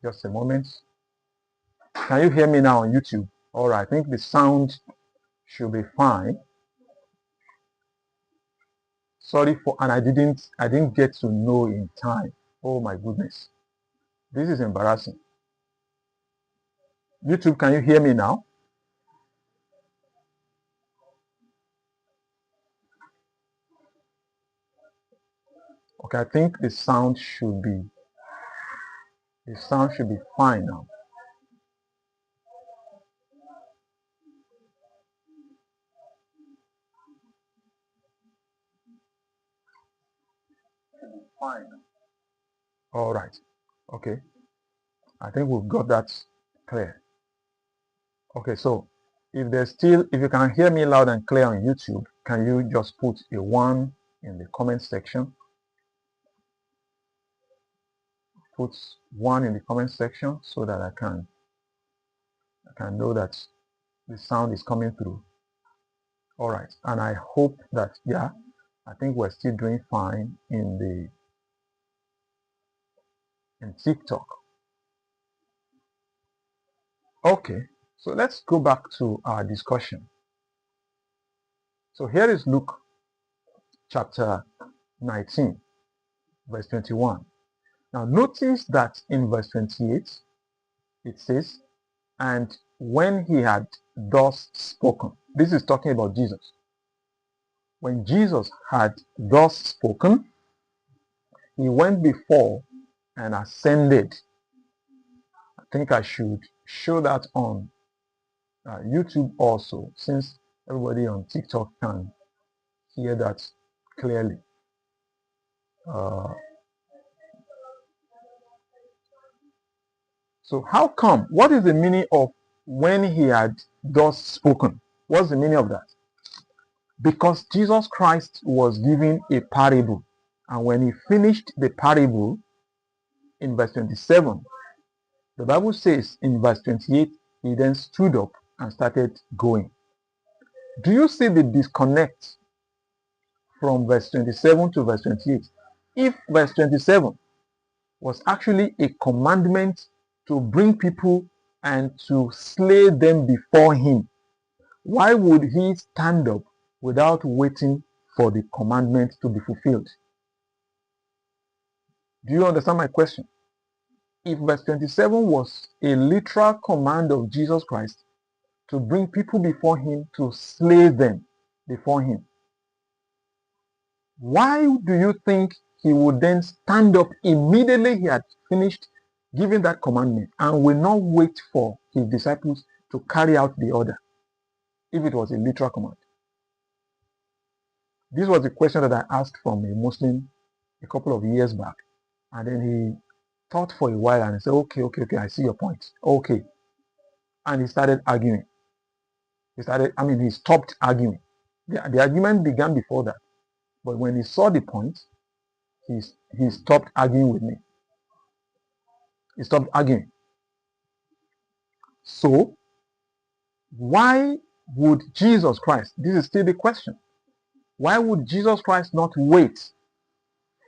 Just a moment. Can you hear me now on YouTube? All right, I think the sound should be fine. Sorry for, and I didn't get to know in time. Oh my goodness. This is embarrassing. YouTube, can you hear me now? Okay, I think the sound should be fine now. Fine. All right. Okay. I think we've got that clear. Okay, so if you can hear me loud and clear on YouTube, can you just put a 1 in the comment section? Put 1 in the comment section so that I can know that the sound is coming through. All right, and I hope that, yeah, I think we're still doing fine in TikTok. Okay, so let's go back to our discussion. So here is Luke chapter 19, verse 21. Now notice that in verse 28, it says, and when he had thus spoken, this is talking about Jesus. When Jesus had thus spoken, he went before and ascended. I think I should show that on YouTube also, since everybody on TikTok can hear that clearly. So how come? What is the meaning of when he had thus spoken? What's the meaning of that? Because Jesus Christ was giving a parable, and when he finished the parable in verse 27, the Bible says in verse 28, he then stood up and started going. Do you see the disconnect from verse 27 to verse 28? If verse 27 was actually a commandment to bring people and to slay them before him, why would he stand up without waiting for the commandment to be fulfilled? Do you understand my question? If verse 27 was a literal command of Jesus Christ to bring people before him, to slay them before him, why do you think he would then stand up immediately he had finished giving that commandment and will not wait for his disciples to carry out the order if it was a literal command? This was the question that I asked from a Muslim a couple of years back, and then he thought for a while and said, okay, I see your point. Okay. And he started arguing. He stopped arguing. The argument began before that. But when he saw the point, he stopped arguing with me. He stopped arguing. So, why would Jesus Christ, this is still the question, why would Jesus Christ not wait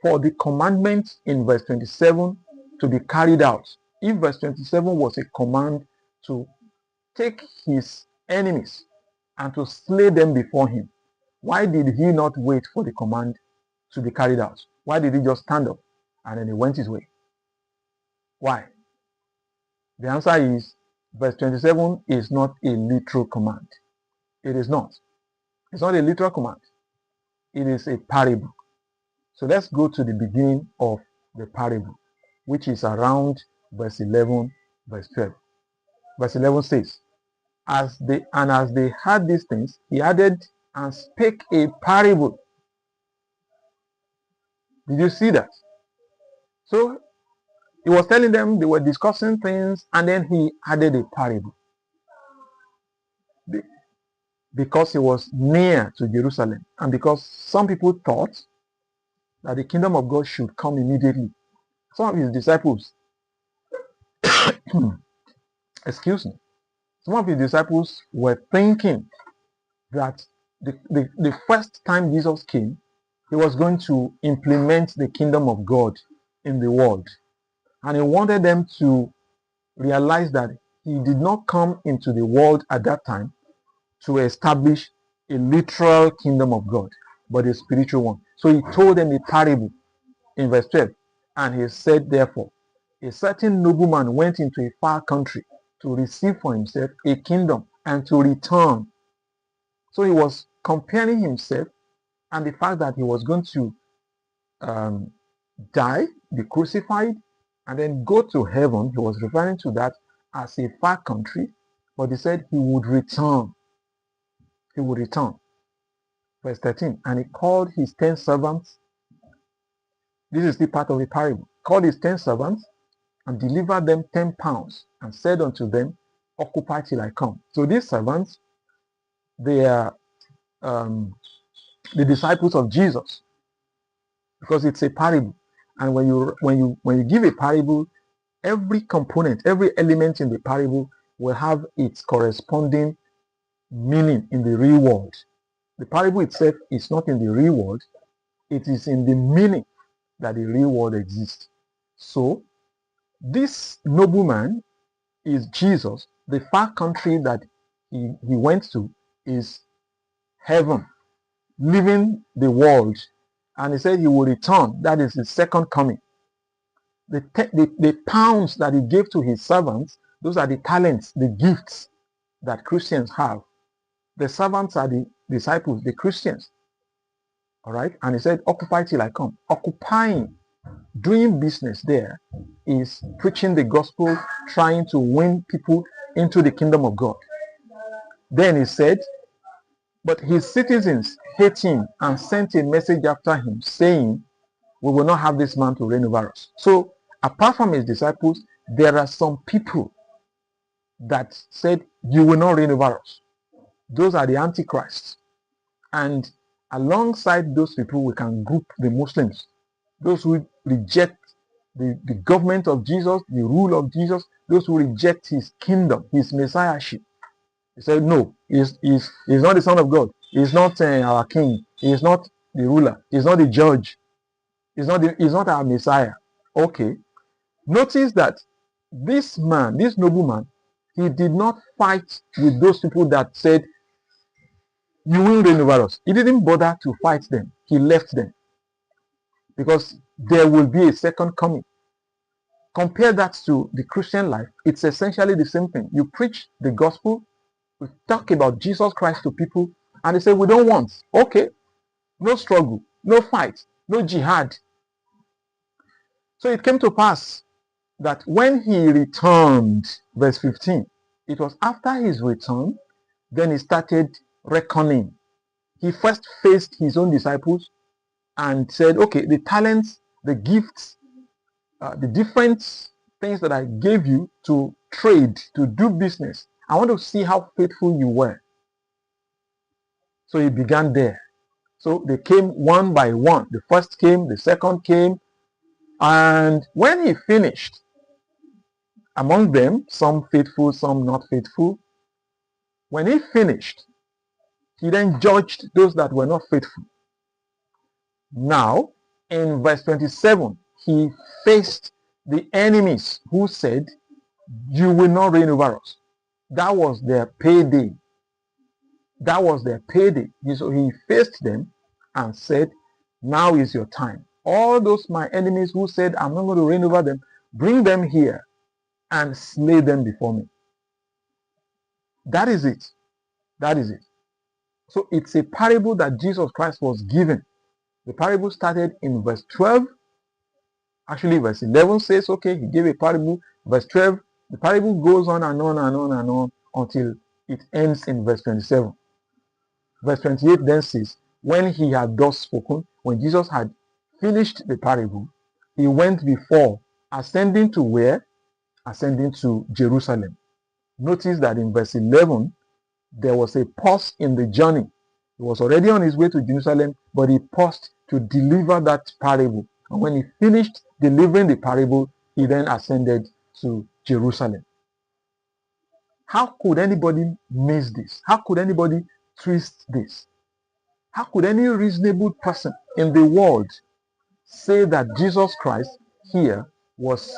for the commandment in verse 27 to be carried out? If verse 27 was a command to take his enemies and to slay them before him, why did he not wait for the command to be carried out? Why did he just stand up and then he went his way? Why? The answer is verse 27 is not a literal command. It is not. It's not a literal command. It is a parable. So let's go to the beginning of the parable, which is around verse 11, verse 12. Verse 11 says, as they heard these things, he added and spake a parable. Did you see that? So he was telling them, they were discussing things, and then he added a parable. Because he was near to Jerusalem, and because some people thought that the kingdom of God should come immediately. Some of his disciples, excuse me, some of his disciples were thinking that the first time Jesus came, he was going to implement the kingdom of God in the world. And he wanted them to realized that he did not come into the world at that time to establish a literal kingdom of God, but a spiritual one. So he told them a parable in verse 12. And he said, therefore, a certain nobleman went into a far country to receive for himself a kingdom and to return. So he was comparing himself and the fact that he was going to die, be crucified, and then go to heaven. He was referring to that as a far country, but he said he would return. He would return. Verse 13, and he called his 10 servants. This is the part of the parable. Called his 10 servants and delivered them 10 pounds and said unto them, occupy till I come. So these servants, they are the disciples of Jesus, because it's a parable. And when you give a parable, every component, every element in the parable will have its corresponding meaning in the real world. The parable itself is not in the real world, it is in the meaning that the real world exists. So this nobleman is Jesus. The far country that he went to is heaven, leaving the world, and he said he will return. That is his second coming. The pounds that he gave to his servants, those are the talents, the gifts that Christians have. The servants are the disciples, the Christians. All right. And he said, occupy till I come. Occupying, doing business there, is preaching the gospel, trying to win people into the kingdom of God. Then he said, but his citizens hate him and sent a message after him, saying, we will not have this man to reign over us. So apart from his disciples, there are some people that said, you will not reign over us. Those are the antichrists. And alongside those people, we can group the Muslims, those who reject the government of Jesus, the rule of Jesus, those who reject his kingdom, his messiahship. He said, no, he's not the Son of God. He's not our king. He's not the ruler. He's not the judge. He's not our Messiah. Okay. Notice that this man, this nobleman, he did not fight with those people that said, you will reign over us. He didn't bother to fight them. He left them. Because there will be a second coming. Compare that to the Christian life. It's essentially the same thing. You preach the gospel, you talk about Jesus Christ to people, and they say, we don't want. Okay. No struggle, no fight, no jihad. So it came to pass that when he returned, verse 15, it was after his return, then he started reckoning. He first faced his own disciples and said, okay, the talents, the gifts, the different things that I gave you to trade, to do business, I want to see how faithful you were. So he began there. So they came one by one. The first came, the second came, and when he finished, among them, some faithful, some not faithful, when he finished, he then judged those that were not faithful. Now, in verse 27, he faced the enemies who said, you will not reign over us. That was their payday. That was their payday. So he faced them and said, now is your time. All those my enemies who said, I'm not going to reign over them, bring them here and slay them before me. That is it. That is it. So it's a parable that Jesus Christ was given. The parable started in verse 12. Actually, verse 11 says, okay, he gave a parable. Verse 12, the parable goes on and on and on and on until it ends in verse 27. Verse 28 then says, when he had thus spoken, when Jesus had finished the parable, he went before, ascending to where? Ascending to Jerusalem. Notice that in verse 11, there was a pause in the journey. He was already on his way to Jerusalem, but he paused to deliver that parable. And when he finished delivering the parable, he then ascended to Jerusalem. How could anybody miss this? How could anybody twist this? How could any reasonable person in the world say that Jesus Christ here was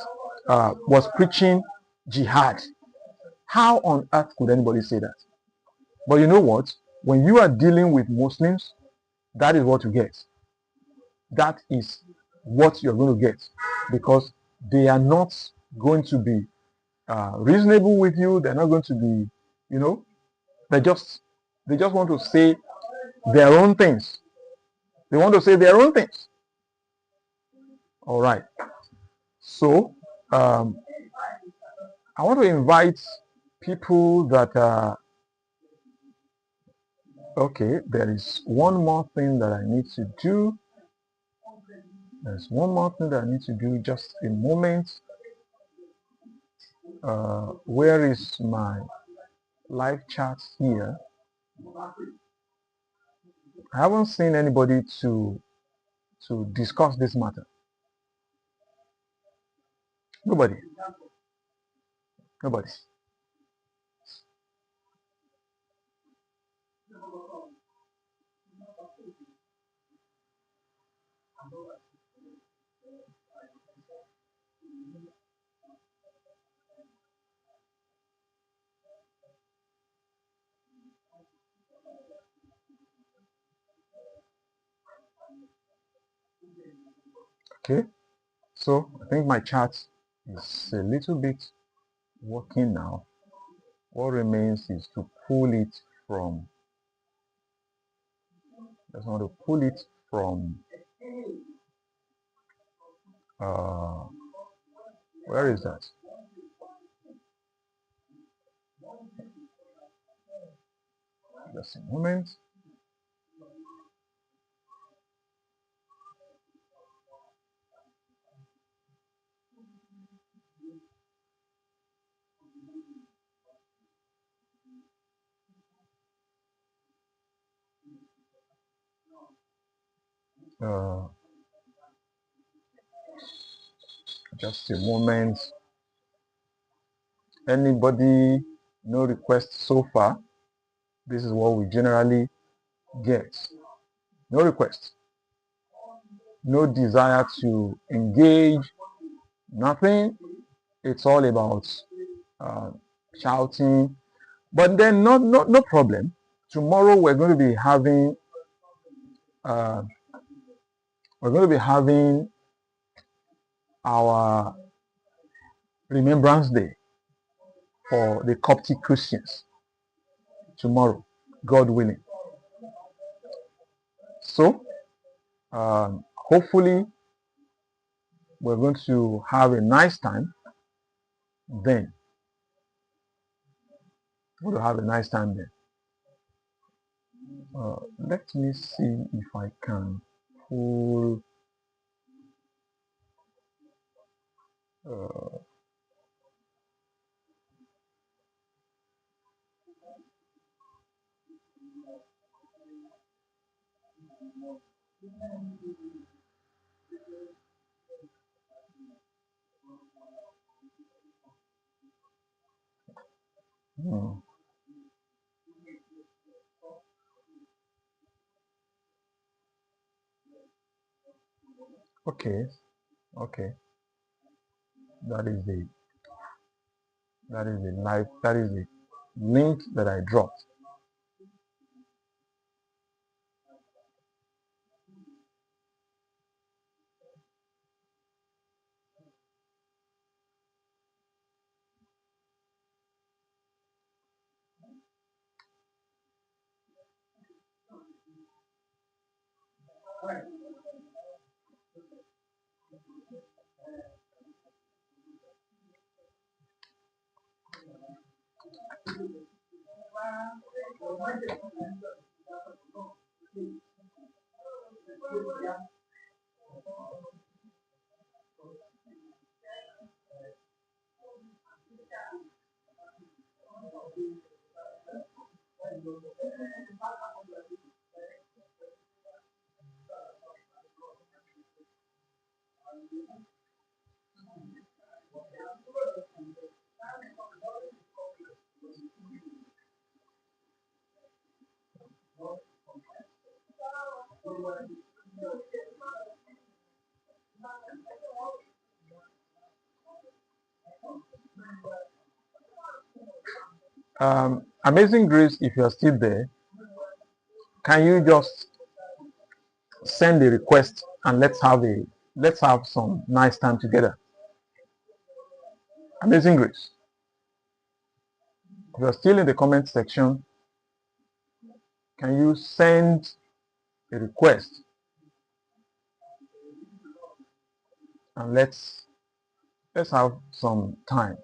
preaching jihad. How on earth could anybody say that? But you know what? When you are dealing with Muslims, that is what you get. That is what you're going to get, because they are not going to be reasonable with you. They're not going to be, you know, they just want to say their own things. They want to say their own things. All right. So I want to invite people that are okay. There is one more thing that I need to do. There's one more thing that I need to do. Just a moment. Where is my live chat here? I haven't seen anybody to discuss this matter. Nobody. Nobody. Okay. So I think my chat is a little bit working now. What remains is to pull it from. Just want to pull it from. Where is that? Just a moment. Uh, just a moment. Anybody? No requests so far. This is what we generally get. No requests. No desire to engage. Nothing. It's all about uh, shouting. But then, no problem. Tomorrow we're going to be having uh, our Remembrance Day for the Coptic Christians tomorrow, God willing. So hopefully we're going to have a nice time then. We'll have a nice time then. Let me see if I can pull. Uh, hmm, okay, okay. That is the live. That is the link that I dropped. Amazing Grace, if you are still there, can you just send a request and let's have some nice time together. Amazing Grace, if you are still in the comment section, can you send a request and let's have some time.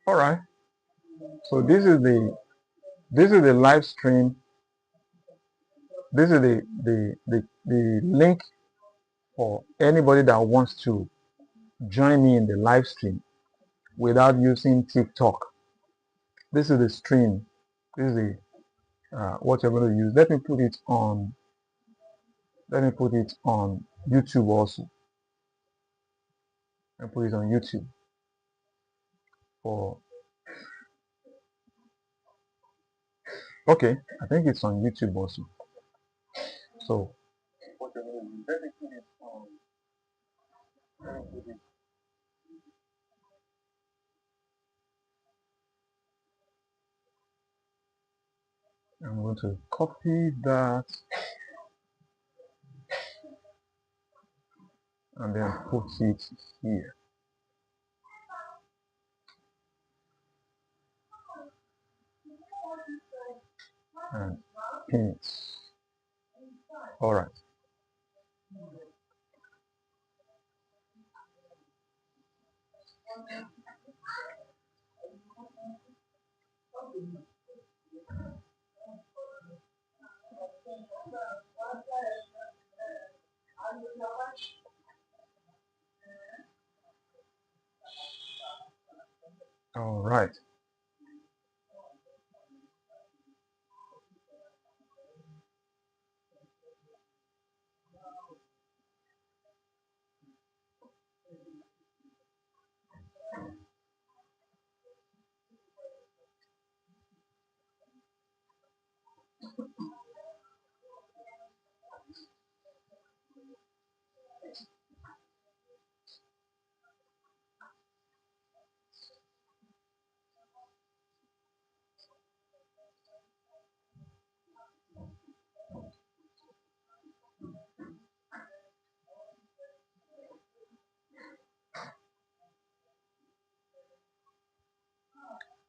All right. So this is the live stream. This is the link for anybody that wants to join me in the live stream without using TikTok. This is the stream. This is the what you're going to use. Let me put it on YouTube also. I put it on YouTube for okay. I think it's on YouTube also. So what you're going to use. Let me put it on. I'm going to copy that and then put it here and pin it. All right. All right.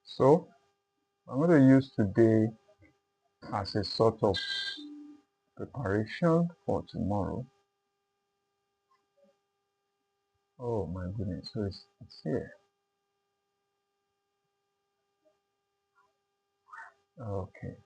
So I'm going to use today as a sort of preparation for tomorrow. Oh my goodness. So it's here. Okay.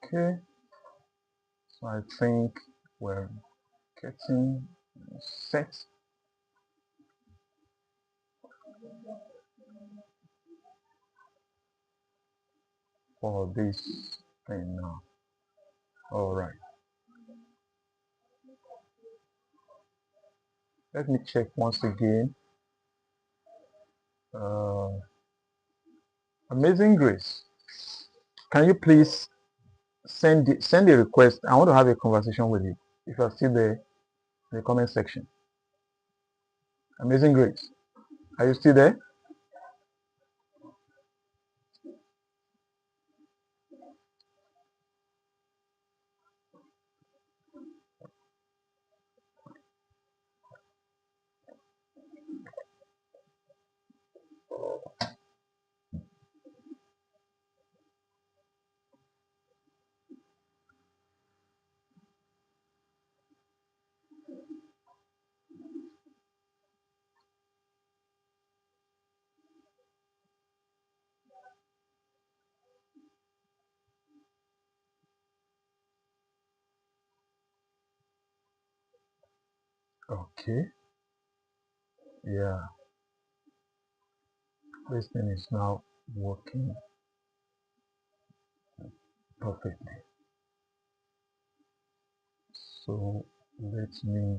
Okay, so I think we're getting set for this thing now. All right, let me check once again. Amazing Grace, can you please send a request? I want to have a conversation with you. If you're still there in the comment section. Amazing Grace, are you still there? Okay, yeah, this thing is now working perfectly. So let me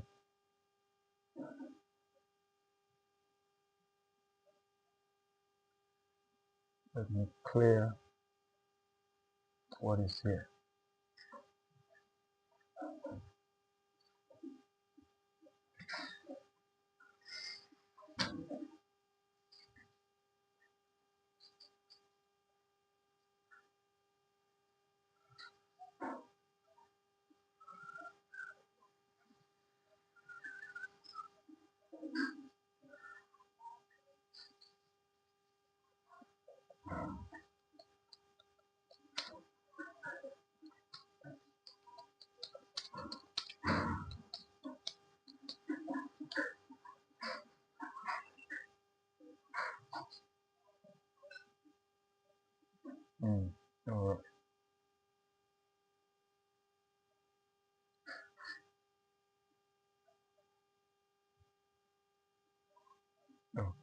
clear what is here. All right.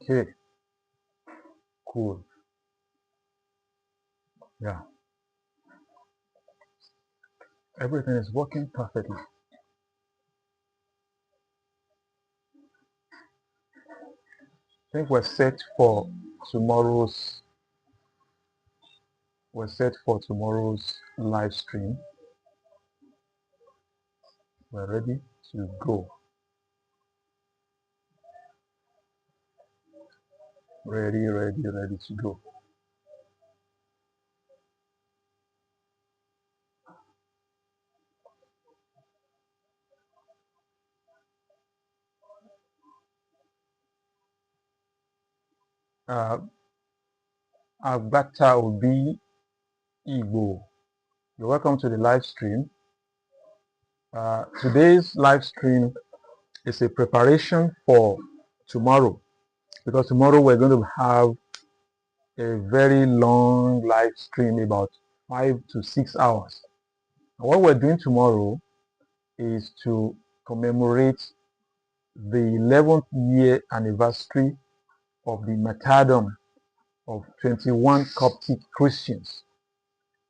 Okay, cool. Yeah, everything is working perfectly. I think tomorrow's we're set for tomorrow's live stream. We're ready to go. Ready to go. Uh, Agbata Obi Igbo, you're welcome to the live stream. Today's live stream is a preparation for tomorrow, because tomorrow we're going to have a very long live stream, about 5 to 6 hours. And what we're doing tomorrow is to commemorate the 11th year anniversary of the martyrdom of 21 Coptic Christians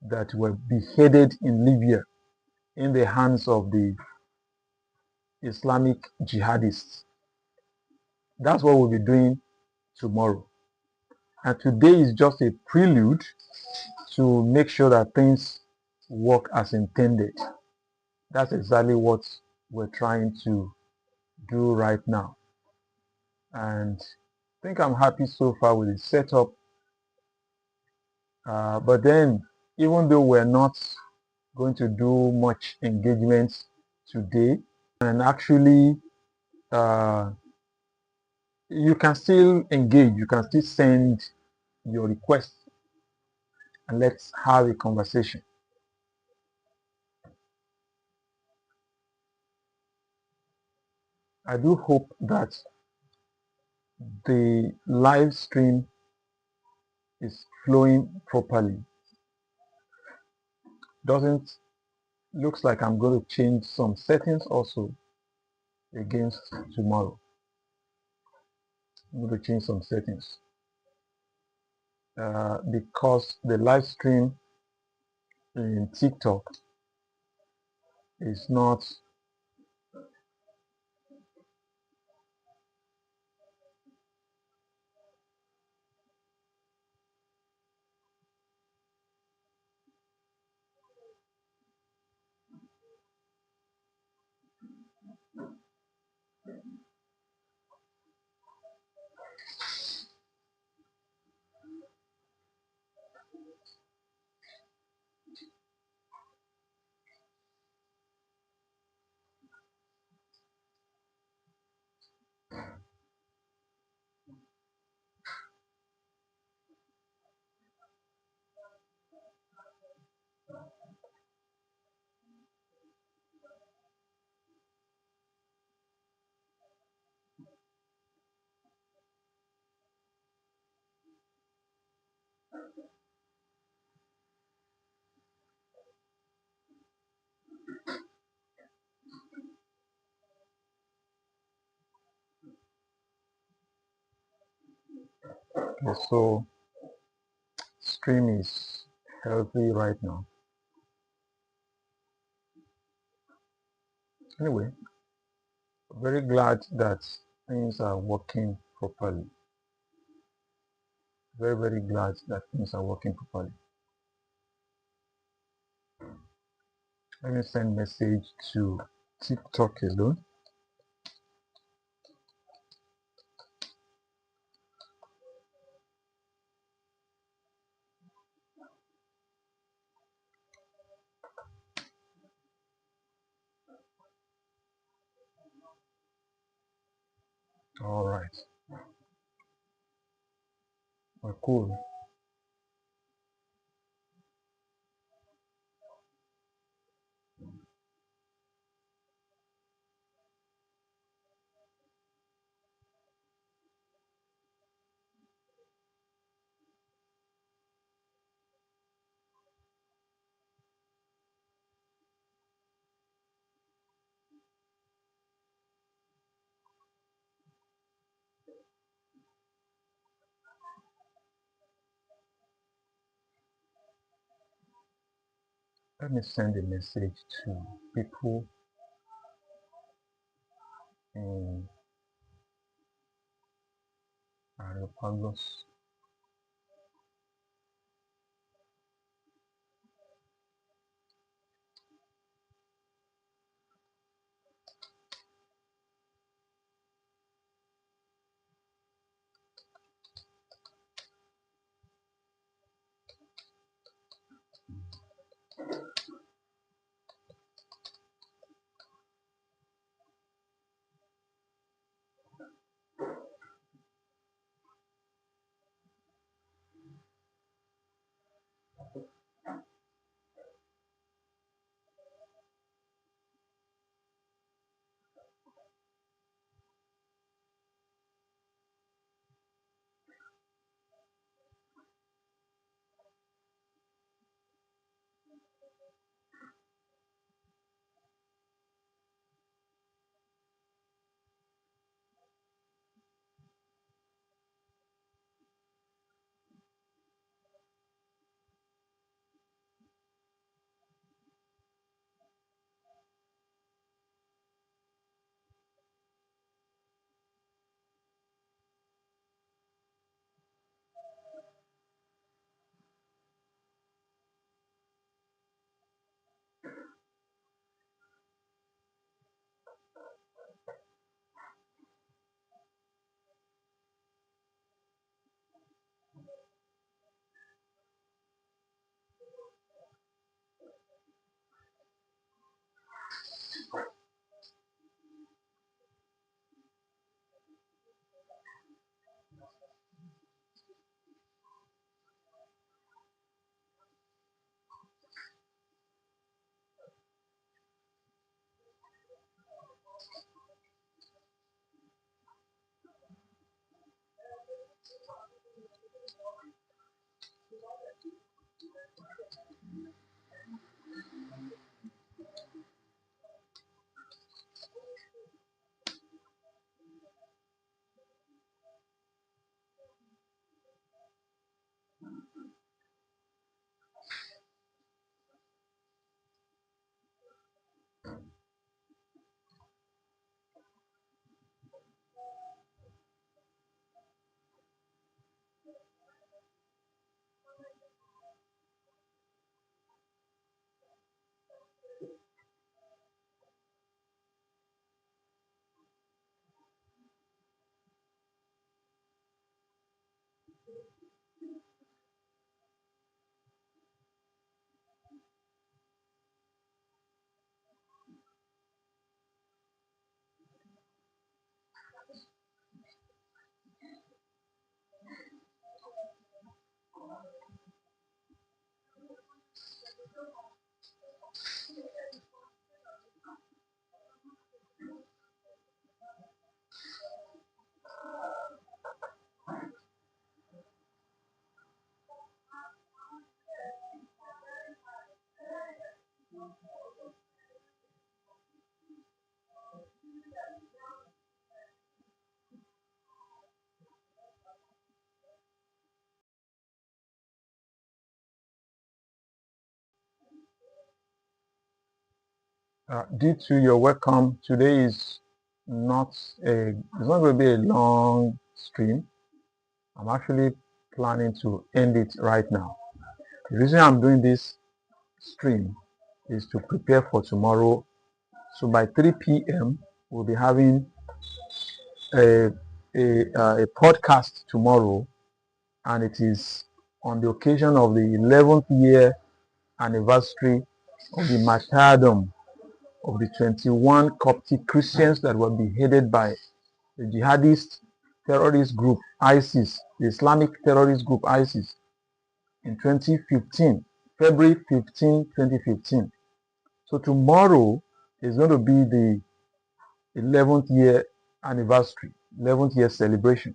that were beheaded in Libya in the hands of the Islamic jihadists. That's what we'll be doing tomorrow. And today is just a prelude to make sure that things work as intended. That's exactly what we're trying to do right now. And I think I'm happy so far with the setup. But then, even though we're not going to do much engagement today, and actually you can still engage, you can still send your request, and let's have a conversation. I do hope that the live stream is flowing properly. doesn't looks like I'm going to change some settings also against tomorrow. I'm going to change some settings because the live stream in TikTok is not. Okay, so stream is healthy right now. Anyway, very glad that things are working properly. Very glad that things are working properly. Let me send message to TikTok alone. All right. Well, cool. Let me send a message to people in AREOPAGUS. D2, you're welcome. Today is it's not going to be a long stream. I'm actually planning to end it right now. The reason I'm doing this stream is to prepare for tomorrow. So by 3 p.m. we'll be having a a podcast tomorrow, and it is on the occasion of the 11th year anniversary of the martyrdom of the 21 Coptic Christians that were beheaded by the jihadist terrorist group ISIS, the Islamic terrorist group ISIS, in 2015, February 15, 2015. So tomorrow is going to be the 11th year anniversary, 11th year celebration.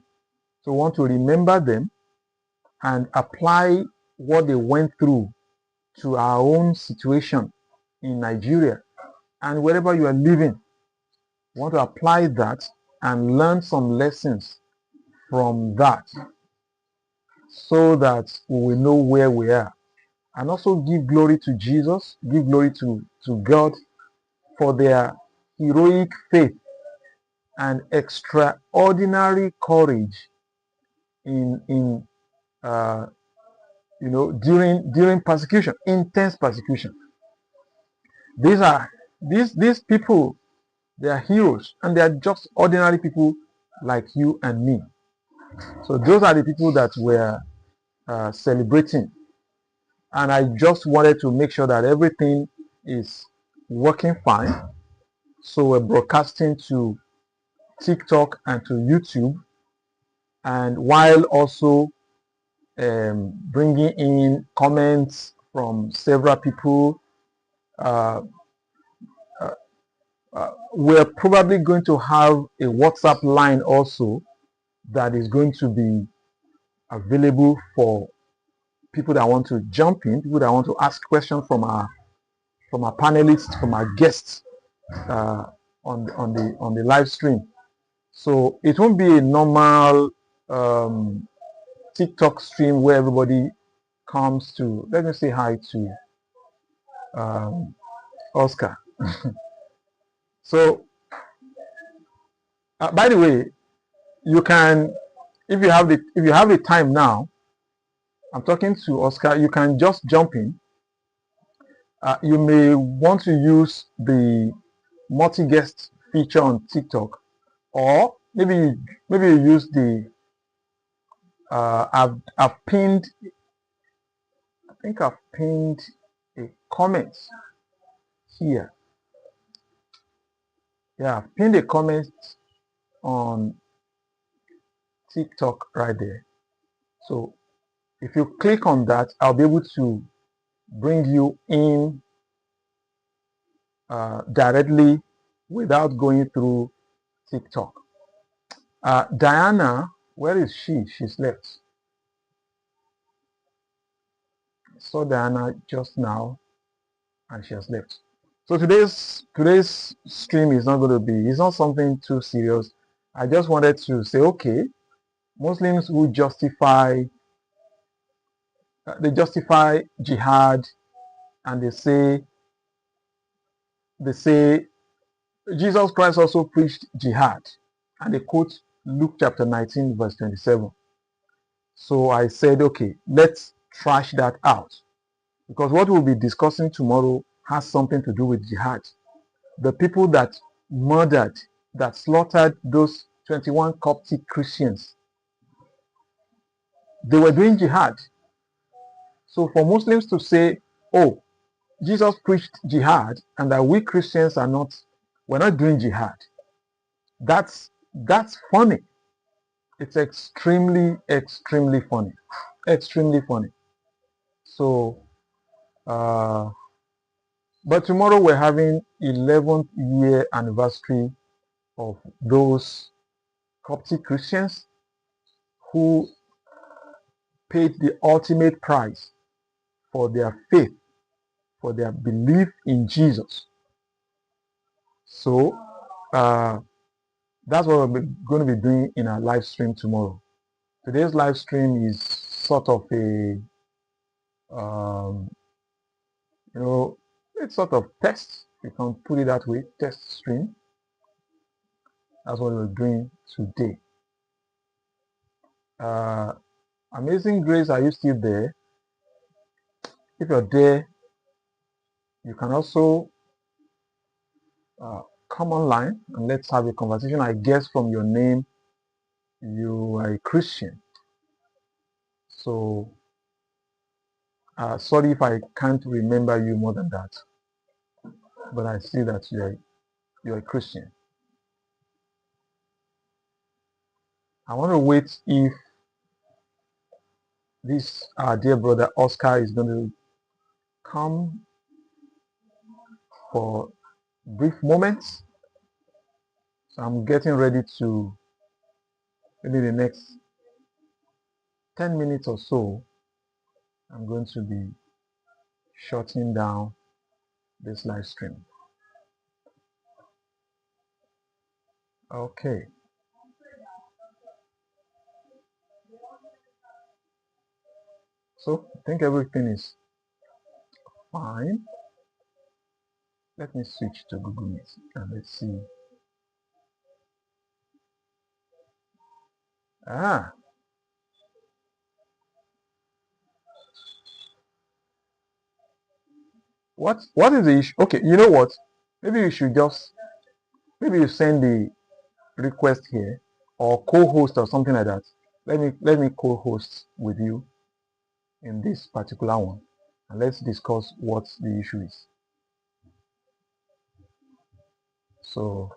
So we want to remember them and apply what they went through to our own situation in Nigeria and wherever you are living. We want to apply that and learn some lessons from that so that we will know where we are. And also give glory to Jesus, give glory to God for their heroic faith and extraordinary courage in during persecution, intense persecution. These people, they are heroes, and they are just ordinary people like you and me. So those are the people that we're celebrating, and I just wanted to make sure that everything is working fine. So we're broadcasting to TikTok and to YouTube, and while also bringing in comments from several people. Uh, we're probably going to have a WhatsApp line also that is going to be available for people that want to jump in, people that want to ask questions from our panelists, from our guests on the live stream. So it won't be a normal TikTok stream where everybody comes to. Let me say hi to Oscar. So by the way, you can, if you have the time now, I'm talking to Oscar, you can just jump in. You may want to use the multi-guest feature on TikTok, or maybe you use the I've pinned, I think I've pinned a comment here. Yeah, I've pinned a comment on TikTok right there. So if you click on that, I'll be able to bring you in directly without going through TikTok. Diana, where is she? She's left. I saw Diana just now and she has left. So today's stream is not going to be, it's not something too serious. I just wanted to say, okay, Muslims who justify jihad, and they say Jesus Christ also preached jihad, and they quote Luke chapter 19 verse 27. So I said, okay, let's trash that out, because what we'll be discussing tomorrow has something to do with jihad. The people that murdered, that slaughtered those 21 Coptic Christians, they were doing jihad. So for Muslims to say, oh, Jesus preached jihad and that we Christians we're not doing jihad, that's funny. It's extremely, extremely funny. Extremely funny. So, but tomorrow we're having 11th year anniversary of those Coptic Christians who paid the ultimate price for their faith, for their belief in Jesus. So, that's what we're going to be doing in our live stream tomorrow. Today's live stream is sort of a, it's sort of test. You can put it that way, test stream. That's what we're doing today. Amazing Grace, are you still there? If you're there, you can also come online and let's have a conversation. I guess from your name, you are a Christian. So, sorry if I can't remember you more than that. But I see that you're a Christian. I want to wait if this dear brother Oscar is going to come for brief moments. So I'm getting ready to, maybe the next 10 minutes or so, I'm going to be shutting down this live stream. Okay. So I think everything is fine. Let me switch to Google Meet and let's see. What is the issue? Okay, you know what? Maybe you should just, maybe you send the request here or co-host or something like that. Let me co-host with you in this particular one and let's discuss what the issue is. So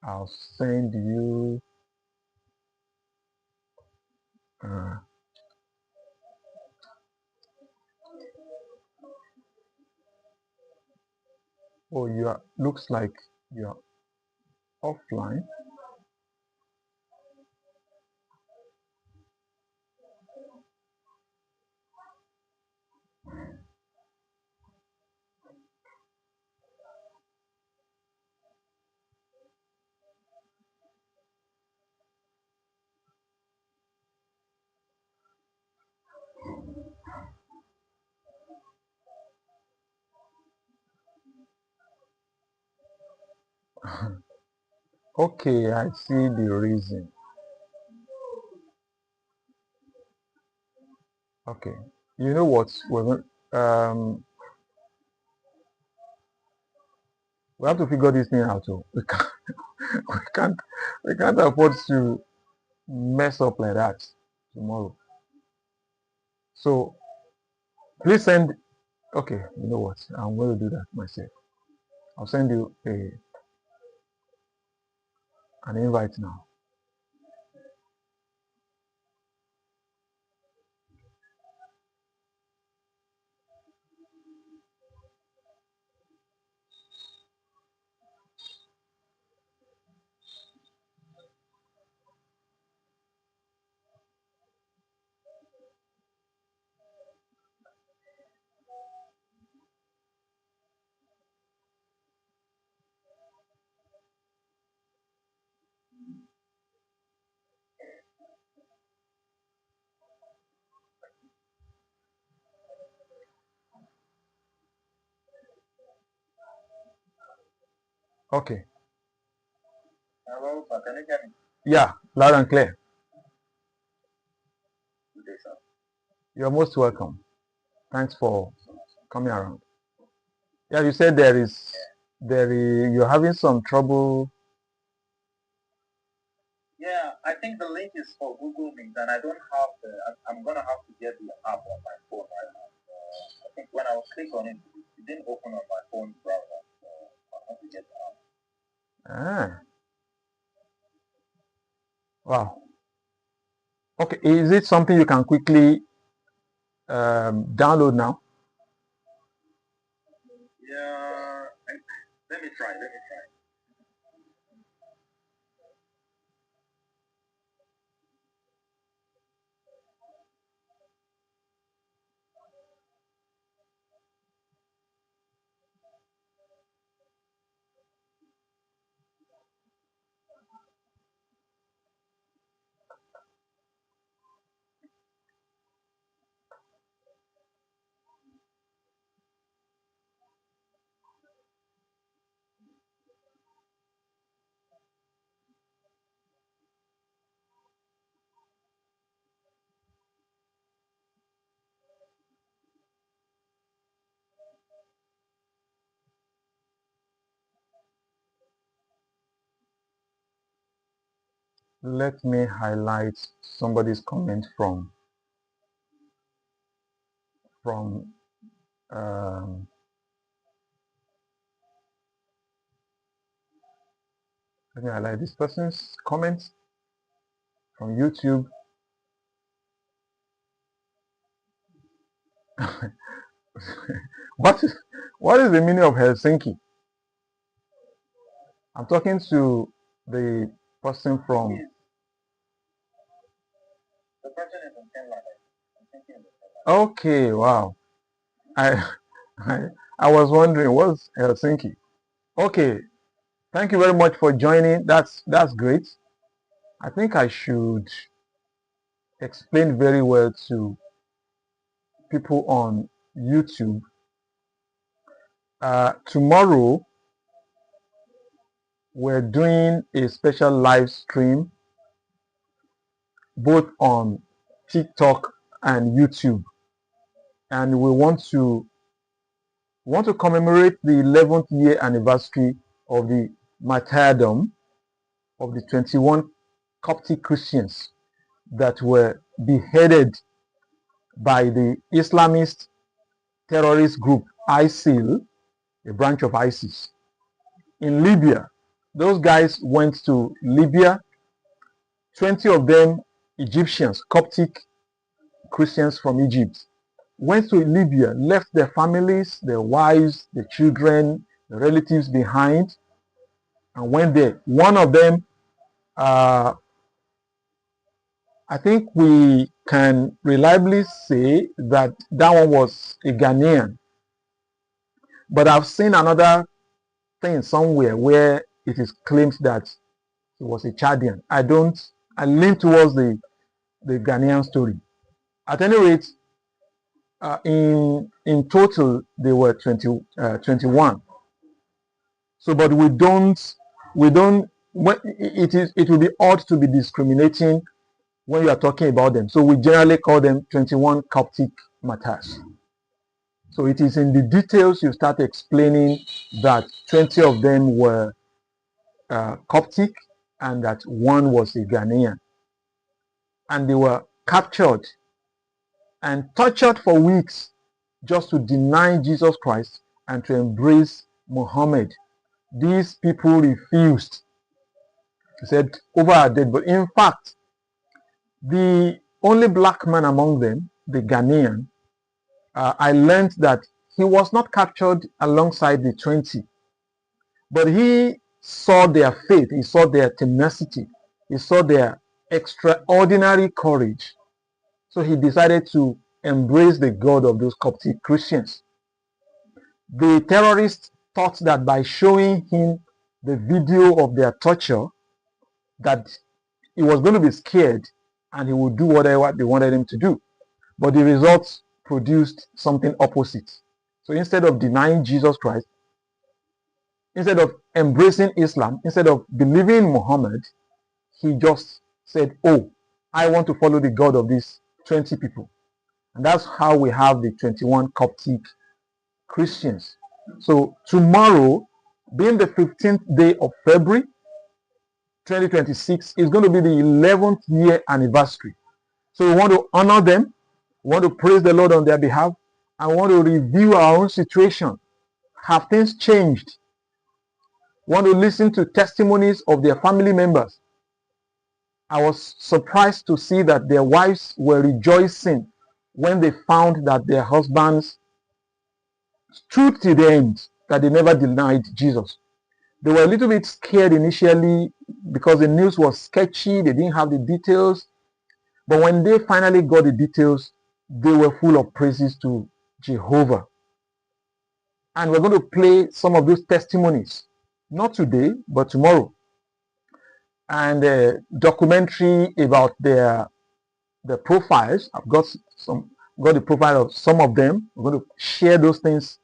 I'll send you oh, looks like you're offline. Okay, I see the reason. Okay, you know what? We have to figure this thing out. So we can't, we can't, we can't afford to mess up like that tomorrow. So please send. Okay, you know what? I'm going to do that myself. I'll send you an invite now. Okay. Hello, sir. Can you hear me? Yeah, loud and clear. Good day, sir. You're most welcome. Thanks for coming around. Yeah, you said you're having some trouble. Yeah, I think the link is for Google Meet, and I don't have the. I'm gonna have to get the app on my phone right now. I think when I click on it, it didn't open on my phone browser, so I'll have to get the app. Ah, wow. Okay, is it something you can quickly download now? Yeah, let me try. Let me highlight somebody's comment from um, let me highlight this person's comment from YouTube. what is the meaning of Helsinki? I'm talking to the person from. The person is in Finland. I'm thinking. Okay, wow. I I, I was wondering what's Helsinki. Okay, thank you very much for joining. That's great. I think I should explain very well to people on YouTube. Tomorrow we're doing a special live stream both on TikTok and YouTube, and we want to commemorate the 11th year anniversary of the martyrdom of the 21 Coptic Christians that were beheaded by the Islamist terrorist group ISIL, a branch of ISIS, in Libya. Those guys went to Libya, 20 of them Egyptians, Coptic Christians from Egypt, went to Libya, left their families, their wives, their children, their relatives behind, and went there. One of them, I think we can reliably say that that one was a Ghanaian. But I've seen another thing somewhere where it is claimed that he was a Chadian. I lean towards the Ghanaian story. At any rate, in total, they were 21. So, but we don't, it will be odd to be discriminating when you are talking about them. So we generally call them 21 Coptic martyrs. So it is in the details you start explaining that 20 of them were Coptic and that one was a Ghanaian. And they were captured and tortured for weeks just to deny Jesus Christ and to embrace Muhammad. These people refused. He said, over our dead. But in fact, the only black man among them, the Ghanaian, I learned that he was not captured alongside the 20, but he saw their faith, he saw their tenacity, he saw their extraordinary courage. So he decided to embrace the God of those Coptic Christians. The terrorists thought that by showing him the video of their torture, that he was going to be scared and he would do whatever they wanted him to do. But the results produced something opposite. So instead of denying Jesus Christ, instead of embracing Islam, instead of believing in Muhammad, he just said, oh, I want to follow the God of these 20 people. And that's how we have the 21 Coptic Christians. So tomorrow, being the 15th day of February 2026 is going to be the 11th year anniversary. So we want to honor them, we want to praise the Lord on their behalf, and we want to review our own situation. Have things changed? We want to listen to testimonies of their family members. I was surprised to see that their wives were rejoicing when they found that their husbands stood to the end, that they never denied Jesus. They were a little bit scared initially because the news was sketchy, they didn't have the details. But when they finally got the details, they were full of praises to Jehovah. And we're going to play some of those testimonies, not today, but tomorrow. And a documentary about their profiles. I've got the profile of some of them. We're going to share those things.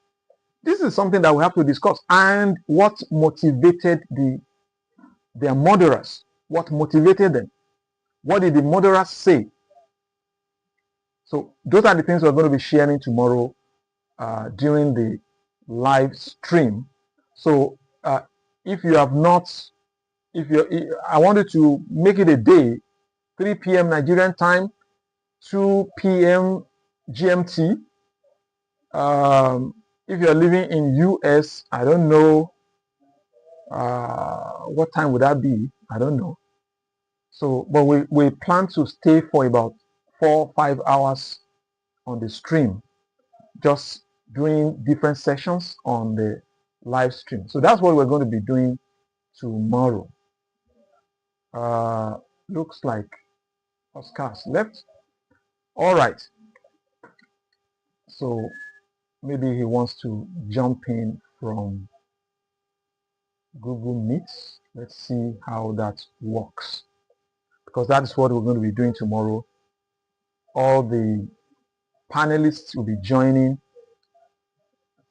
This is something that we have to discuss. And what motivated their murderers? What motivated them? What did the murderers say? So those are the things we're going to be sharing tomorrow during the live stream. So if you have not, I wanted to make it a day, 3 p.m. Nigerian time, 2 p.m. GMT. If you're living in US, I don't know what time would that be. I don't know. So, but we plan to stay for about 4-5 hours on the stream, just doing different sessions on the live stream. So that's what we're going to be doing tomorrow. Looks like Oscar's left. All right. So maybe he wants to jump in from Google Meet. Let's see how that works, because that is what we're going to be doing tomorrow. All the panelists will be joining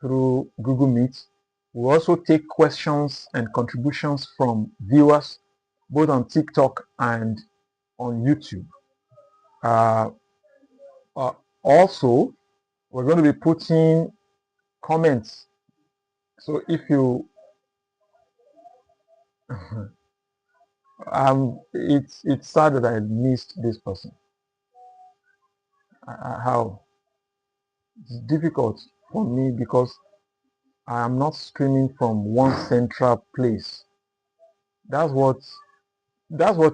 through Google Meet. We'll also take questions and contributions from viewers, both on TikTok and on YouTube. Also, we're going to be putting comments. So if you, it's sad that I missed this person. How? It's difficult for me because I am not streaming from one central place. That's what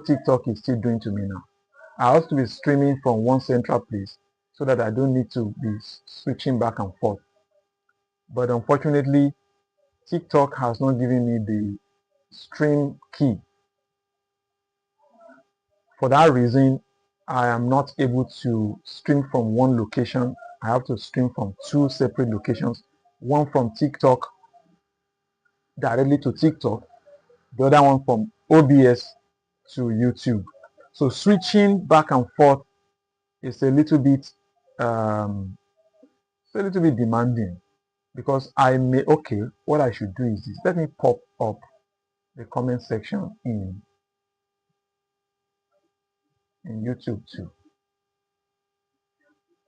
TikTok is still doing to me now. I have to be streaming from one central place so that I don't need to be switching back and forth. But unfortunately, TikTok has not given me the stream key. For that reason, I am not able to stream from one location. I have to stream from 2 separate locations, one from TikTok directly to TikTok, the other one from OBS to YouTube. So switching back and forth is a little bit demanding, because what I should do is this. Let me pop up the comment section in YouTube too,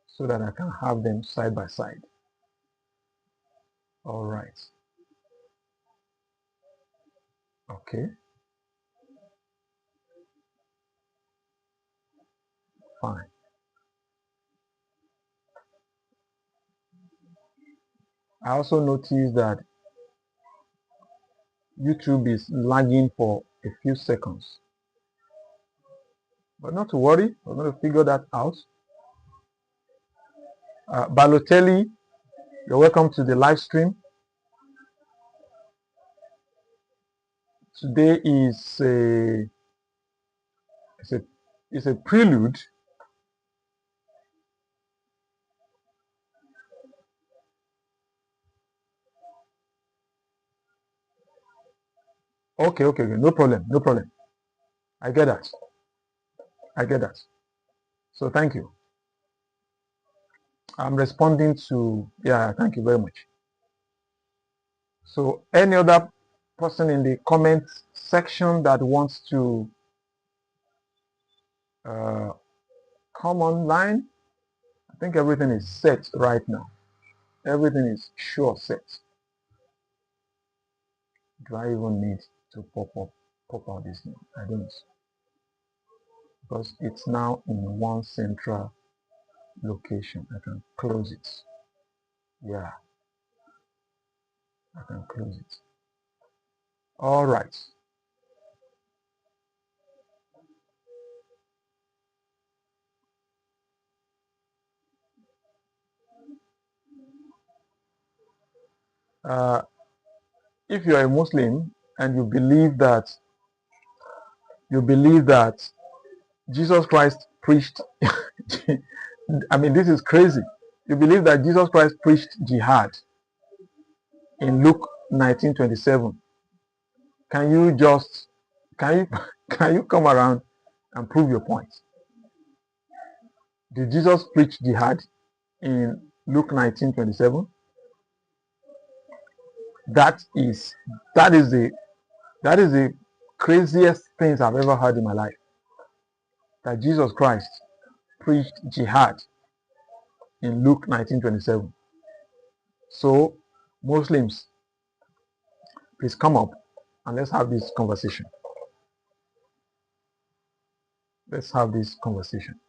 so that I can have them side by side. All right. Okay. Fine. I also noticed that YouTube is lagging for a few seconds. But not to worry, we're going to figure that out. Balotelli, you're welcome to the live stream. Today is it's a prelude. Okay, no problem. I get that. So thank you. I'm responding to, yeah, thank you very much. So any other person in the comment section that wants to come online? I think everything is set right now. Everything is sure set. Do I even need to pop up pop out this name. I don't, because it's now in one central location. I can close it. Yeah, I can close it. All right. If you are a Muslim and you believe that Jesus Christ preached, I mean, this is crazy. You believe that Jesus Christ preached jihad in Luke 19:27. Can you just, can you, can you come around and prove your point? Did Jesus preach jihad in Luke 19:27? That is, that is the, that is the craziest things I've ever heard in my life. That Jesus Christ preached jihad in Luke 19:27. So, Muslims, please come up and let's have this conversation. Let's have this conversation.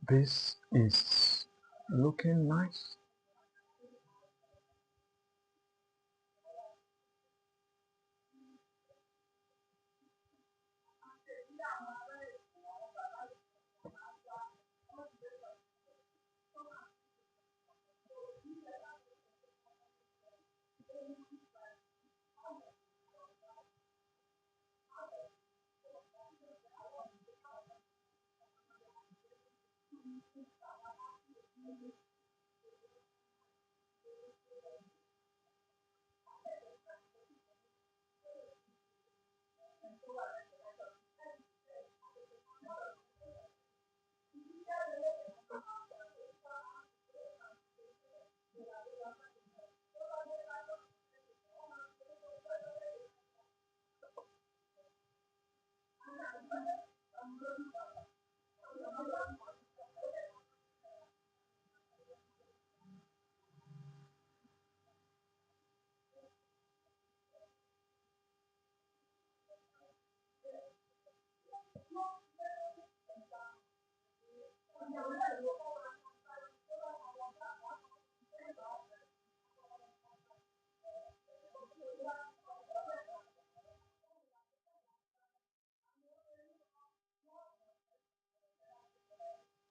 This is looking nice.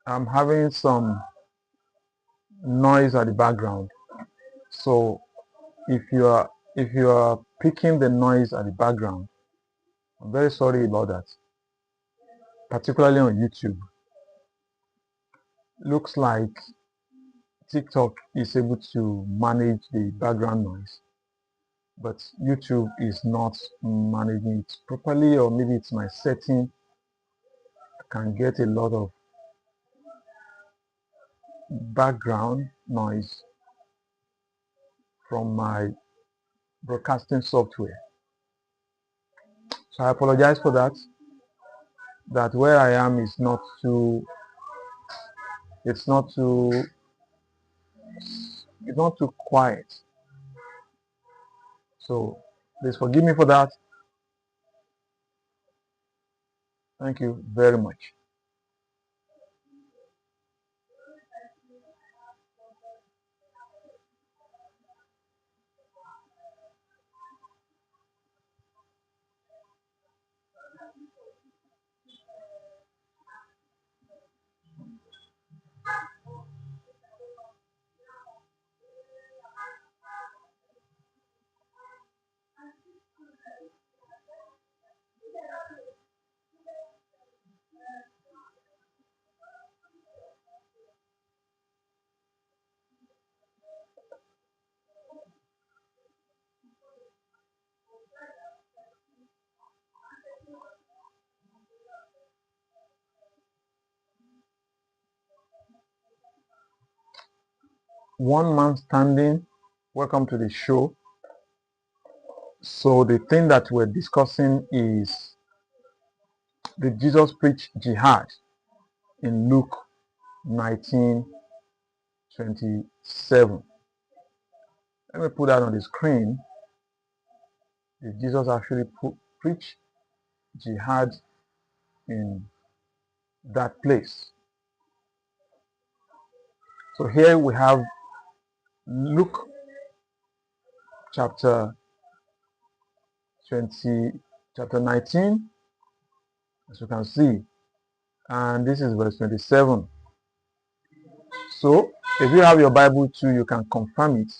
I'm having some noise at the background. So if you are picking the noise at the background, I'm very sorry about that. Particularly on YouTube. Looks like TikTok is able to manage the background noise. but YouTube is not managing it properly, or maybe it's my setting. I can get a lot of background noise from my broadcasting software. So I apologize for that. That where I am is not too, it's not too quiet. So please forgive me for that. Thank you very much. One man standing. Welcome to the show. So the thing that we're discussing is, did Jesus preach jihad in Luke 19:27? Let me put that on the screen. Did Jesus actually preach jihad in that place? So here we have Luke chapter 19, as you can see, and this is verse 27. So if you have your Bible too, you can confirm it.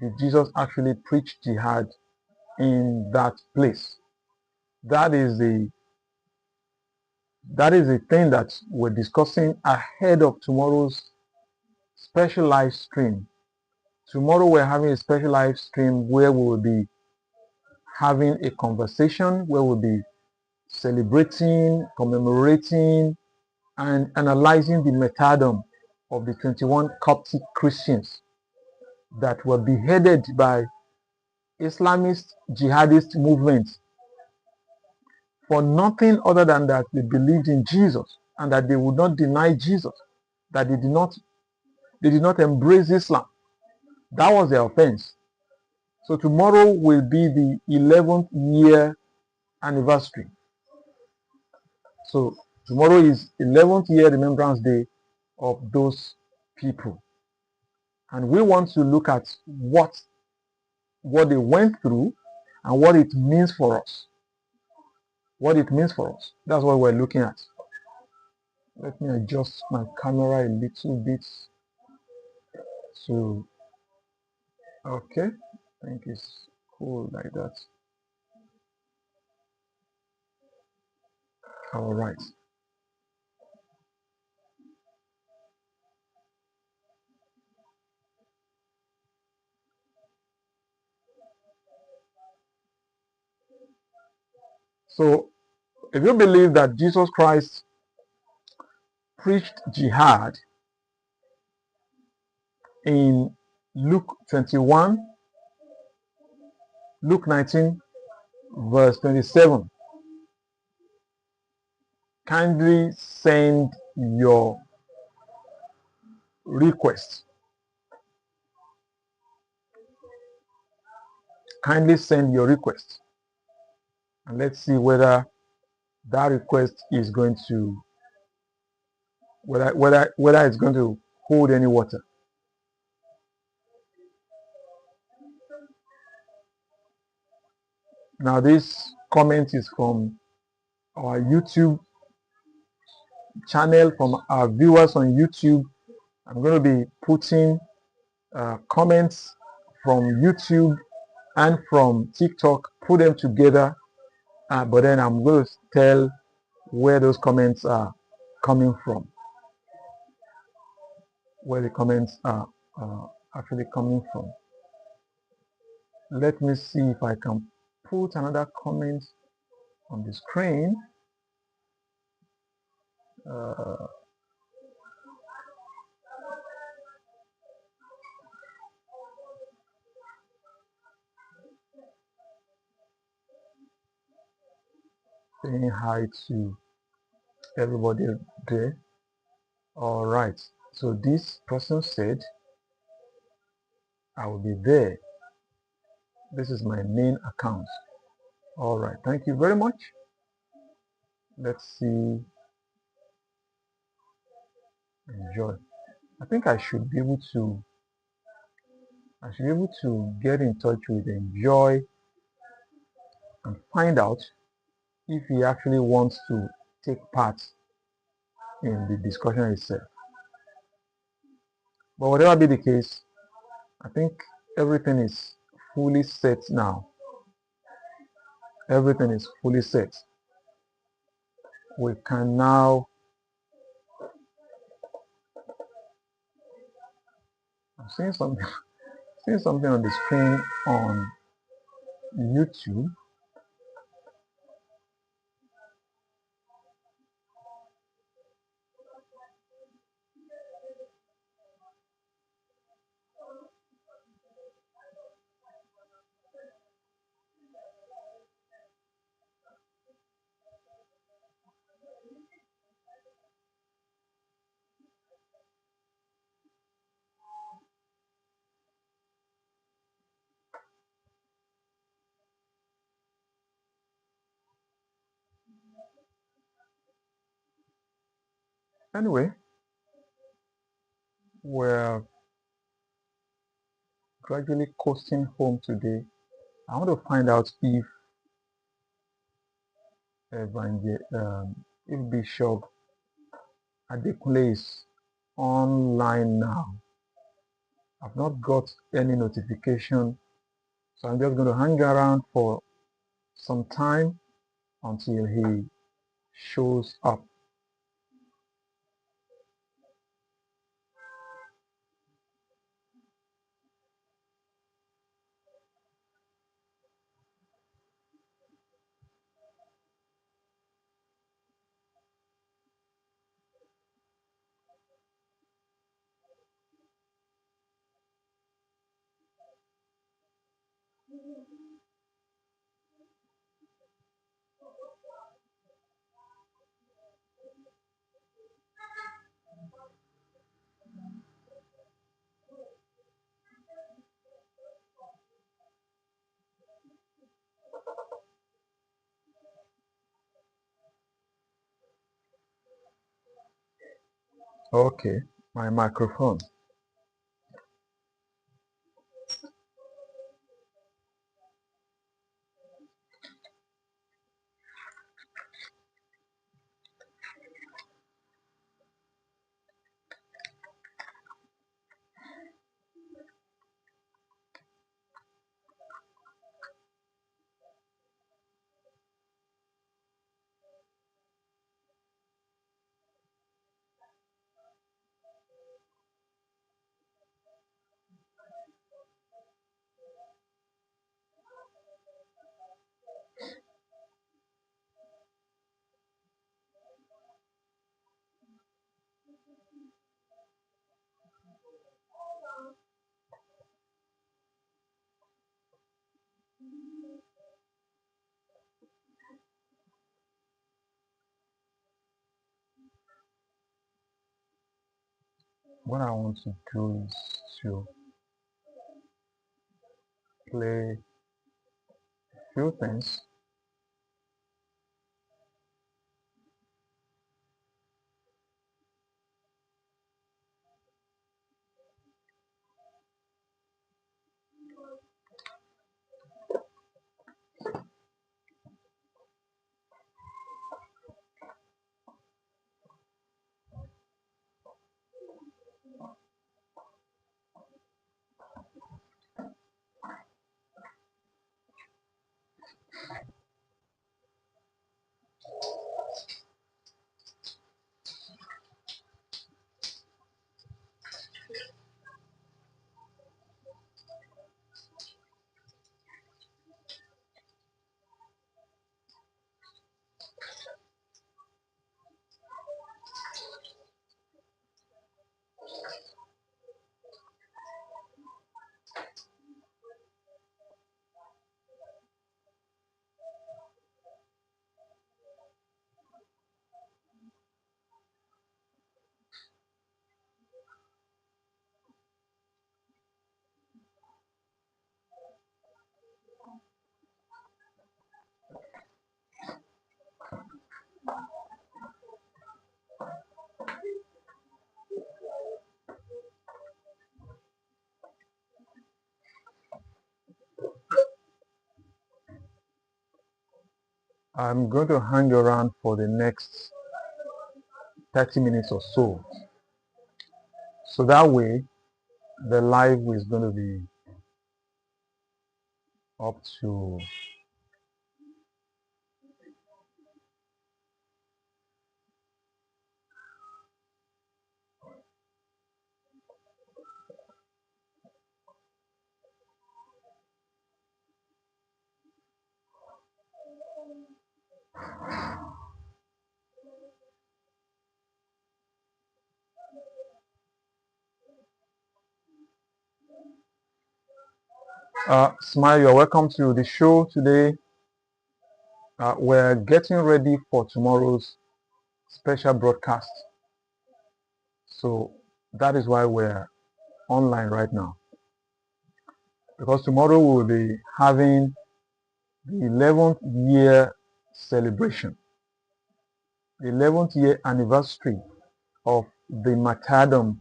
Did Jesus actually preach jihad in that place? That is the thing that we're discussing ahead of tomorrow's special live stream. Tomorrow we're having a special live stream where we will be having a conversation, where we'll be celebrating, commemorating, and analyzing the martyrdom of the 21 Coptic Christians that were beheaded by Islamist jihadist movements for nothing other than that they believed in Jesus and that they would not deny Jesus, that they did not embrace Islam. That was their offense. So tomorrow will be the 11th year anniversary. So tomorrow is 11th year Remembrance Day of those people. And we want to look at what they went through and what it means for us. What it means for us. That's what we're looking at. Let me adjust my camera a little bit. So, okay. I think it's cool like that. All right. So, if you believe that Jesus Christ preached jihad in Luke 21, Luke 19, verse 27, kindly send your request. Kindly send your request. And let's see whether that request is going to, whether it's going to hold any water. Now this comment is from our YouTube channel, from our viewers on YouTube. I'm going to be putting comments from YouTube and from TikTok, put them together, but then I'm going to tell where those comments are coming from, where the comments are actually coming from. Let me see if I can put another comment on the screen. Saying hi to everybody there. All right. So this person said, I will be there. This is my main account. All right. Thank you very much. Let's see. Enjoy. I think I should be able to get in touch with Enjoy and find out if he actually wants to take part in the discussion itself. But whatever be the case, I think everything is fully set now. Everything is fully set. We can now, I'm seeing something, seeing something on the screen on YouTube. Anyway, we're gradually coasting home today. I want to find out if if Bishop Adekunle is online now. I've not got any notification, so I'm just going to hang around for some time until he shows up. Okay, my microphone. What I want to do is to play a few things. I'm going to hang around for the next 30 minutes or so. So that way, the live is going to be up to Smile. You're welcome to the show today. We're getting ready for tomorrow's special broadcast. So that is why we're online right now. Because tomorrow we'll be having the 11th year celebration, the 11th year anniversary of the martyrdom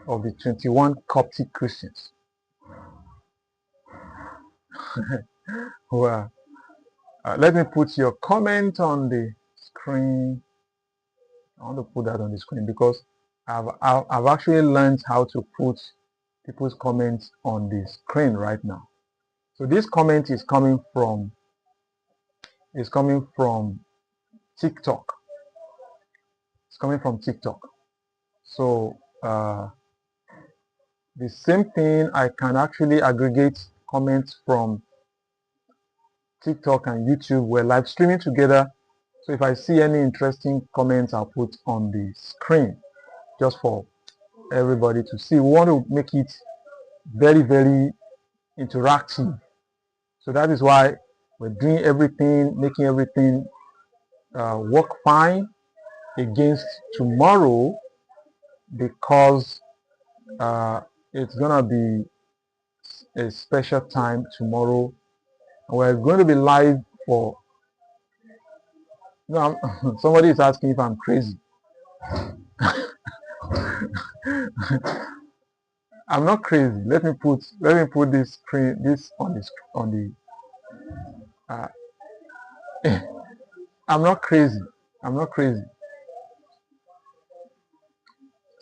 of the 21 Coptic Christians who are. Let me put your comment on the screen. I want to put that on the screen because I've actually learned how to put people's comments on the screen right now. So this comment is coming from TikTok. It's coming from TikTok. So the same thing, I can actually aggregate comments from TikTok and YouTube. We're live streaming together. So if I see any interesting comments, I'll put on the screen just for everybody to see. We want to make it very, very interactive. So that is why we're doing everything, making everything work fine against tomorrow, because it's gonna be a special time tomorrow. We're going to be live for. No, somebody is asking if I'm crazy. I'm not crazy. Let me put this screen on the. I'm not crazy. I'm not crazy.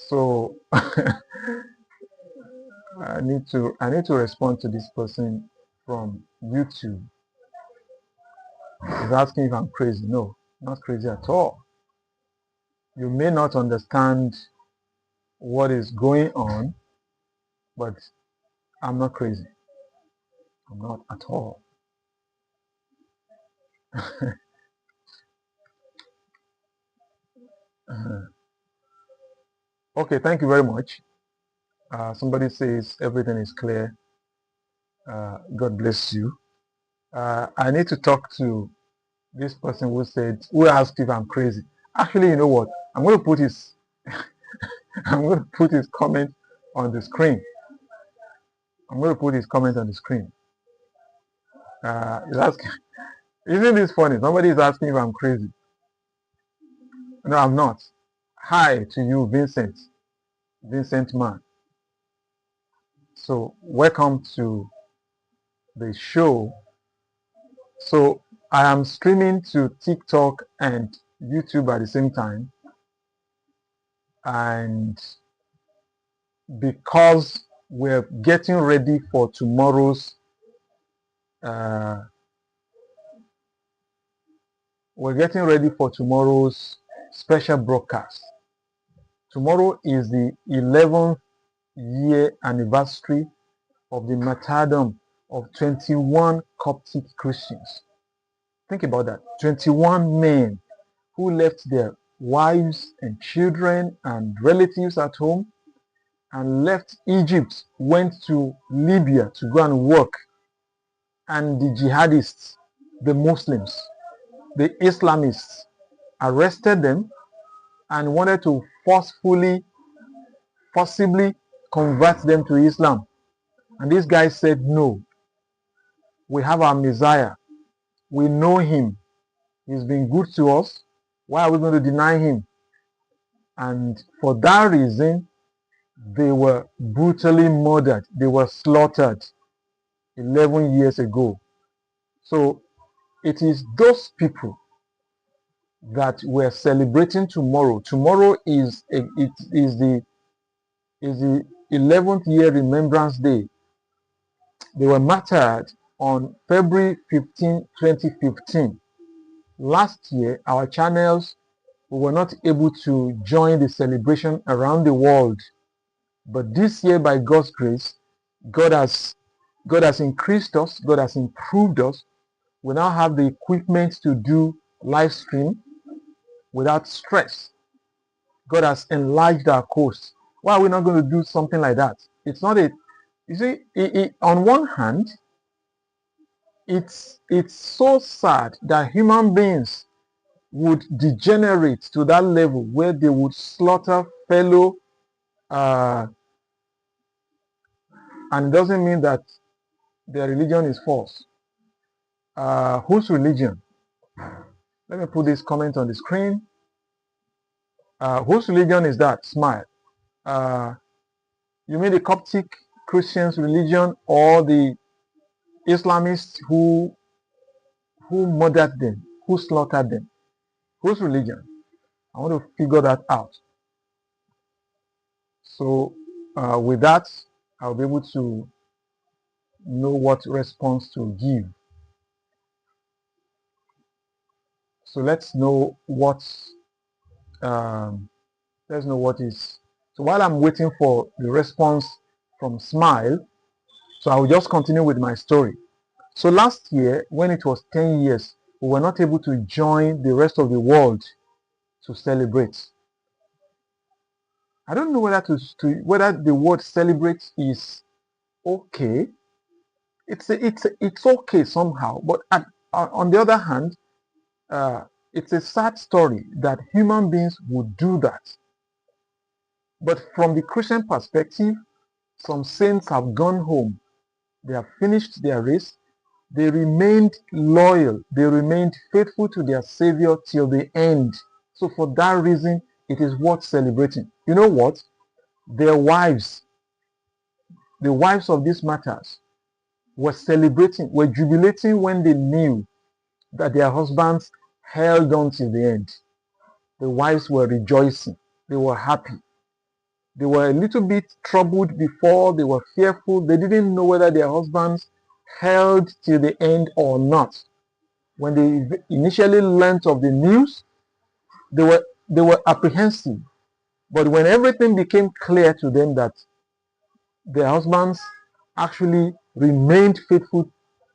So I need to respond to this person from YouTube. He's asking if I'm crazy. No, not crazy at all. You may not understand what is going on, but I'm not crazy. I'm not at all. Okay, thank you very much. Somebody says everything is clear. God bless you. I need to talk to this person who asked if I'm crazy. Actually, you know what? I'm going to put his I'm going to put his comment on the screen. I'm going to put his comment on the screen. Isn't this funny? Somebody is asking if I'm crazy. No, I'm not. Hi to you, Vincent Man. So welcome to the show. So I am streaming to TikTok and YouTube at the same time, and because we're getting ready for tomorrow's special broadcast. Tomorrow is the 11th year anniversary of the martyrdom of 21 Coptic Christians. Think about that. 21 men who left their wives and children and relatives at home and left Egypt, went to Libya to go and work. And the jihadists, the Muslims, the Islamists arrested them and wanted to forcibly convert them to Islam. And these guys said, no, we have our Messiah. We know him. He's been good to us. Why are we going to deny him? And for that reason, they were brutally murdered. They were slaughtered 11 years ago. So it is those people that we're celebrating tomorrow. Tomorrow is the 11th year Remembrance Day. They were martyred on February 15, 2015. Last year, our channels, we were not able to join the celebration around the world. But this year, by God's grace, God has increased us, God has improved us. We now have the equipment to do live stream without stress. God has enlarged our course. Why are we not going to do something like that? It's not a, you see, on one hand, it's so sad that human beings would degenerate to that level where they would slaughter fellow, and it doesn't mean that their religion is false. Whose religion? Let me put this comment on the screen. Whose religion is that? Smile. You mean the Coptic Christians' religion or the Islamists who murdered them, who slaughtered them? Whose religion? I want to figure that out. So with that, I'll be able to know what response to give. So let's know what is. So while I'm waiting for the response from Smile, so I will just continue with my story. So last year, when it was 10 years, we were not able to join the rest of the world to celebrate. I don't know whether the word celebrate is okay. It's okay somehow, but on the other hand, it's a sad story that human beings would do that. But from the Christian perspective, some saints have gone home. They have finished their race. They remained loyal. They remained faithful to their Savior till the end. So for that reason, it is worth celebrating. You know what? Their wives, the wives of these martyrs, were celebrating, were jubilating when they knew that their husbands held on till the end. The wives were rejoicing. They were happy. They were a little bit troubled before. They were fearful. They didn't know whether their husbands held till the end or not. When they initially learnt of the news, they were apprehensive. But when everything became clear to them that their husbands actually remained faithful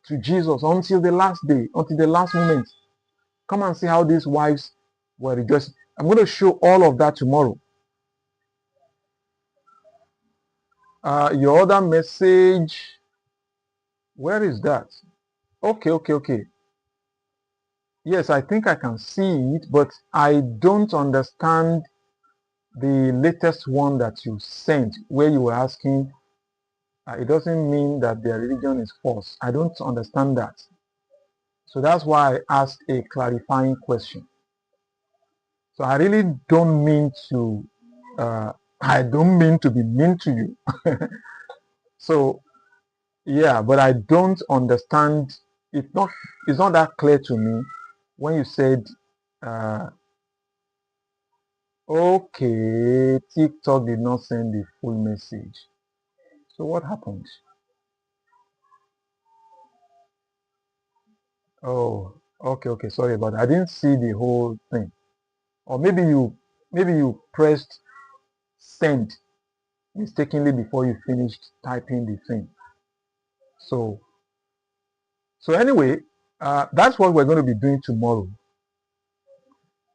to Jesus until the last day, until the last moment, come and see how these wives were rejoicing. I'm going to show all of that tomorrow. Your other message, where is that? Okay. Yes, I think I can see it, but I don't understand the latest one that you sent, where you were asking, it doesn't mean that their religion is false. I don't understand that. So that's why I asked a clarifying question. So I really don't mean to, I don't mean to be mean to you. So yeah, but I don't understand. It's not that clear to me when you said, okay, TikTok did not send the full message. So what happened? Oh, okay. Sorry about that. I didn't see the whole thing. Or maybe you pressed send mistakenly before you finished typing the thing. So anyway, that's what we're going to be doing tomorrow.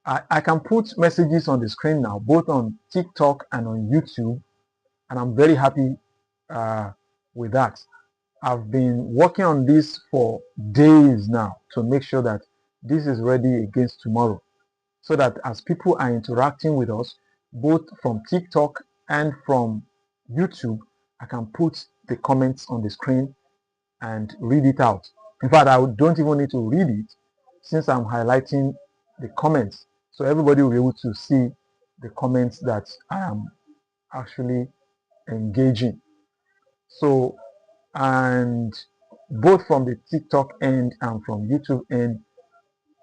I can put messages on the screen now, both on TikTok and on YouTube, and I'm very happy with that. I've been working on this for days now to make sure that this is ready against tomorrow, so that as people are interacting with us, both from TikTok and from YouTube, I can put the comments on the screen and read it out. In fact, I don't even need to read it since I'm highlighting the comments. So everybody will be able to see the comments that I am actually engaging. So, and both from the TikTok end and from YouTube end.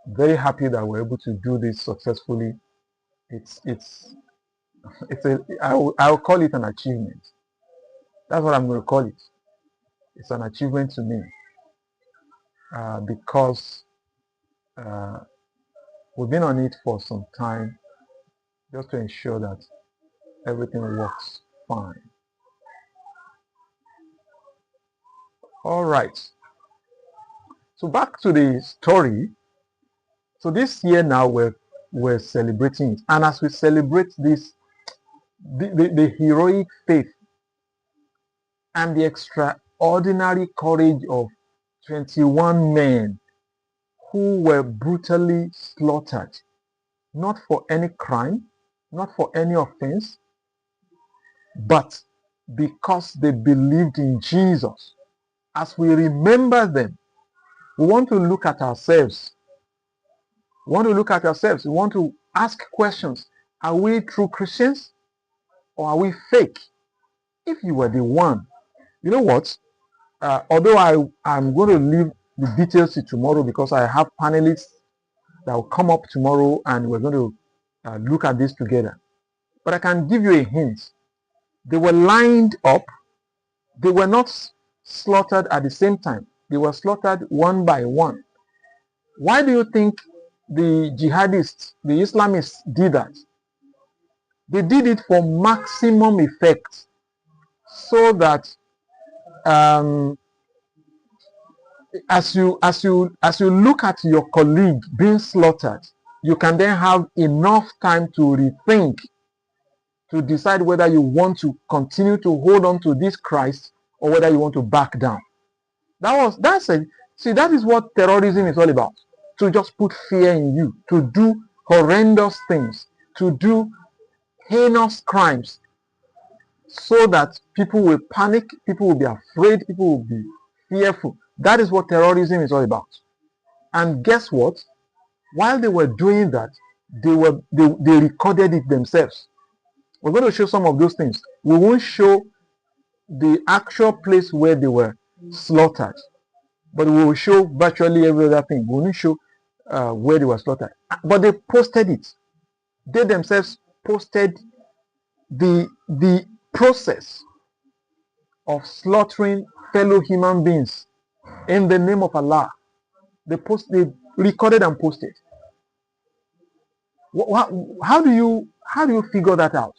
Very happy that we're able to do this successfully. I'll call it an achievement. That's what I'm going to call it. It's an achievement to me because we've been on it for some time just to ensure that everything works fine. All right. So back to the story. So this year now we're celebrating it, and as we celebrate this, the heroic faith and the extraordinary courage of 21 men who were brutally slaughtered, not for any crime, not for any offense, but because they believed in Jesus. As we remember them, we want to look at ourselves. We want to look at ourselves. We want to ask questions. Are we true Christians or are we fake? If you were the one, you know what? Although I'm going to leave the details to tomorrow because I have panelists that will come up tomorrow and we're going to look at this together. But I can give you a hint. They were lined up. They were not slaughtered at the same time. They were slaughtered one by one. Why do you think the jihadists, the Islamists did that? They did it for maximum effect so that as you look at your colleague being slaughtered, you can then have enough time to rethink, to decide whether you want to continue to hold on to this Christ or whether you want to back down. That is what terrorism is all about. To just put fear in you, to do horrendous things, to do heinous crimes, so that people will panic, people will be afraid, people will be fearful. That is what terrorism is all about. And guess what? While they were doing that, they recorded it themselves. We're going to show some of those things. We won't show the actual place where they were slaughtered, but we will show virtually every other thing. We won't show where they were slaughtered. But they posted it. They themselves posted the process of slaughtering fellow human beings in the name of Allah. They recorded and posted. How do you figure that out?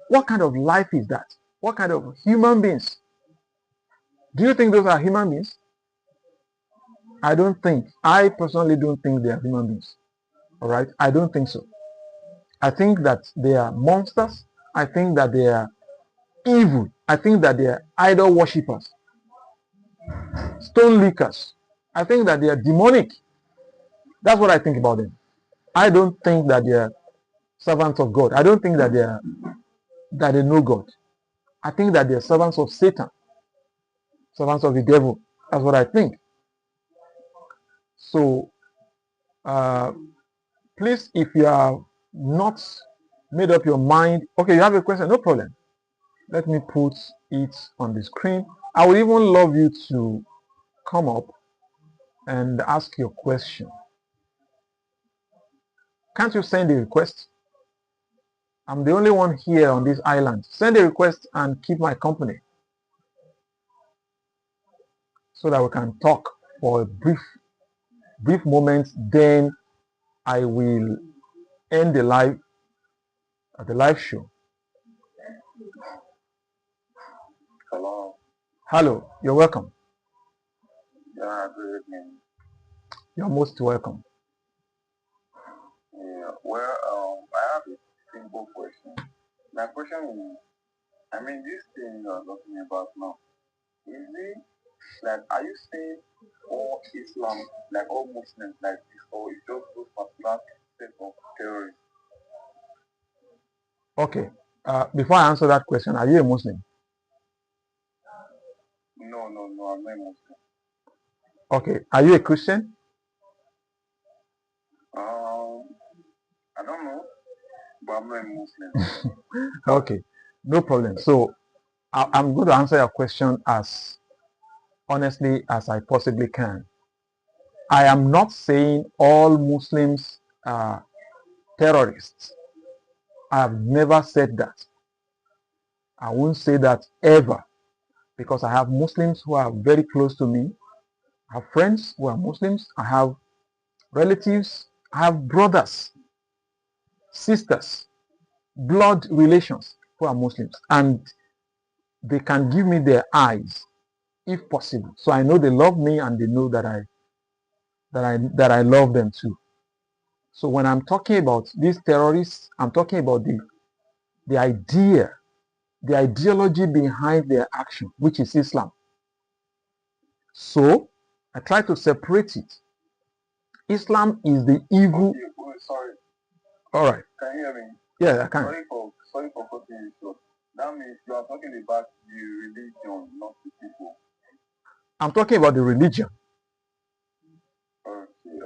What kind of life is that? What kind of human beings? Do you think those are human beings? I personally don't think they are human beings. All right, I don't think so. I think that they are monsters. I think that they are evil. I think that they are idol worshippers, stone lickers. I think that they are demonic. That's what I think about them. I don't think that they are servants of God. I don't think that they know God. I think that they are servants of Satan, servants of the devil. That's what I think. So, please, if you are not made up your mind, okay, you have a question, no problem. Let me put it on the screen. I would even love you to come up and ask your question. Can't you send a request? I'm the only one here on this island. Send a request and keep my company so that we can talk for a brief moment. Then I will end the live show. Hello. Hello, you're welcome. Yeah, good evening. You're most welcome. Yeah, well, I have a simple question. My question is, this thing you're talking about now, is it like, are you saying all Islam, like all Muslims like this, or it's just those particular set of terrorists? Okay. Before I answer that question, are you a Muslim? No, I'm not a Muslim. Okay. Are you a Christian? I don't know, but I'm not a Muslim. Okay. No problem. So I'm going to answer your question as honestly as I possibly can. I am not saying all Muslims are terrorists. I have never said that. I won't say that ever, because I have Muslims who are very close to me. I have friends who are Muslims. I have relatives. I have brothers, sisters, blood relations who are Muslims, and they can give me their eyes if possible. So I know they love me, and they know that I love them too. So when I'm talking about these terrorists, I'm talking about the idea, the ideology behind their action, which is Islam. So I try to separate it. Islam is the evil. Okay, sorry. All right. Can you hear me? Yeah, I can. Sorry for cutting you short. That means you are talking about the religion, not the people. I'm talking about the religion. Okay.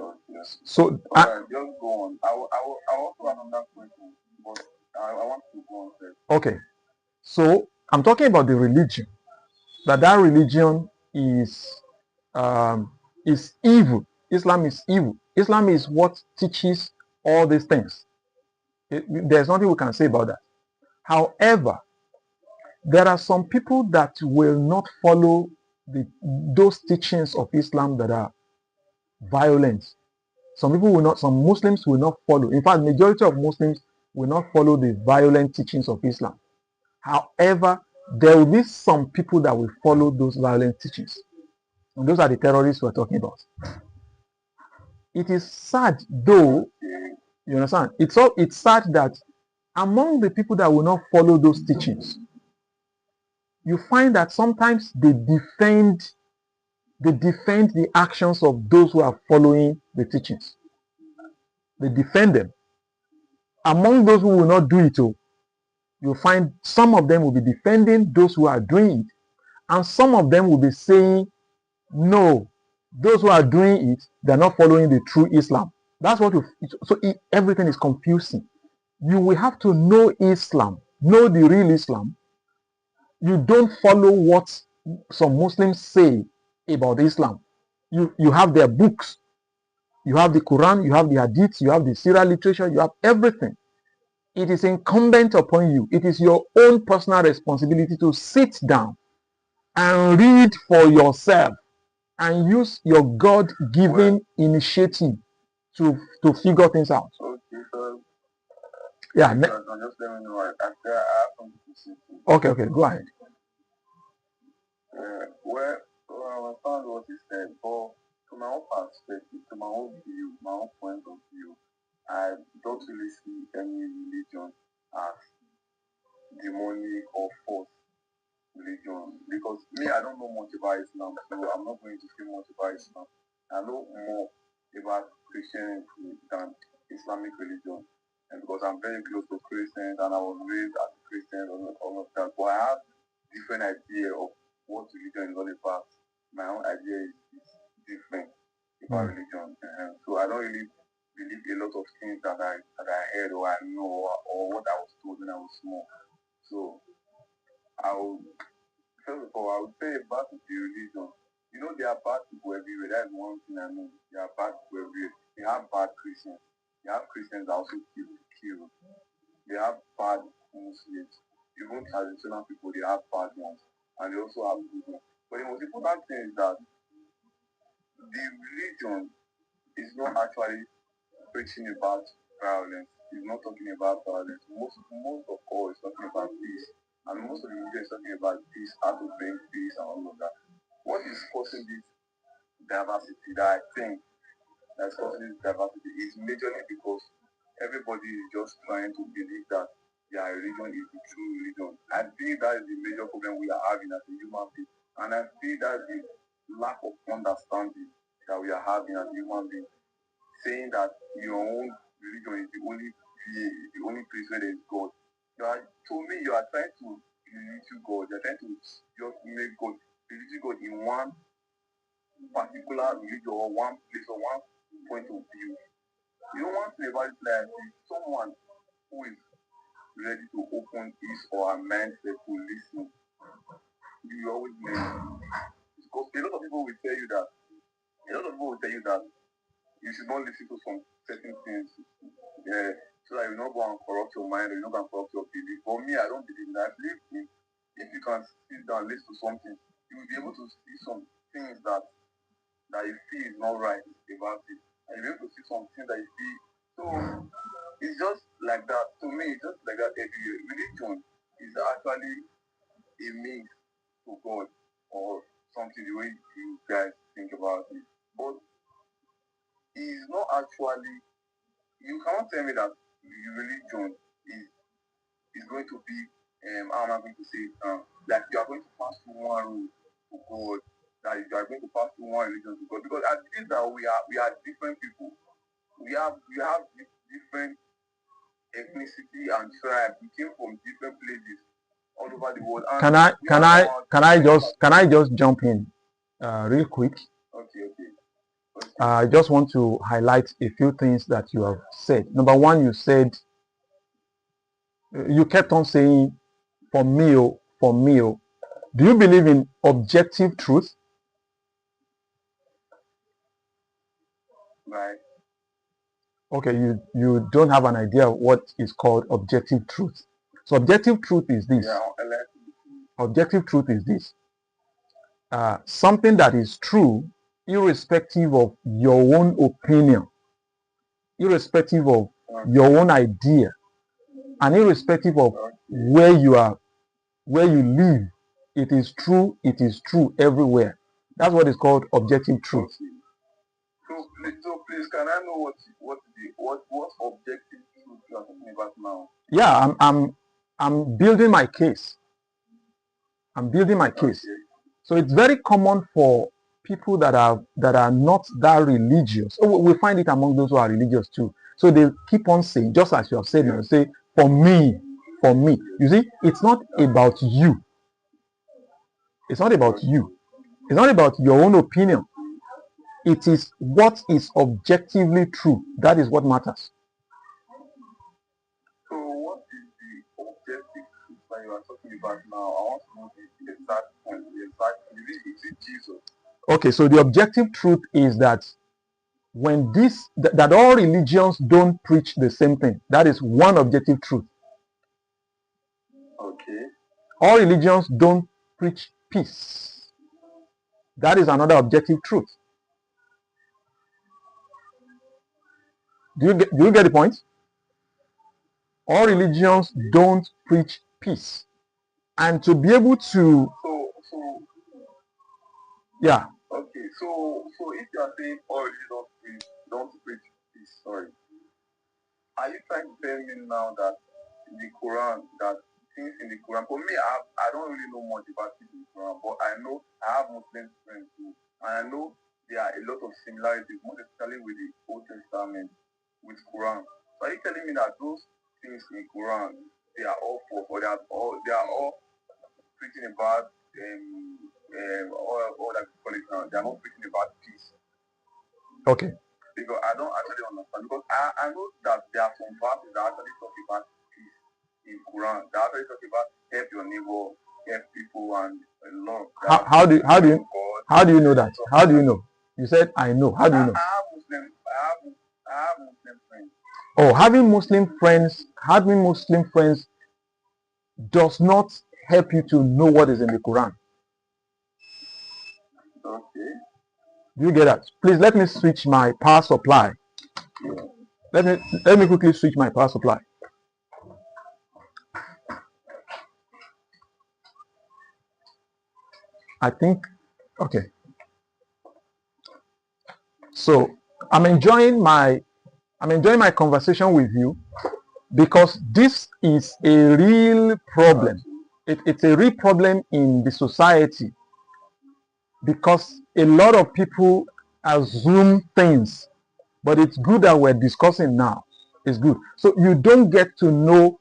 So alright, just go on. I also have another question, but I want to go on first. Okay. So I'm talking about the religion. That religion is evil. Islam is evil. Islam is what teaches all these things. There's nothing we can say about that. However, there are some people that will not follow those teachings of Islam that are violent. Some Muslims will not follow. In fact, majority of Muslims will not follow the violent teachings of Islam. However, there will be some people that will follow those violent teachings. And those are the terrorists we're talking about. It is sad, though, you understand? It's sad that among the people that will not follow those teachings, you find that sometimes they defend the actions of those who are following the teachings. They defend them. Among those who will not do it, you'll find some of them will be defending those who are doing it, and some of them will be saying, no, those who are doing it, they're not following the true Islam. That's what everything is confusing. You will have to know Islam, know the real Islam. You don't follow what some Muslims say about Islam. You have their books, you have the Quran, you have the Hadith, you have the Sirah literature, you have everything. It is incumbent upon you. It is your own personal responsibility to sit down and read for yourself and use your God-given initiative to figure things out. Okay, so yeah. Just let me know. I have something to say too. Okay, go ahead. Well, I understand what he said, but to my own perspective, to my own view, my own point of view, I don't really see any religion as demonic or false religion, because me, I don't know much about Islam, so I'm not going to say much about Islam. I know more about Christianity than Islamic religion, and because I'm very close to Christians and I was raised as a Christian, all of that, but I have different idea of what religion is all about. My own idea is different about religion, so I don't really believe a lot of things that I heard or I know or what I was told when I was small. So first of all, I would say about the religion. You know, there are bad people everywhere. That is one thing I know. There are bad people everywhere. They have bad Christians. They have Christians that also kill. They have bad Muslims. Even traditional people, they have bad ones. And they also have good ones. But the most important thing is that the religion is not actually preaching about violence. It's not talking about violence. Most of all, it's talking about peace. And most of the religion is talking about peace, how to bring peace and all of that. What is causing this diversity that I think that's causing this diversity is majorly because everybody is just trying to believe that their religion is the true religion. I think that is the major problem we are having as a human being. And I feel that the lack of understanding that we are having as human beings, saying that your own religion is the only place where there is God. To me, you are trying to belittle God. You are trying to just make God, belittle God in one particular religion or one place or one point of view. You don't want to about it like someone who is ready to open his or her mindset to listen. You always learn. Because a lot of people will tell you that you should not listen to some certain things, so that you not go and corrupt your mind, or you not go and corrupt your belief. For me, I don't believe in that. I believe if you can sit down and listen to something, you will be able to see some things that you feel is not right about it, and you'll be able to see some things that you feel. So it's just like that. To me, it's just like that everywhere. Religion is actually a means to God, or something the way you guys think about it. But it's not actually, you cannot tell me that the religion is going to be, how am I going to say it now? Like you are going to pass through one rule to God, that you are going to pass through one religion to God. Because at least that we are different people. We have different ethnicity and tribe. We came from different places all over the world. And can I just jump in real quick? Okay. I just want to highlight a few things that you have said. Number one, you kept on saying, for me. Do you believe in objective truth? Right. Okay, you don't have an idea of what is called objective truth. So objective truth is this. Yeah, objective truth is this. Something that is true, irrespective of your own opinion, irrespective of your own idea, and irrespective of where you live, it is true everywhere. That's what is called objective truth. So please, can I know what objective truth you are talking about now? Yeah, I'm building my case. So it's very common for people that are not that religious. So we find it among those who are religious too. So they keep on saying, just as you have said, you say, for me. You see, it's not about you. It's not about you. It's not about your own opinion. It is what is objectively true. That is what matters. So what is the objective truth that you are talking about now? I want to know the exact point. Is it Jesus? Okay, so the objective truth is that when that all religions don't preach the same thing. That is one objective truth. Okay. All religions don't preach peace. That is another objective truth. Do you get the point? All religions don't preach peace. And to be able to yeah. Okay, so if you are saying all religions don't preach peace, sorry, are you trying to tell me now that in the Quran, that things in the Quran, for me, I don't really know much about things in the Quran, but I know I have Muslim friends too, and I know there are a lot of similarities, most especially with the Old Testament, with Quran. So are you telling me that those things in Quran, they are all they are all preaching about all that we call it now, they are not preaching about peace? Okay. Because I don't actually understand. Because I know that there are some verses that actually talk about peace in Quran. They actually talk about help your neighbor, help people, and love. How do you know that? How do you know? You said I know. How do you know? I have Muslim friends. Oh, having Muslim friends does not help you to know what is in the Quran. Okay. Do you get that? Please let me switch my power supply. Let me quickly switch my power supply. I think okay. So I'm enjoying my conversation with you because this is a real problem. It's a real problem in the society because a lot of people assume things, but it's good that we're discussing now. It's good. So you don't get to know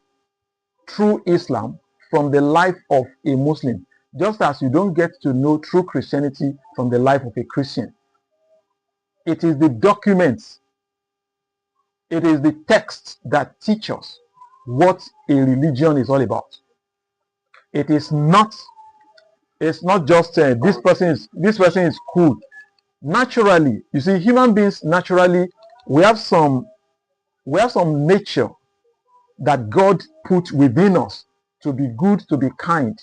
true Islam from the life of a Muslim, just as you don't get to know true Christianity from the life of a Christian. It is the documents, it is the texts that teach us what a religion is all about. It is not It's not just this person is cool. Naturally, you see, human beings naturally, we have some nature that God put within us to be good, to be kind.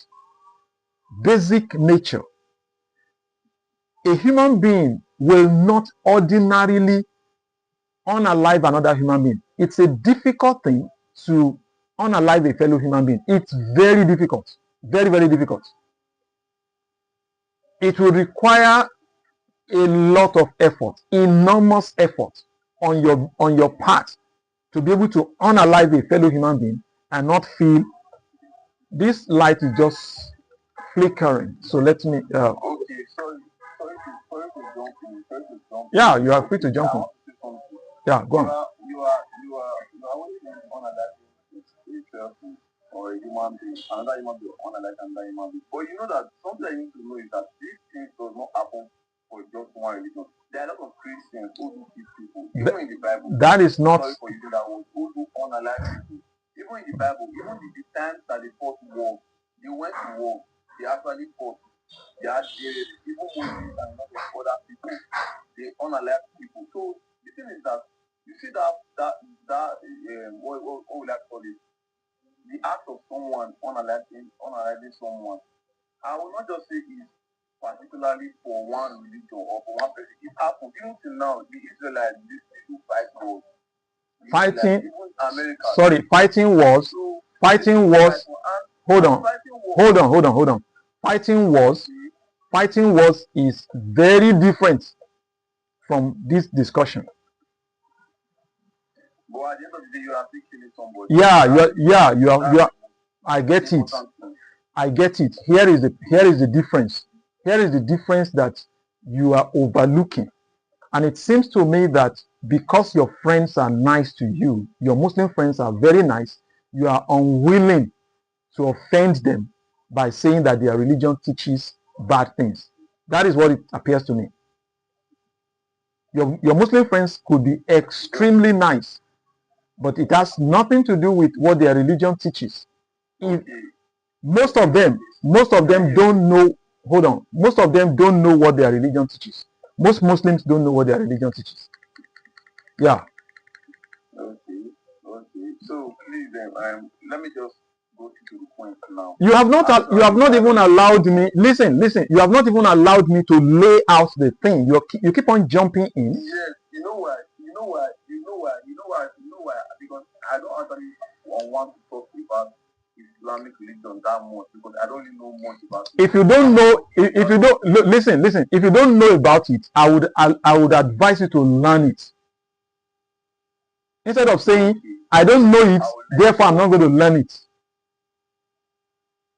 Basic nature. A human being will not ordinarily unalive another human being. It's a difficult thing to unalive a fellow human being. It's very difficult. Very, very difficult. It will require a lot of effort, enormous effort on your part to be able to unalive a fellow human being and not feel this light is just flickering. So let me Okay, sorry to jump in. Yeah, you are free to jump in. Yeah, go on. You are always on a spiritual or a human being, another human being, another human being. But you know that something I need to know is that this thing does not happen for just one religion. There are a lot of Christians who do keep people, even in the Bible. That is not. Sorry for using that word. Who do unalive people. Even in the Bible, even in the times that they fought war, they went to war. They actually fought. They had even Moses and a lot of other people. They unalive people. So the thing is that you see that what will I call it? The act of someone unaliving someone. I will not just say it's particularly for one religion or for one person. It happens even till now. The Israelites they do fight wars. Fighting. America. Sorry, fighting wars. So, Fighting wars. Hold on. Fighting wars is very different from this discussion. But at the end of the day, you are still killing somebody. You are. I get it. I get it. Here is the difference. Here is the difference that you are overlooking. And it seems to me that because your friends are nice to you, your Muslim friends are very nice, you are unwilling to offend them by saying that their religion teaches bad things. That is what it appears to me. Your Muslim friends could be extremely nice, but it has nothing to do with what their religion teaches. Most of them don't know. Hold on. Most of them don't know what their religion teaches. Most Muslims don't know what their religion teaches. Yeah. Okay. So please, let me just go to the point now. You have not even allowed me. Listen. You have not even allowed me to lay out the thing. You keep on jumping in. Yes. You know why? Because I don't actually want to talk about Islamic religion that much because I don't really know much about it. If you don't know, if you don't listen. If you don't know about it, I would advise you to learn it. Instead of saying I don't know it, therefore I'm not going to learn it.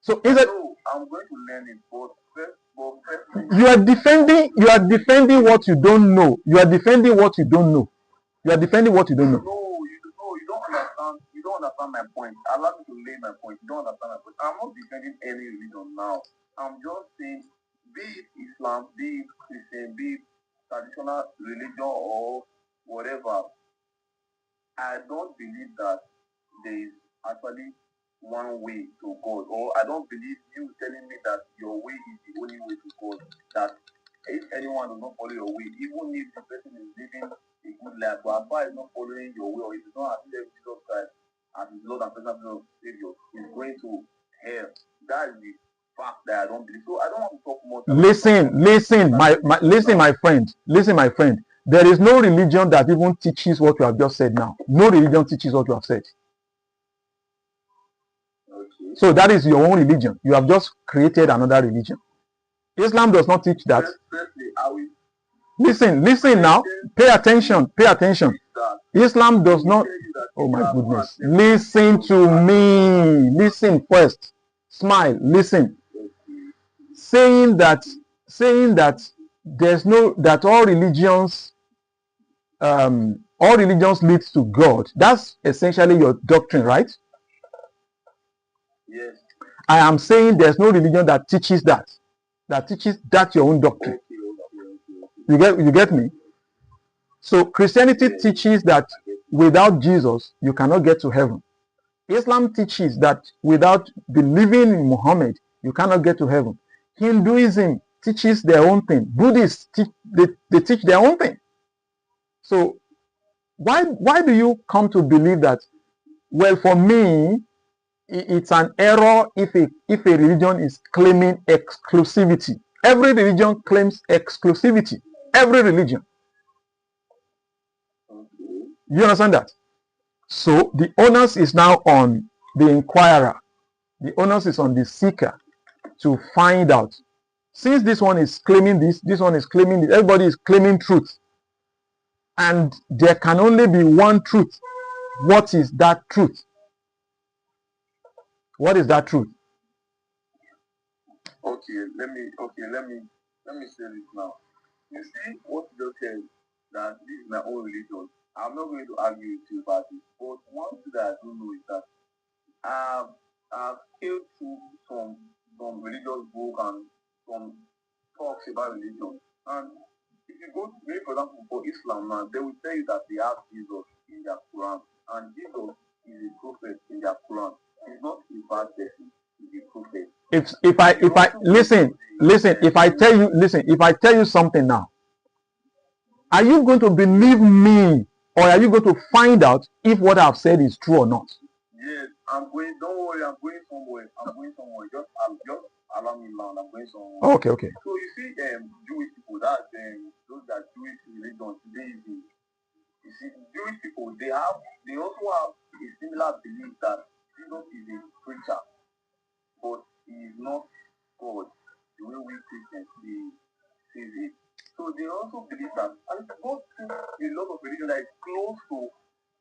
So instead, I'm going to learn it, but you are defending what you don't know. You are defending what you don't know. No, you don't understand. You don't understand my point. Allow me to lay my point. You don't understand my point. I'm not defending any religion now. I'm just saying, be it Islam, be it Christian, be it traditional religion or whatever. I don't believe that there is actually one way to God, or I don't believe you telling me that your way is the only way to God. That if anyone does not follow your way, even if the person is living a good life, but as far as not following your way, or if it's not accepting Jesus Christ as his Lord and personal Savior, is going to hell. That is the fact that I don't believe. So I don't want to talk much. Listen, my friend. There is no religion that even teaches what you have just said now. No religion teaches what you have said. Okay. So that is your own religion. You have just created another religion. Islam does not teach that. Listen now. Pay attention. Islam does not. Oh my goodness. Listen to me. Listen first. Smile. Listen. Saying that there's no, that all religions leads to God. That's essentially your doctrine, right? Yes. I am saying there's no religion that teaches that. That teaches that your own doctrine. You get me? So Christianity teaches that without Jesus you cannot get to heaven. Islam teaches that without believing in Muhammad you cannot get to heaven. Hinduism teaches their own thing. Buddhists they teach their own thing. So why do you come to believe that? Well, for me, it's an error if a religion is claiming exclusivity. Every religion claims exclusivity. Every religion. You understand that? So the onus is now on the inquirer. The onus is on the seeker to find out. Since this one is claiming this one is claiming this, everybody is claiming truth. And there can only be one truth. What is that truth? What is that truth? Okay, let me say this now. You see what you just said, that this is my own religion. I'm not going to argue with you about it. But one thing that I don't know is that I've scaled through some religious book and some talks about religion. And if you go to, maybe for example, for Islam now, they will tell you that they have Jesus in their Quran, and Jesus is a prophet in their Quran. He's not a bad person, he's a prophet. If I listen, if I tell you something now, are you going to believe me, or are you going to find out if what I've said is true or not? Yes, I'm going. Don't worry, I'm going somewhere. Just allow me now. I'm going somewhere. Okay. So you see, Jewish people, that those that Jewish religion Judaism. You see, Jewish people, they also have a similar belief that Jesus is a preacher, but he is not God. The way we Christians see it. So they also believe that, and it's go to a lot of religion that is close to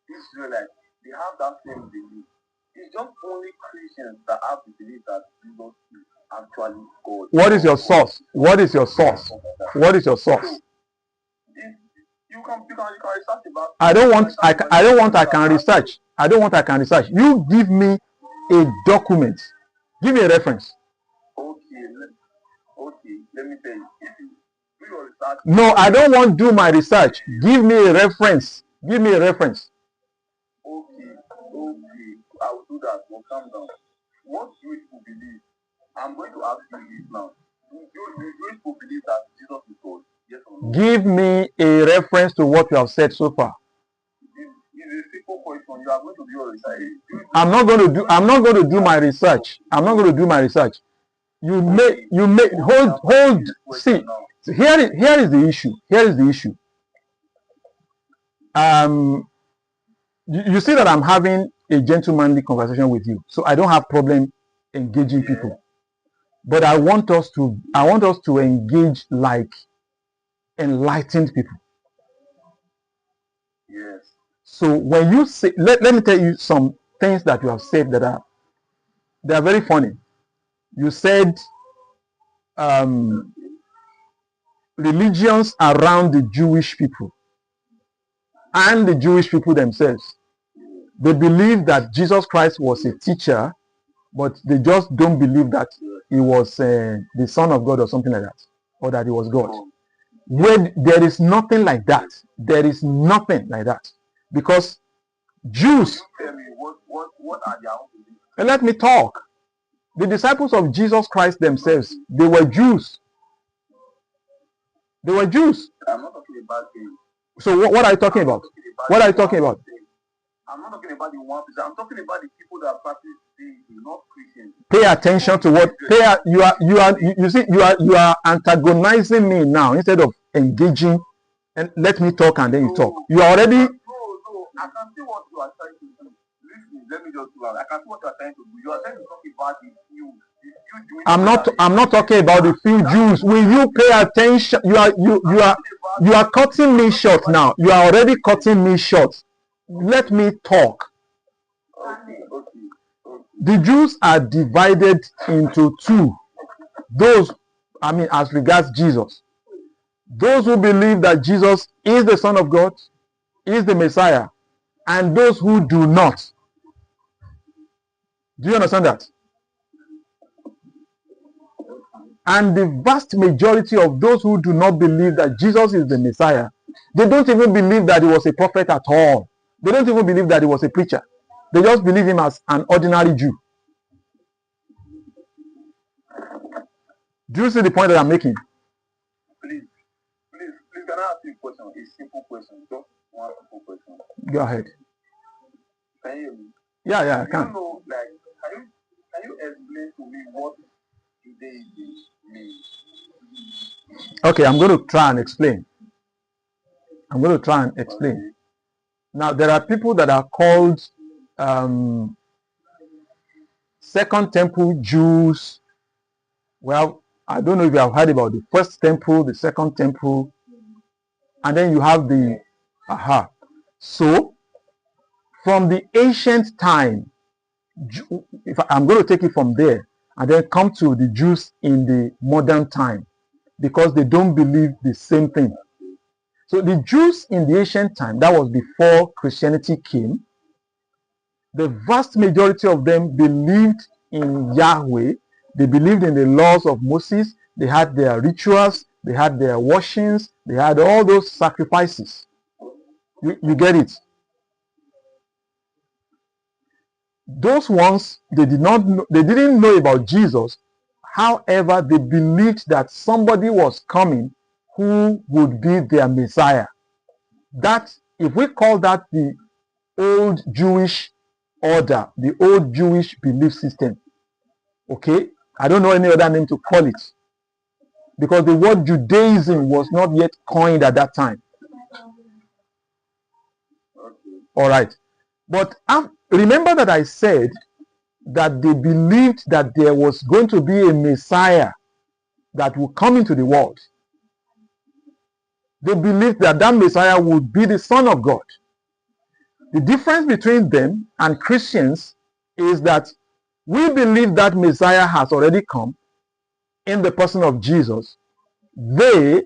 Israelites. They have that same belief. It's just only Christians that have the belief that Jesus is actually God. What is your source? What is your source? What is your source? So, you can research about. I don't want I can research. I don't want I can research. You give me a document. Give me a reference. Okay, let me tell you. If you do your research. No, I don't want to do my research. Give me a reference. Give me a reference. Okay, I will do that. Well, calm down. What Jewish people believe, I'm going to ask you this now. Do Jewish people believe that Jesus is God? Yes or no? Give me a reference to what you have said so far. It's a simple question. You are going to do your research. I'm not going to do my research. I'm not going to do my research. You may hold. See, here is the issue. Here is the issue. You see that I'm having a gentlemanly conversation with you, so I don't have problem engaging people. But I want us to engage like enlightened people. Yes. So when you say, let me tell you some things that you have said that are very funny. You said religions around the Jewish people and the Jewish people themselves, they believe that Jesus Christ was a teacher, but they just don't believe that he was the Son of God or something like that, or that he was God. When there is nothing like that. There is nothing like that. Because Jews, Tell me what are their own beliefs? and let me talk. The disciples of Jesus Christ themselves, they were Jews. They were Jews. I'm not talking about them. So what are you talking about? What are you talking about? I'm not talking about the 1%. I'm talking about the people that practice Judaism, not Christians. Pay attention to what you are antagonizing me now instead of engaging. And let me talk and then you talk. You are already. No, I can see what you are trying to do. Listen, let me just do it. I can see what you are trying to do. You are trying to talk about the few Jewish. I'm not talking about the few Jews. Will you pay attention? You are cutting me short now. You are already cutting me short. Let me talk. Okay. The Jews are divided into two. Those, as regards Jesus, those who believe that Jesus is the Son of God, is the Messiah, and those who do not. Do you understand that? And the vast majority of those who do not believe that Jesus is the Messiah, they don't even believe that he was a prophet at all. They don't even believe that he was a preacher. They just believe him as an ordinary Jew. Do you see the point that I'm making? Please, can I ask you a question? A simple question, just one simple question. Go ahead. Can you hear me? Yeah, I can. You know, like, can you explain to me what Judaism means? Okay, I'm going to try and explain. Okay. Now, there are people that are called Second Temple Jews. Well, I don't know if you have heard about the First Temple, the Second Temple, and then you have the So, from the ancient time, if I'm going to take it from there and then come to the Jews in the modern time, because they don't believe the same thing. So the Jews in the ancient time, that was before Christianity came, the vast majority of them believed in Yahweh. They believed in the laws of Moses. They had their rituals. They had their washings. They had all those sacrifices. You get it? Those ones, they didn't know about Jesus. However, they believed that somebody was coming who would be their Messiah. That, if we call that the old Jewish order, the old Jewish belief system, okay? I don't know any other name to call it, because the word Judaism was not yet coined at that time. All right. But remember that I said that they believed that there was going to be a Messiah that would come into the world. They believed that that Messiah would be the Son of God. The difference between them and Christians is that we believe that Messiah has already come in the person of Jesus. The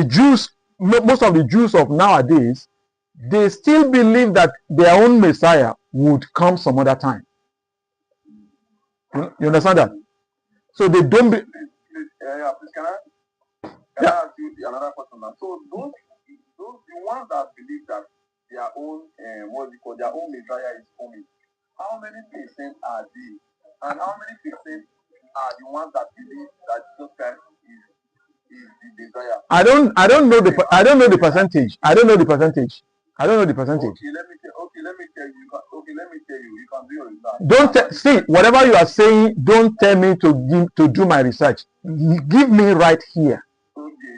Jews, most of the Jews of nowadays, they still believe that their own Messiah would come some other time. You understand that? So they don't be... Can I ask you another question now? So those the ones that believe that their own their own Messiah is coming, how many percent are they? And how many percent are the ones that believe that Jesus Christ is the Messiah? I don't know the percentage. I don't know the percentage. Okay, let me tell you. You can do your research. Don't see whatever you are saying. Don't tell me to do my research. Give me right here. Okay,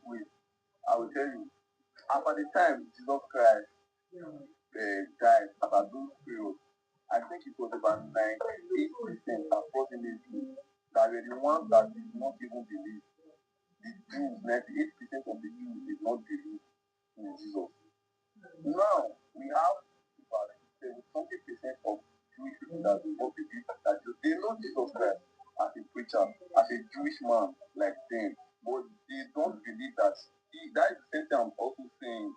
wait. I will tell you. After the time Jesus Christ died, after those periods, I think it was about 98% approximately that were the ones that did not even believe. The Jews, 98% of the Jews did not believe in Jesus. Now, we have about 70% of Jewish people that do not believe that they know Jesus Christ as a preacher, as a Jewish man like them, but they don't believe that. That is the same thing I'm also saying.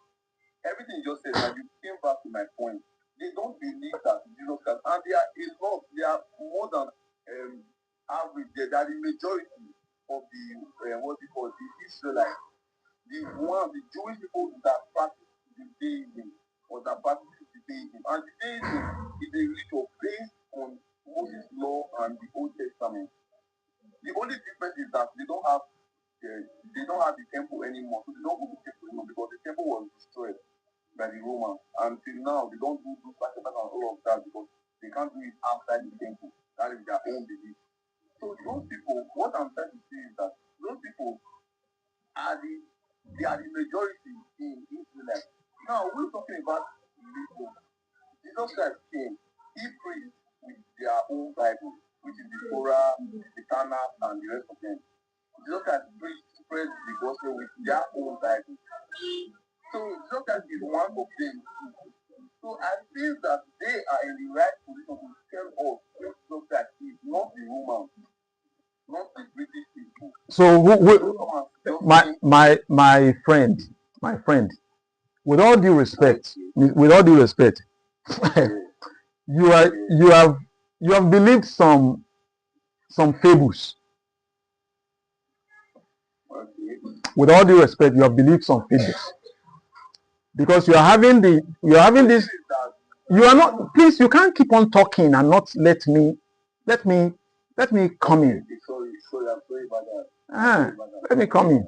Everything you just said, and you came back to my point. They don't believe that Jesus Christ, and they are more than average. They are the majority of the the Israelites, the Jewish people that practice Judaism or that practice Judaism, and Judaism is a religion based on Moses' law and the Old Testament. The only difference is that they don't have the temple anymore, so they don't go to the temple anymore because the temple was destroyed by the Romans. Until now, they don't do sacrifice and all of that because they can't do it outside the temple. That is their own belief. So those people, what I'm trying to say is that those people are the majority in Israel. Now we're talking about religion. Jesus Christ came, he preached with their own Bible, which is the Torah, the Tanakh, and the rest of them. Jesus Christ spread the gospel with their own Bible. So Jesus Christ is one of them. So I feel that they are in the right position to tell us that Jesus Christ is not the Romans, not the British people. So my friend, with all due respect, you have believed some fables. With all due respect, you have believed some fables because you are having this. You are not. Please, you can't keep on talking and not let me come in. Sorry, I'm sorry about that. Let me come in.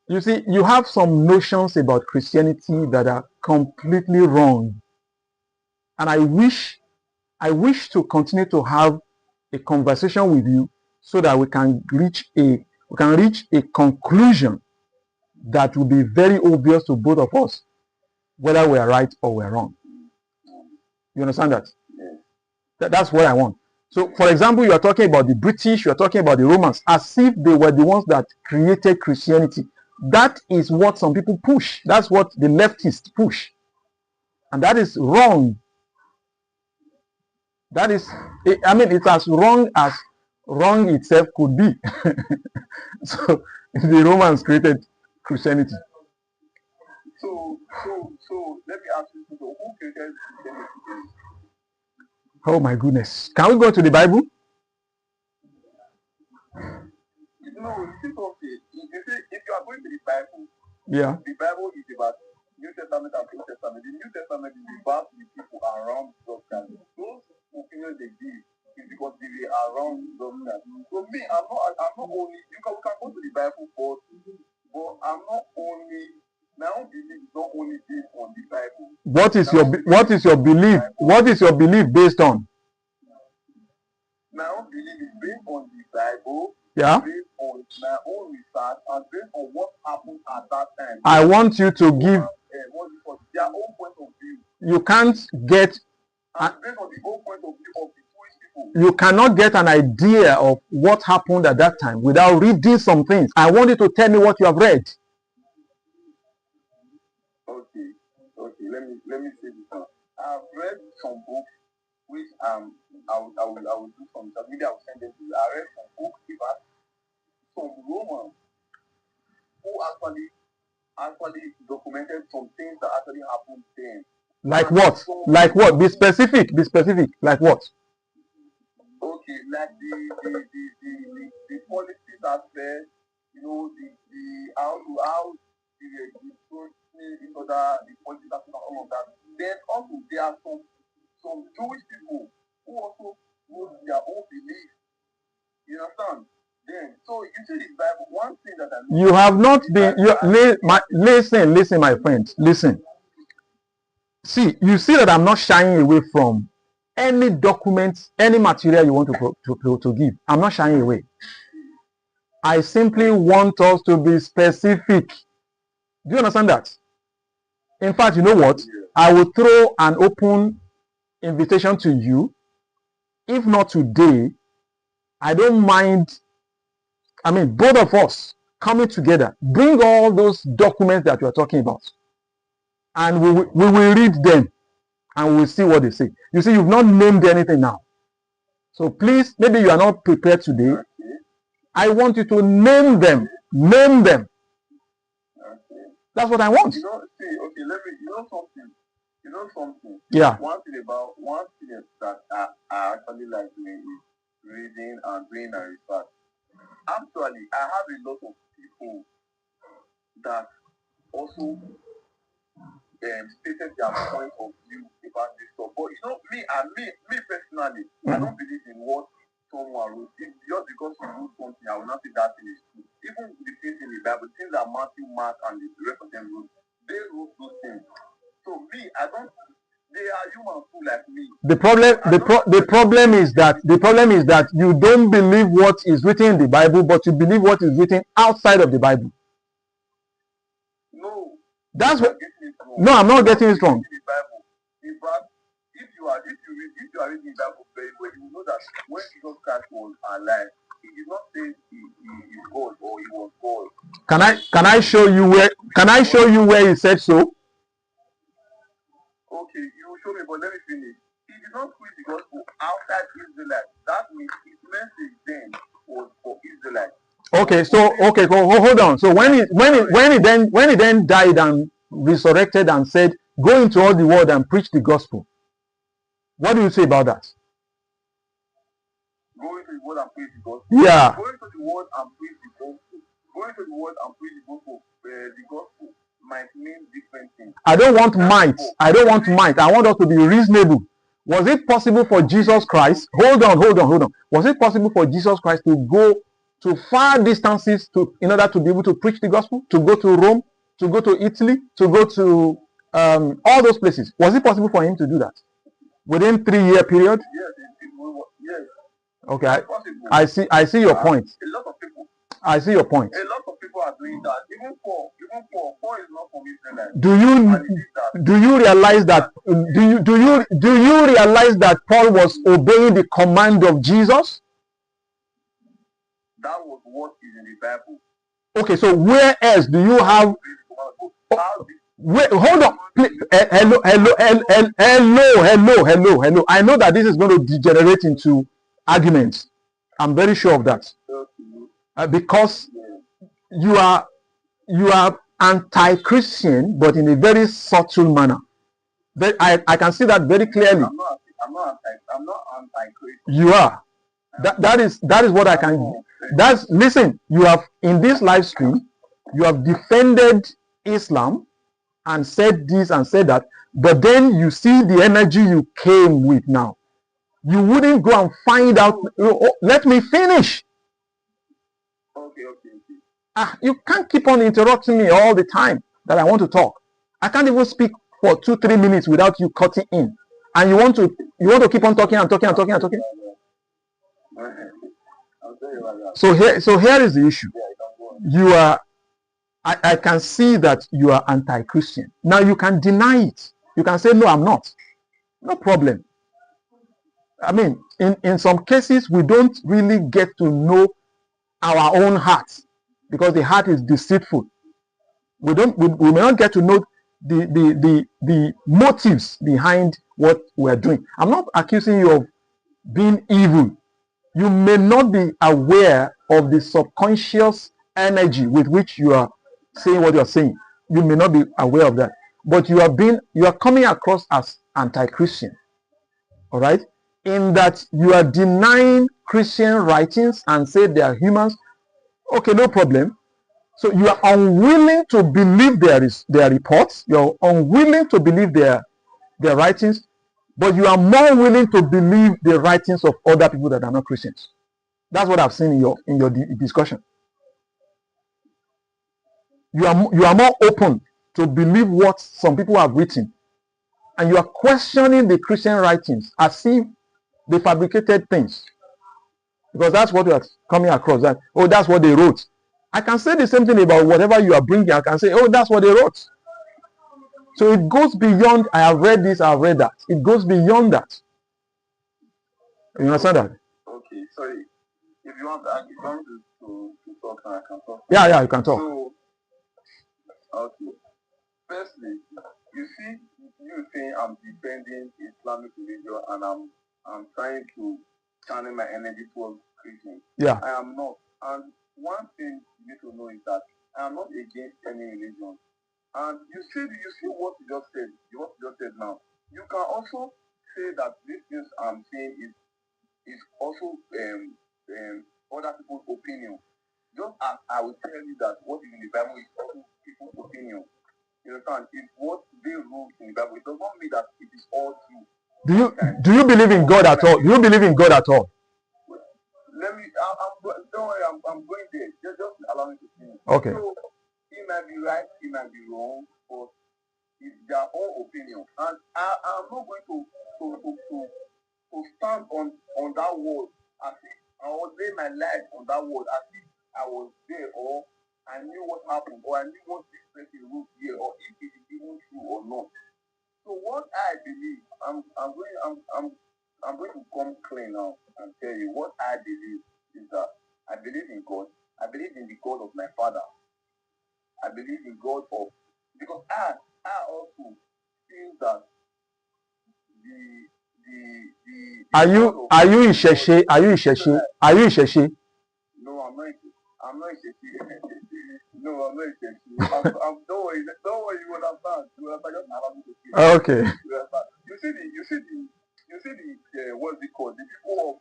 You see, you have some notions about Christianity that are completely wrong, and I wish to continue to have a conversation with you so that we can reach a conclusion that will be very obvious to both of us, whether we are right or we're wrong. You understand that? That's what I want. So, for example, you are talking about the British, you are talking about the Romans, as if they were the ones that created Christianity. That is what some people push. That's what the leftists push. And that is wrong. That is, I mean, it's as wrong itself could be. So, the Romans created Christianity. So let me ask you, who created Christianity? Oh my goodness. Can we go to the Bible? No, you see something. If you are going to the Bible, yeah, the Bible is about New Testament and Old Testament. The New Testament is about the people around Jesus Christ. Those opinions they give is because they were around Jesus Christ. So me, I'm not only we can go to the Bible, but I'm not only my own belief is not only based on the Bible. What is your belief? What is your belief based on? My own belief is based on the Bible. Yeah. Based on my own research and based on what happened at that time. I want you to give their own point of view. You can't get. And based on the own point of view of the Jewish people. You cannot get an idea of what happened at that time without reading some things. I want you to tell me what you have read. Okay. Let me say this now. I've read some books which I will do some. Maybe I will send them to you. I read some books about some Romans who actually documented some things that actually happened then. Like what? Like what? Be specific. Be specific. Like what? Okay, like the policies aspect, you know, the how the politics aspect and all of that. Then also there are some Jewish people who also hold their own beliefs. You understand? Then so you see the Bible. One thing that I know. You have not been. Listen, my friend. Listen. See, you see that I'm not shying away from any documents, any material you want to give. I'm not shying away. I simply want us to be specific. Do you understand that? In fact, you know what? I will throw an open invitation to you. If not today, I don't mind. I mean, both of us coming together, bring all those documents that you are talking about, and we will read them and we'll see what they say. You see, you've not named anything now. So please, maybe you are not prepared today. I want you to name them. Name them. That's what I want. You know, let me, you know something. Yeah. One thing that I actually like doing is reading and doing a research. Actually, I have a lot of people that also stated their point of view about this stuff. But you know, me personally, I don't believe in what someone wrote. Just because you wrote something, I will not say that thing is true. Even the things in the Bible, things that Matthew, Mark, and the rest of them wrote, they wrote those things. So me, I don't. They are human too, like me. The problem is that you don't believe what is written in the Bible, but you believe what is written outside of the Bible. No. That's what. No, I'm not getting it wrong. If you are reading the Bible very well, you know that when Jesus Christ was alive, he did not say he is God or he was God. Can I show you where he said so? Okay, you will show me, but let me finish. He did not preach the gospel outside Israelites. That means his message then was for Israelites. Okay, so hold on. So when he then died and resurrected and said, "Go into all the world and preach the gospel," what do you say about that? Go into the world and preach the gospel. Yeah. Go into the world and preach the gospel. Go into the world and preach the gospel. might mean different things. I don't want might. I don't want might. I want us to be reasonable. Was it possible for Jesus Christ? Hold on. Was it possible for Jesus Christ to go to far distances in order to be able to preach the gospel? To go to Rome, to go to Italy, to go to all those places? Was it possible for him to do that within 3-year period? Yes. Okay, I see your point. A lot of people. I see your point. A lot of people are doing that. Even Paul is not from Israel. Do you realize that? Do you realize that Paul was obeying the command of Jesus? That was what is in the Bible. Okay, so where else do you have? Wait, hold on. Hello. I know that this is going to degenerate into arguments. I'm very sure of that. Because you are anti-Christian, but in a very subtle manner. I can see that very clearly. I'm not anti-Christian. You are. That is what I can. Listen. You have in this live stream, you have defended Islam and said this and said that, but then you see the energy you came with now. You wouldn't go and find out. Oh, let me finish. Okay. You can't keep on interrupting me all the time that I want to talk. I can't even speak for 2-3 minutes without you cutting in, and you want to keep on talking and talking. So here is the issue. You are. I can see that you are anti-Christian. Now you can deny it. You can say no, I'm not. No problem. I mean, in some cases we don't really get to know our own hearts, because the heart is deceitful. We may not get to know the motives behind what we're doing. I'm not accusing you of being evil. You may not be aware of the subconscious energy with which you are saying what you're saying. You may not be aware of that, but you are coming across as anti-Christian. All right, in that you are denying Christian writings and say they are humans. Okay, no problem. So you are unwilling to believe their reports. You're unwilling to believe their writings, but you are more willing to believe the writings of other people that are not Christians. That's what I've seen in your discussion. You are more open to believe what some people have written, and you are questioning the Christian writings as if they fabricated things, because that's what we are coming across. That that's what they wrote. I can say the same thing about whatever you are bringing. I can say, that's what they wrote. So it goes beyond, I have read this, I have read that. It goes beyond that. You understand that? Okay, sorry. If you want to talk, I can talk. Yeah, you can talk. So, okay. Firstly, you see, you saying I'm defending Islamic religion and I'm trying to channel my energy towards Christians. Yeah. I am not. And one thing you need to know is that I am not against any religion. And you see what you just said. What you just said now. You can also say that these things I'm saying is also other people's opinion. Just as I will tell you that what is in the Bible is also people's opinion. You understand? It's what they wrote in the Bible. It does not mean that it is all true. Do you believe in God at all? Do you believe in God at all? Let me. Don't worry. I'm going there. Just allow me to finish. Okay. So it might be right. It might be wrong. But it's their own opinion, and I'm not going to stand on that word as if I will lay my life on that word as if I was there, or I knew what happened, or I knew what this person wrote here, or if it is even true or not. So what I believe, I'm going to come clean now and tell you what I believe is that I believe in God. I believe in the God of my father. I believe in God of, because I also feel that Are you Isheshe? Are you Isheshe? Are you Isheshe? No, I'm not Isheshe. No, I'm not Isheshe. Don't worry, you understand. You understand, just allow me to speak. Okay. You see the what's it called? The people of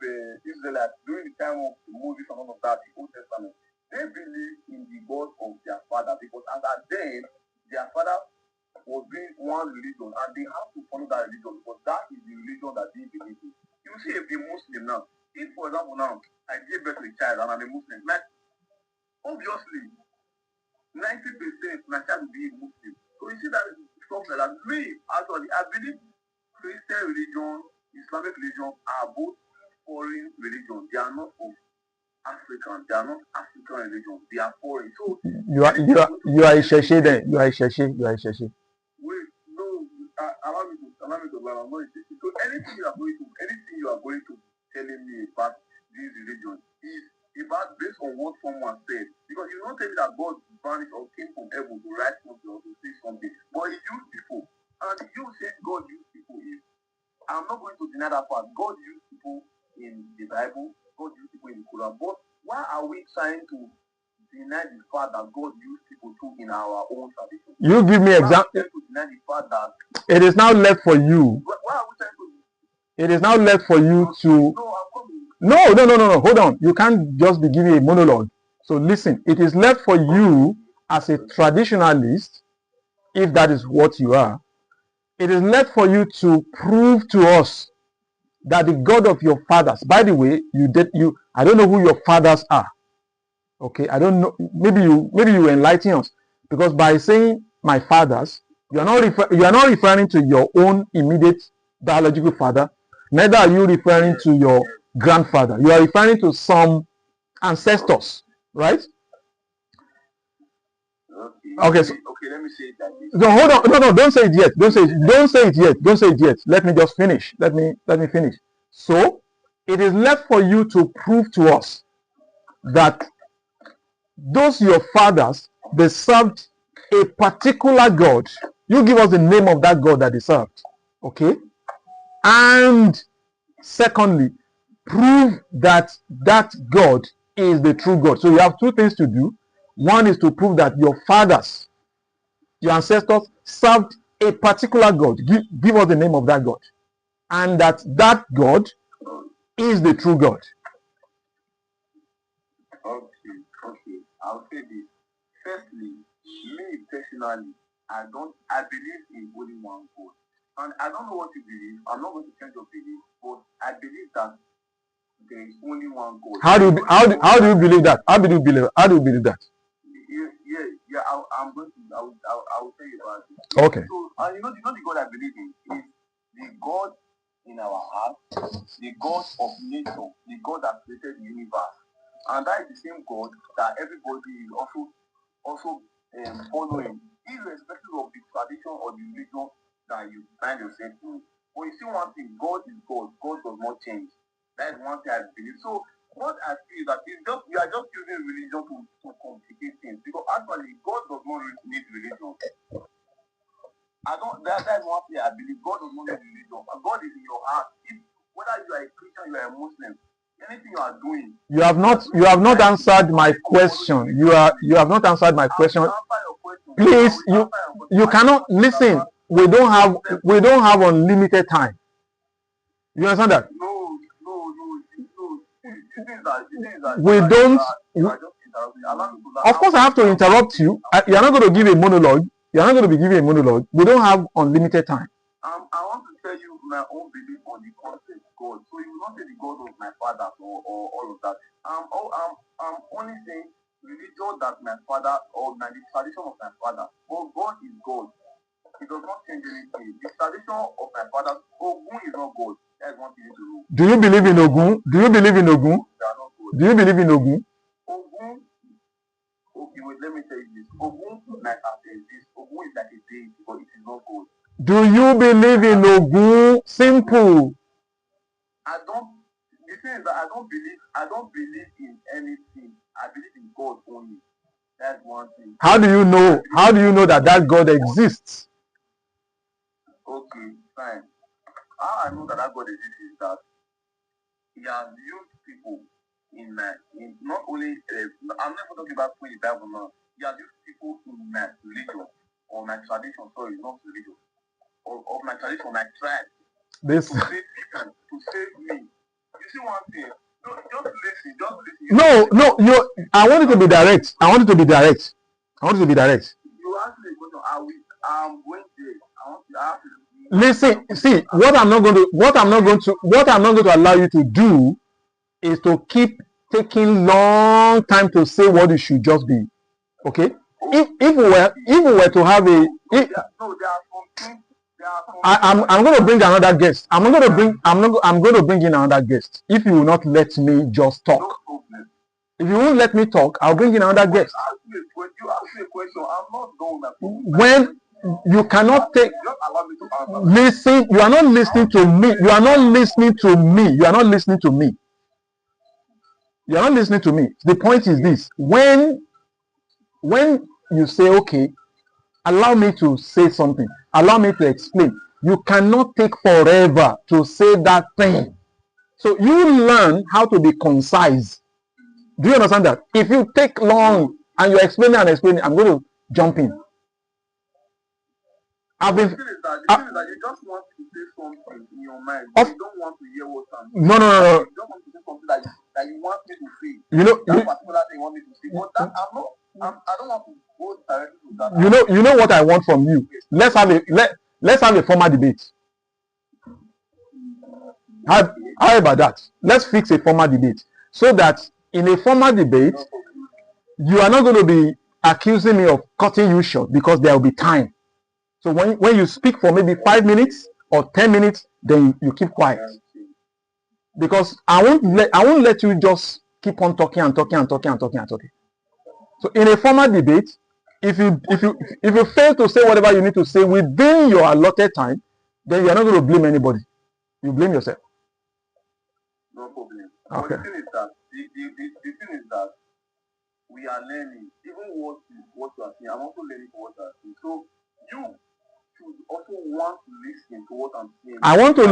Israelites during the time of Moses and all of that, the Old Testament, they believe in the God of their father, because as at then, their father particular religion because that is the religion that they believe in. You see a Muslim now. If, for example, now I give birth to a child and I'm a Muslim, like obviously 90% my child will be a Muslim. So you see that stuff like that. Me, actually, I believe Christian religion, Islamic religion are both foreign religions. They are not of African. They are not African religions. They are foreign. So you are a Sheshe then. You are a Sheshe. Wait, no, allow me to learn. I'm not a Sheshe. So anything you are going to telling me about this religion is about based on what someone said. Because you don't tell me that God vanished or came from heaven to write something or to say something. But he used people. And you say God used people. I'm not going to deny that part. God used people in the Bible. God used people in the Quran. But why are we trying to deny the fact that God used people too in our own tradition? You give me example. To deny the fact that it is now left for you. Why are we trying to? It is now left for you to. No. Hold on. You can't just be giving a monologue. So listen. It is left for you as a traditionalist, if that is what you are. It is left for you to prove to us that the God of your fathers. By the way, I don't know who your fathers are. Okay, I don't know. Maybe you enlighten us, because by saying my fathers, you are not referring to your own immediate biological father. Neither are you referring to your grandfather. You are referring to some ancestors, right? Okay. So, let me say it like this. No, hold on. No, don't say it yet. Don't say it yet. Let me just finish. Let me finish. So, it is left for you to prove to us that those your fathers, they served a particular God. You give us the name of that God that they served. Okay? And secondly, prove that that God is the true God. So you have two things to do. One is to prove that your fathers, your ancestors, served a particular God. Give us the name of that God. And that God is the true God. Okay. I'll say this. Firstly, me personally, I believe in only one God. And I don't know what you believe. I'm not going to change your belief, but I believe that there is only one God. How do you believe that? How do you believe that? Yeah. I'm going to. I will tell you about it. Okay. So, you know the God I believe in is the God in our heart, the God of nature, the God that created the universe, and that is the same God that everybody is also following, irrespective of the tradition or the religion that you find yourself in. But you see one thing, God is God. God does not change. That is one thing I believe. So what I feel is that we are just using religion to complicate things, because actually God does not need religion. That's one thing I believe. God does not need religion. God is in your heart. Whether you are a Christian, you are a Muslim, anything you are doing. You have not answered my question. You have not answered my question. Please, you cannot listen. We don't have unlimited time. You understand that? No. We don't. Of course, I have to interrupt you. You are not going to give a monologue. You are not going to be giving a monologue. We don't have unlimited time. I want to tell you my own belief on the concept of God. So you will not say the God of my father or all of that. I'm only saying religion that my father or the tradition of my father. But God is God. It does not change anything. The tradition of my father, Ogun is not God. That's one thing to know. Do you believe in Ogun? They are not God. Do you believe in Ogun? Ogun. Okay, wait, let me tell you this. Ogun like this. Ogun is like a deity, but it is not God. Do you believe in Ogun? Simple. The thing is that I don't believe in anything. I believe in God only. That's one thing. How do you know that God exists? Okay, fine. How I know that God exists is that He has used people in not only I'm not talking about in the Bible now. He has used people in my religion or my tradition. Sorry, not religion. Of my tradition, my tribe. To save me. You see one thing. Just listen. No. I want it to be direct. You ask me a question. I'm going there. I have to Listen, see, what I'm not going to allow you to do is to keep taking long time to say what it should just be. Okay? If we were to have a, if, No, there are some things. I'm going to bring another guest. I'm going to bring in another guest. If you will not let me just talk. No problem. If you won't let me talk, I'll bring in another guest. When you ask me a question, I'm not done with my When you cannot take, Just allow me to answer. listen, you are not listening to me. You are not listening to me. You are not listening to me. You are not listening to me. The point is this: when you say, okay, allow me to say something, allow me to explain, you cannot take forever to say that thing. So you learn how to be concise. Do you understand that? If you take long and you're explaining and explaining, I'm going to jump in. I've been. The thing is that you just want to say something in your mind. Of- You don't want to hear what I'm No. You just want to say something that you want me to say. You know, That particular thing you want me to say. But that I don't want to go directly to that. you know what I want from you. Let's have a formal debate. How about that? Let's fix a formal debate so that in a formal debate, you are not going to be accusing me of cutting you short because there will be time. So when you speak for maybe 5 minutes or 10 minutes, then you keep quiet. Because I won't let you just keep on talking. So in a formal debate, if you fail to say whatever you need to say within your allotted time, then you are not going to blame anybody. You blame yourself. No problem. Okay. But the thing is that the thing is that we are learning. Even what you are saying, I'm also learning from what you are saying. So you should also want to listen to what I'm saying. I want to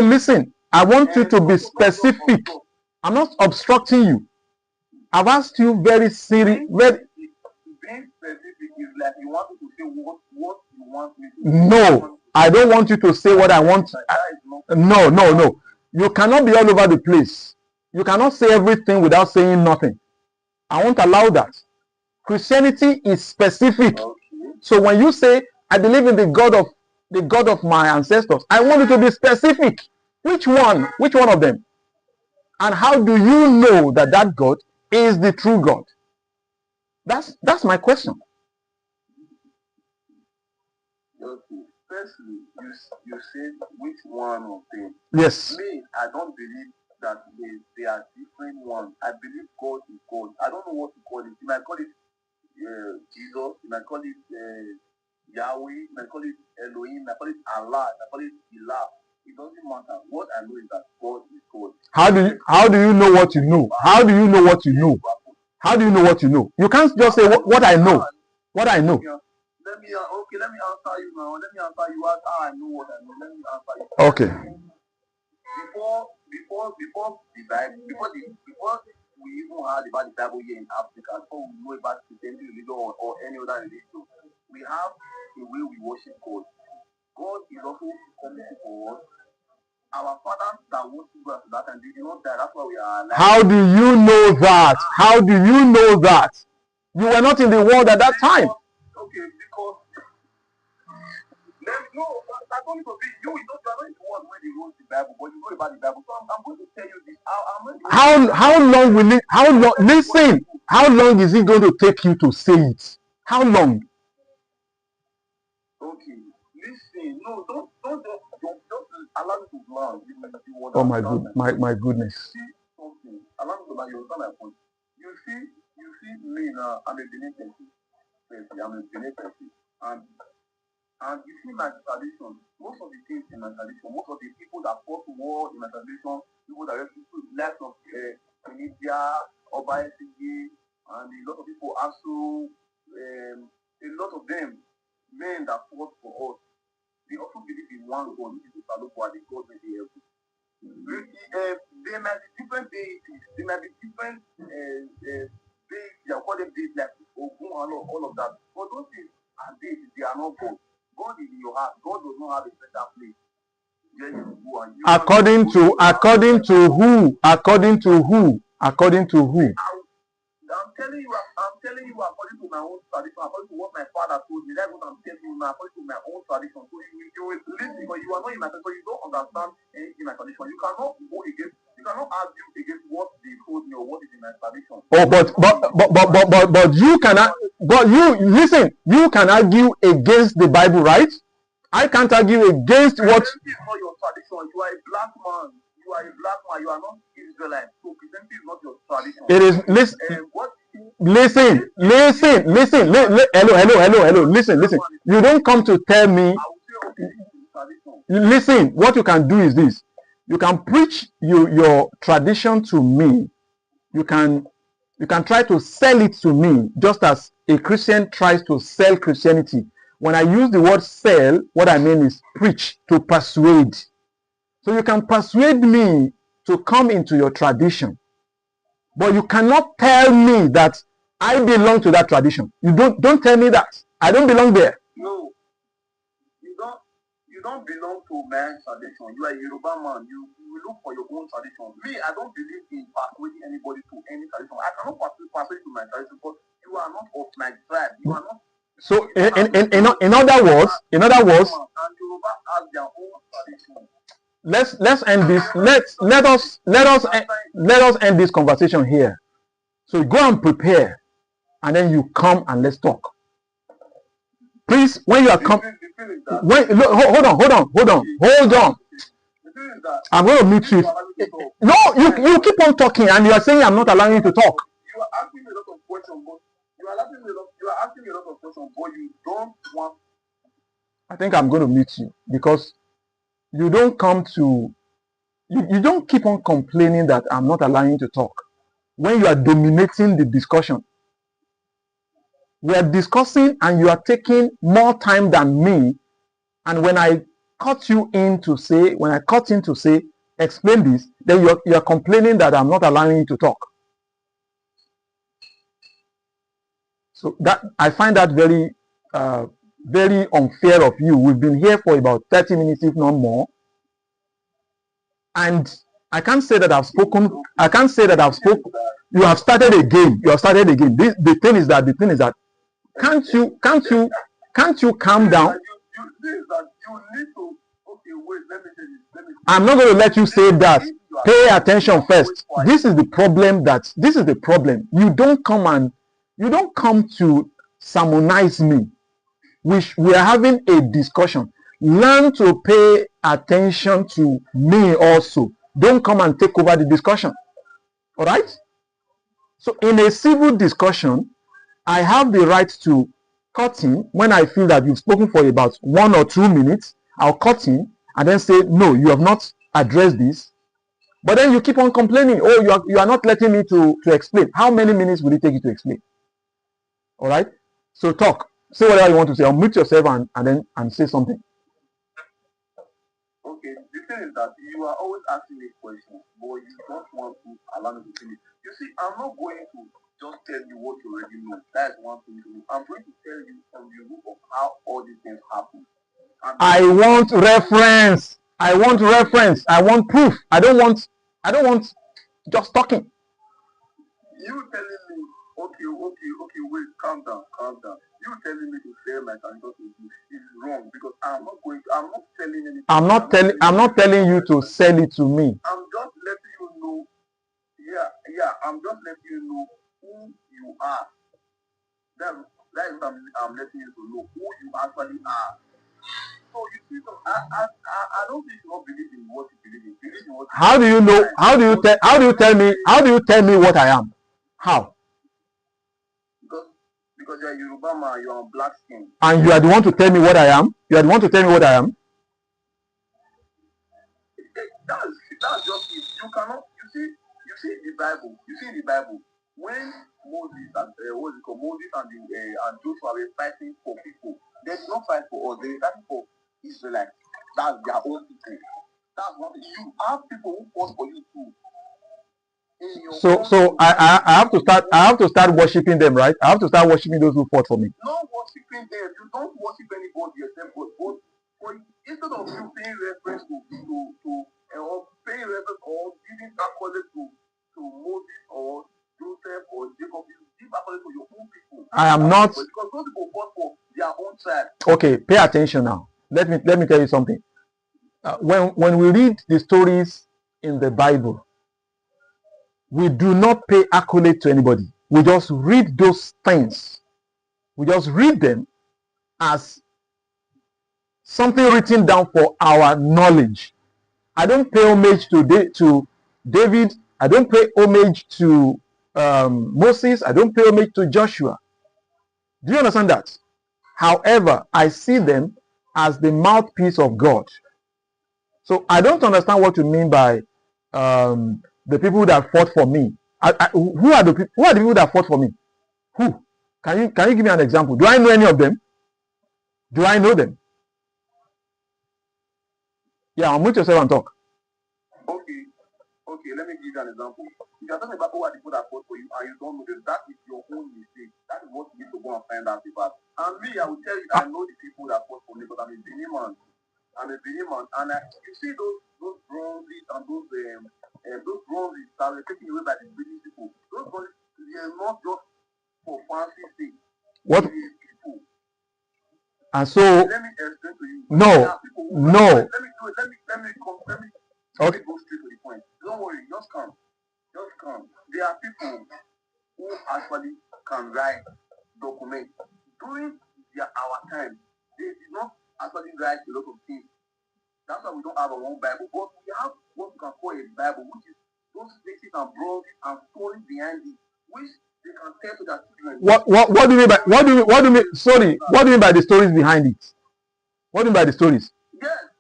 listen. I want you to be specific. I'm not obstructing you. I've asked you very serious. Being specific is like you want to say what you want me to say. No, I don't want you to say what I want. No. You cannot be all over the place. You cannot say everything without saying nothing. I won't allow that. Christianity is specific. Okay. So when you say, I believe in the God of my ancestors, I want you to be specific. Which one? Which one of them? And how do you know that that God is the true God? That's my question. Okay. Firstly, you said which one of them? Yes. Me, I don't believe that they are different ones. I believe God is God. I don't know what to call it. You might call it Jesus. You might call it Yahweh. You might call it Elohim. You might call it Allah. You might call it Ilah. It doesn't matter. What I know is that God is God. How do you know what you know? How do you know what you know? How do you know what you know? You can't just say what I know. What I know. Let me answer you now. Let me answer you as how I know what I know. Let me answer you. Okay. Before the Bible, before we even heard about the Bible here in Africa, before we know about Christianity religion or any other religion, we have the way we worship God. God is also coming for us. Our fathers that worship God at that time, they did not die. That's why we are alive. How do you know that? How do you know that? You were not in the world at that time. Okay, because according to this, you are not in the world when they wrote the Bible, but you know about the Bible. So I'm going to tell you this. How long will it? How long? Listen. How long is it going to take you to say it? How long? Okay, listen. No, don't allow me to learn. Oh my goodness. See something. Allow me to learn. You understand my point? You see me now. I'm a Benin person. I'm a Benin person, and you see my tradition. Most of the things in my tradition, most of the people that fought war in my tradition, people that rescued lives of Tunisia, Obaesigi, and a lot of people also, a lot of them, men that fought for us, they also believe in one God, which is the God made the heaven. There might be different deities, there might be different deities, they call them deities like Ogun and all of that. But those things are deities, they are not God. God is in your heart. God does not have a special place. According to who? I'm telling telling you according to my own tradition, according to what my father told me. That's what I'm telling you now, according to my own tradition. So you will listen because you are not in my tradition, so you don't understand anything in my tradition. You cannot go against, you cannot argue against what they told me or what is in my tradition. Oh, but you cannot. But you listen. You can argue against the Bible, right? I can't argue against what. Christianity is not your tradition. You are a black man. You are a black man. You are not Israelite. So Christianity is not your tradition. It is. Listen. What? Listen. Hello. Listen. You don't come to tell me. I will say, okay, this is tradition. Listen. What you can do is this. You can preach your tradition to me. You can try to sell it to me, just as a Christian tries to sell Christianity. When I use the word sell, what I mean is preach, to persuade. So you can persuade me to come into your tradition, but you cannot tell me that I belong to that tradition. You don't tell me that. I don't belong there. No, you don't belong to man's tradition. You are a Yoruba man. You look for your own tradition. Me, I don't believe in persuading anybody to any tradition. I cannot persuade you to my tradition because you are not of my tribe. You are not. So in other words, and Yoruba has their own tradition. Let's end this. Let us end this conversation here. So go and prepare, and then you come and let's talk. Please, when you are coming, hold on. I'm going to meet you. No, you keep on talking, and you are saying I'm not allowing you to talk. You are asking me a lot of questions, but you are asking me a lot of questions, but you don't want. I think I'm going to meet you because you don't come to. You don't keep on complaining that I'm not allowing you to talk when you are dominating the discussion. We are discussing and you are taking more time than me. And when I cut in to say, explain this, then you are complaining that I'm not allowing you to talk. So that I find that very, very unfair of you. We've been here for about 30 minutes, if not more. And I can't say that I've spoken. You have started again. The thing is that can't you calm down? I'm not going to let you say that. Pay attention first. This is the problem. You don't come to sermonize me. We are having a discussion. Learn to pay attention to me also. Don't come and take over the discussion. All right? So in a civil discussion, I have the right to cut in when I feel that you've spoken for about 1 or 2 minutes. I'll cut in and then say, no, you have not addressed this. But then you keep on complaining. Oh, you are not letting me to explain. How many minutes will it take you to explain? All right? So talk. Say whatever you want to say. Unmute yourself and say something. Okay, the thing is that you are always asking me questions, but you don't want to allow me to finish. You see, I'm not going to just tell you what you already know. That is one thing to do. I'm going to tell you from the root of how all these things happen. I want reference. I want proof. I don't want just talking. You telling me, okay, wait, calm down. You telling me to share my tradition with you is wrong because I'm not selling anything. I'm not telling you to sell it to me. I'm just letting you know. I'm just letting you know who you are. That is what I'm letting you to know who you actually are. So you see, I don't think you don't believe in what you believe in. Believe in what you How do you know? How do you tell me what I am? How? Because you're a Yoruba man, you're on black skin. And you are the one to tell me what I am? You are the one to tell me what I am? That's just it. You cannot. You see the Bible. When Moses and Moses and Joshua were fighting for people, they did not fight for us. They were fighting for Israelites. That's their own people. That's what you have people who fought for you too. So I have to start worshiping them, right? I have to start worshiping those who fought for me. Not worshiping them. You don't worship anybody except God. But instead of you paying reference or paying reference or giving accolades to Moses or Joseph or Jacob, you give according to your own people. I am not. Because those people fought for their own tribe. Okay, pay attention now. Let me tell you something. When we read the stories in the Bible, we do not pay accolade to anybody. We just read those things. We just read them as something written down for our knowledge. I don't pay homage to David. I don't pay homage to Moses. I don't pay homage to Joshua. Do you understand that? However, I see them as the mouthpiece of God. So I don't understand what you mean by the people that fought for me. Who are the people that fought for me? Who? Can you give me an example? Do I know any of them? Do I know them? Yeah, unmute yourself and talk. Okay, let me give you an example. If you're talking about who are the people that fought for you and you don't know them, that is your own mistake. That is what you need to go and find out about. And me, I will tell you that I know the people that fought for me, but I'm a Benin man. And you see those bronzes and those bronzes that were taken away by the British people. Those bronzes, they are not just for fancy things. What? People. And so let me explain to you. No. Let me go straight to the point. Don't worry, just come. There are people who actually can write documents. During our time, they did not actually write a lot of things. That's why we don't have our own Bible. But we have what we can call a Bible, which is those places and bronzes and stories behind it, which they can tell to their children. What do you mean by what do you mean? Sorry, what do you mean by the stories behind it? What do you mean by the stories? Yes.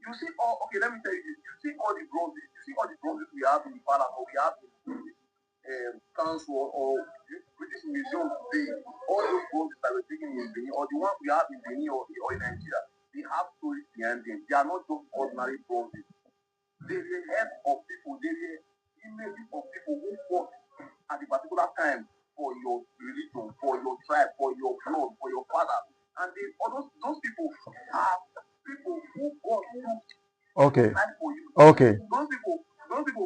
You see all. Okay, let me tell you this. You see all the bronzes. You see all the bronzes we have in the palace, or we have in council or British Museum today. All those bronzes that were taken in Benin, or the ones we have in Benin or in Nigeria, they have stories behind them. They are not just ordinary bronzes. They are the heads of people. They are images of people who fought at a particular time for your religion, for your tribe, for your blood, for your father. And those people are people who God used Okay. for you. Okay. Those people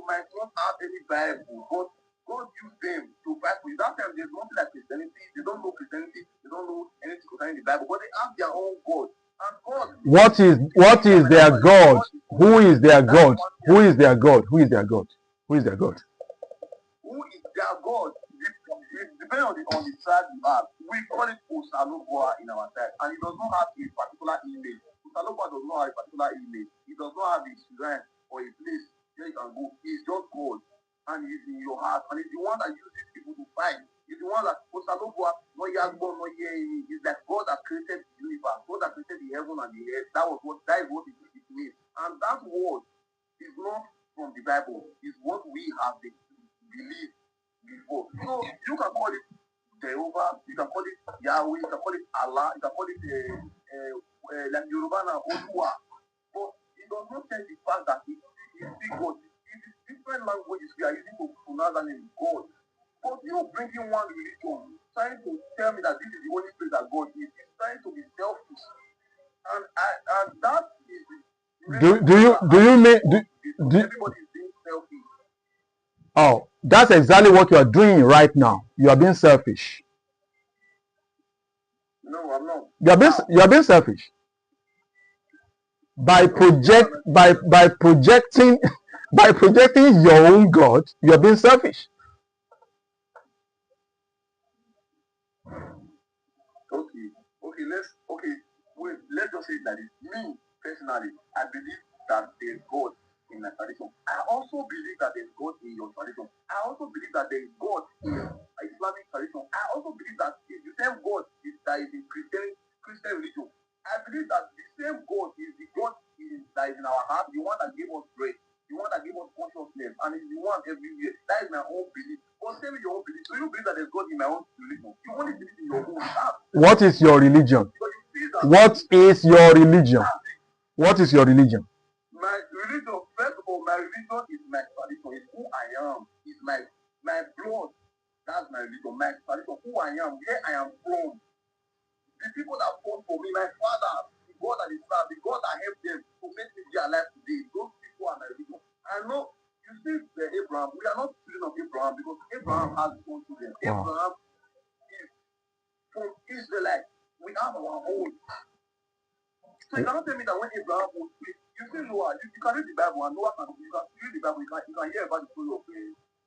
might not have any Bible, but God used them to fight for you. That time there's nothing like Christianity. They don't know Christianity. They don't know anything concerning the Bible, but they have their own God. And God. What is their God? Who is their God? Who is their God? Who is their God? Who is their God? Who is their God? Depending on the tribe you have, we call it Osalobua in our tribe, and it does not have a particular image. Osalobua does not have a particular image. It does not have a shrine or a place where you can go. It's just God, and He's in your heart, and it's the one that uses people to fight. It's the one that Osalobua, no Yagbo, no Ye. It's like God that created the universe, God that created the heaven and the earth. That is what it means, and that word is not from the Bible. It's what we have believed before. So you can call it Jehovah, you can call it Yahweh, you can call it Allah, you can call it like Yoruba and Olua. But it does not change the fact that it is big God. It is different languages we are using to pronounce the name God. But you bringing one religion, trying to tell me that this is the only place that God is trying to be selfish. And that is Do you mean everybody is being selfish. Oh, that's exactly what you are doing right now. You are being selfish. No, I'm not. You are being selfish. By projecting your own God, you are being selfish. Let's just say that me personally, I believe that there's God in my tradition. I also believe that there's God in your tradition. I also believe that there is God in Islamic tradition. I also believe that the same God that is in Christian religion. I believe that the same God is the God that is in our heart, the one that gave us bread, the one that gave us consciousness, and is the one everywhere. That is my own belief. But tell me your own belief. So you believe that there's God in my own religion? You only believe in your own heart. What is your religion? What is your religion? What is your religion? My religion, first of all, my religion is my tradition. It's who I am. It's my blood. That's my religion. My tradition, who I am, where I am from. The people that fought for me, my father, the God that is served, the God that helped them to make me be alive today. Those people are my religion. I know, you see, Abraham, we are not children of Abraham. Abraham because Abraham has his own children. Wow. Abraham is from Israelite. We have our own. So you cannot tell me that when Abraham was free, you see Noah, you can read the Bible and Noah you can read the Bible, you can hear about the story of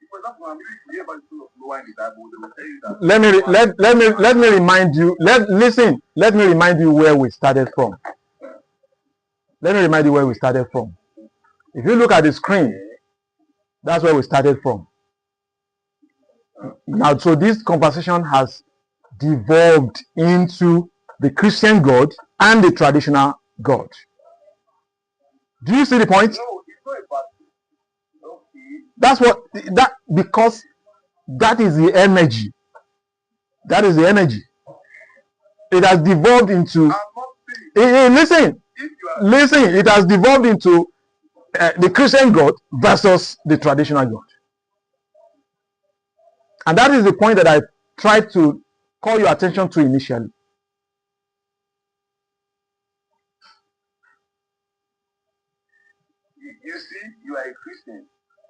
for example, I'm reading hear about the story of Noah in the Bible, they will tell you that let me remind you, let me remind you where we started from. Let me remind you where we started from. If you look at the screen, that's where we started from. Now, so this conversation has devolved into the Christian God and the traditional God. Do you see the point? no, it's not about okay. That's what because that is the energy. That is the energy. It has devolved into. I'm not saying Listen, if you are listen. It has devolved into the Christian God versus the traditional God, and that is the point that I tried to call your attention to initially. you see, you are a Christian.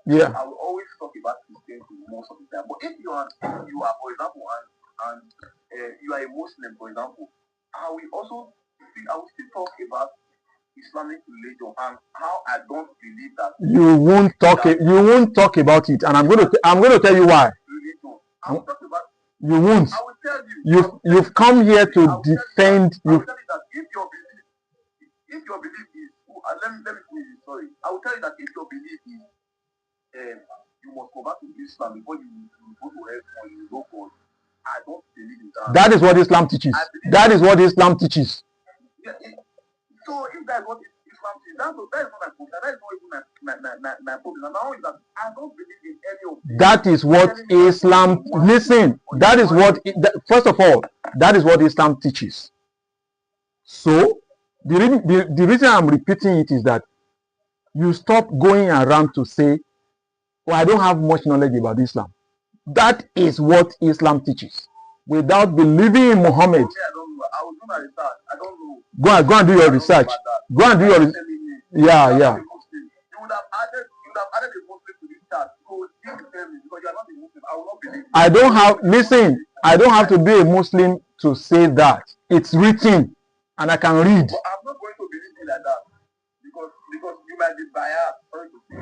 Yeah. I will always talk about Christianity most of the time. But if you are, for example, and you are a Muslim, for example, I will still talk about Islamic religion and how I don't believe that You won't talk about it, and I'm going to tell you why. religion. I will talk about. You won't. I will tell you. You've come here to defend. I will tell you that if your belief is, let me finish this story. I will tell you that if your belief is, you must go back to Islam before you go to heaven or you go for. I don't believe in that. That is what Islam teaches. That is what Islam teaches. Yeah, so if that's what Islam teaches, that is not my problem. That is not even my problem. And now is that I don't believe in any of them. That is what Islam. Listen. That is what. First of all, that is what Islam teaches. So the reason I'm repeating it is that you stop going around to say, "Well, I don't have much knowledge about Islam." That is what Islam teaches. Without believing in Muhammad, I don't know. I will do my research. I don't know. Go and do your research. Go and do your yeah. You would have added a Muslim to this chat. So you tell me because you are not a Muslim. I will not believe you. I don't have to be a Muslim to say that. It's written and I can read. But I'm not going to believe you like that. Because you might be biased. Sorry to say.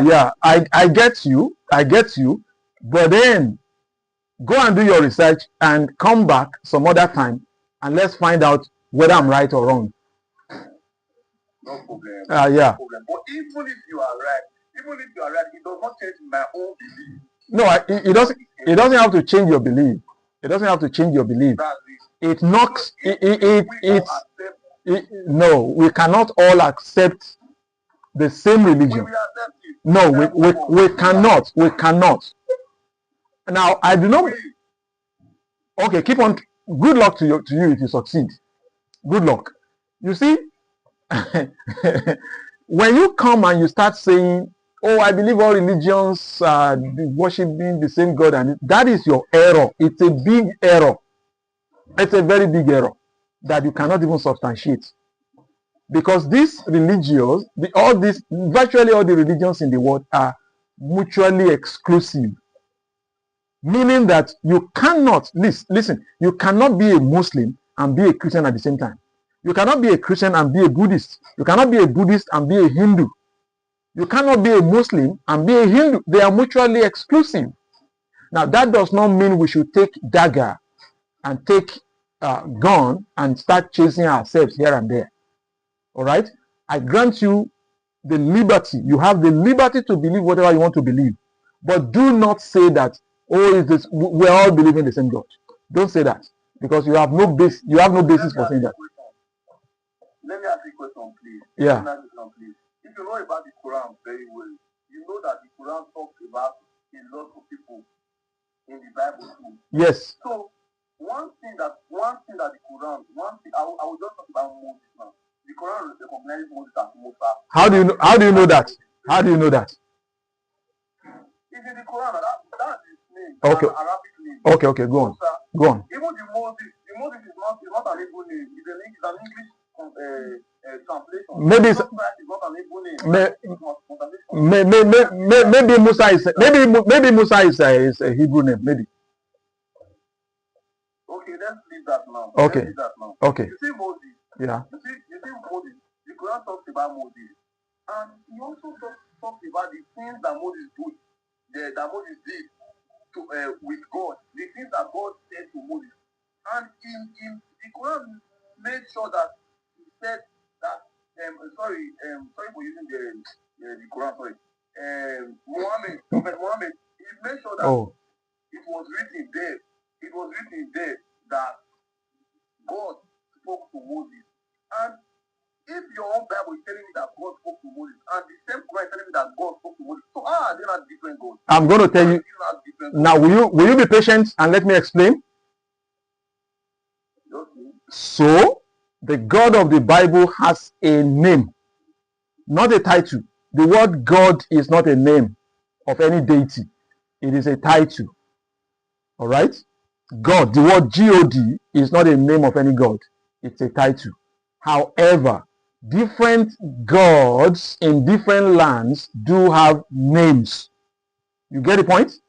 Yeah. I get you. But then go and do your research and come back some other time and let's find out whether I'm right or wrong. No problem. Yeah. No problem. But even if you are right, it does not change my own belief. No, it doesn't have to change your belief. It doesn't have to change your belief. It knocks. No, we cannot all accept the same religion. No, we cannot. We cannot. Now, I do not. Okay, keep on. Good luck to you if you succeed. Good luck. You see, when you come and you start saying, "Oh, I believe all religions are worshiping the same God," and that is your error. It's a big error. It's a very big error that you cannot even substantiate. Because these religions, virtually all the religions in the world are mutually exclusive. Meaning that you cannot, listen, you cannot be a Muslim and be a Christian at the same time. You cannot be a Christian and be a Buddhist. You cannot be a Buddhist and be a Hindu. You cannot be a Muslim and be a Hindu. They are mutually exclusive. Now, that does not mean we should take dagger and take gun and start chasing ourselves here and there. All right? I grant you the liberty. You have the liberty to believe whatever you want to believe. But do not say that, "Oh, we're all believing the same God." Don't say that. Because you have no base. You have no basis for saying that. Let me ask you a question, please. Yeah. If you know about the Quran very well, you know that the Quran talks about a lot of people in the Bible too. Yes. So one thing that the Quran, I will just talk about Moses now. The Quran recognizes Moses as Musa. How do you know that? How do you know that? It's in the Quran. That's his name. Okay. An Arabic name. Okay. Go on. Even the Moses is not an Hebrew name. It's an English translation. Maybe Maybe Musa is is a Hebrew name. Maybe. Okay, let's leave that now. Okay. Let's leave that now. Okay. You see Moses. Yeah. You see Moses. The Quran talks about Moses, and he also talks about the things that Moses did to with God, the things that God said to Moses, and in the Quran made sure that he said that sorry for using the Quran, sorry, Prophet Muhammad, he made sure that it was written there that God spoke to Moses. And if your own Bible is telling me that God spoke to Moses, and the same Quran is telling me that God spoke to Moses, so how are they not different gods? I'm going to tell you now. Will you be patient and let me explain? Okay. So the God of the Bible has a name, not a title. The word God is not a name of any deity. It is a title. All right? God, the word God is not a name of any God. It's a title. However, different gods in different lands do have names. You get the point?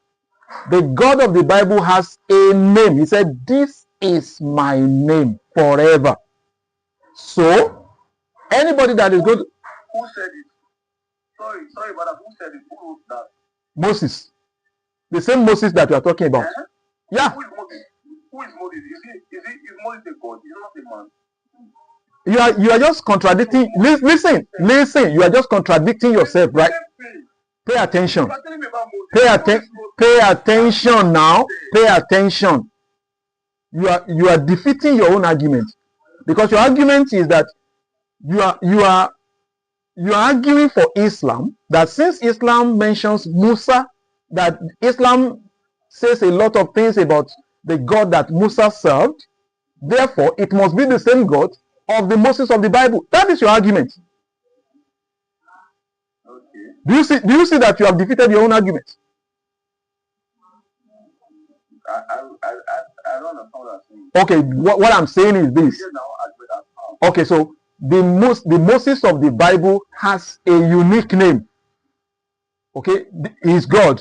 The God of the Bible has a name. He said, "This is my name forever." So, anybody that is good. Who said it? Sorry, brother. Who said it? Who wrote that? Moses. The same Moses that you are talking about. Yeah. Who is Moses? Who is Moses? Is Moses a God? He's not a man. You are just contradicting. Listen. You are just contradicting yourself, right? Pay attention. Pay attention now. Pay attention. You are defeating your own argument, because your argument is that you are arguing for Islam, that since Islam mentions Musa, that Islam says a lot of things about the God that Musa served, therefore it must be the same God of the Moses of the Bible. That is your argument. Okay. Do you see that you have defeated your own argument? I don't understand what I'm saying. Okay, what I'm saying is this. Okay, so the Moses of the Bible has a unique name. Okay, he is God.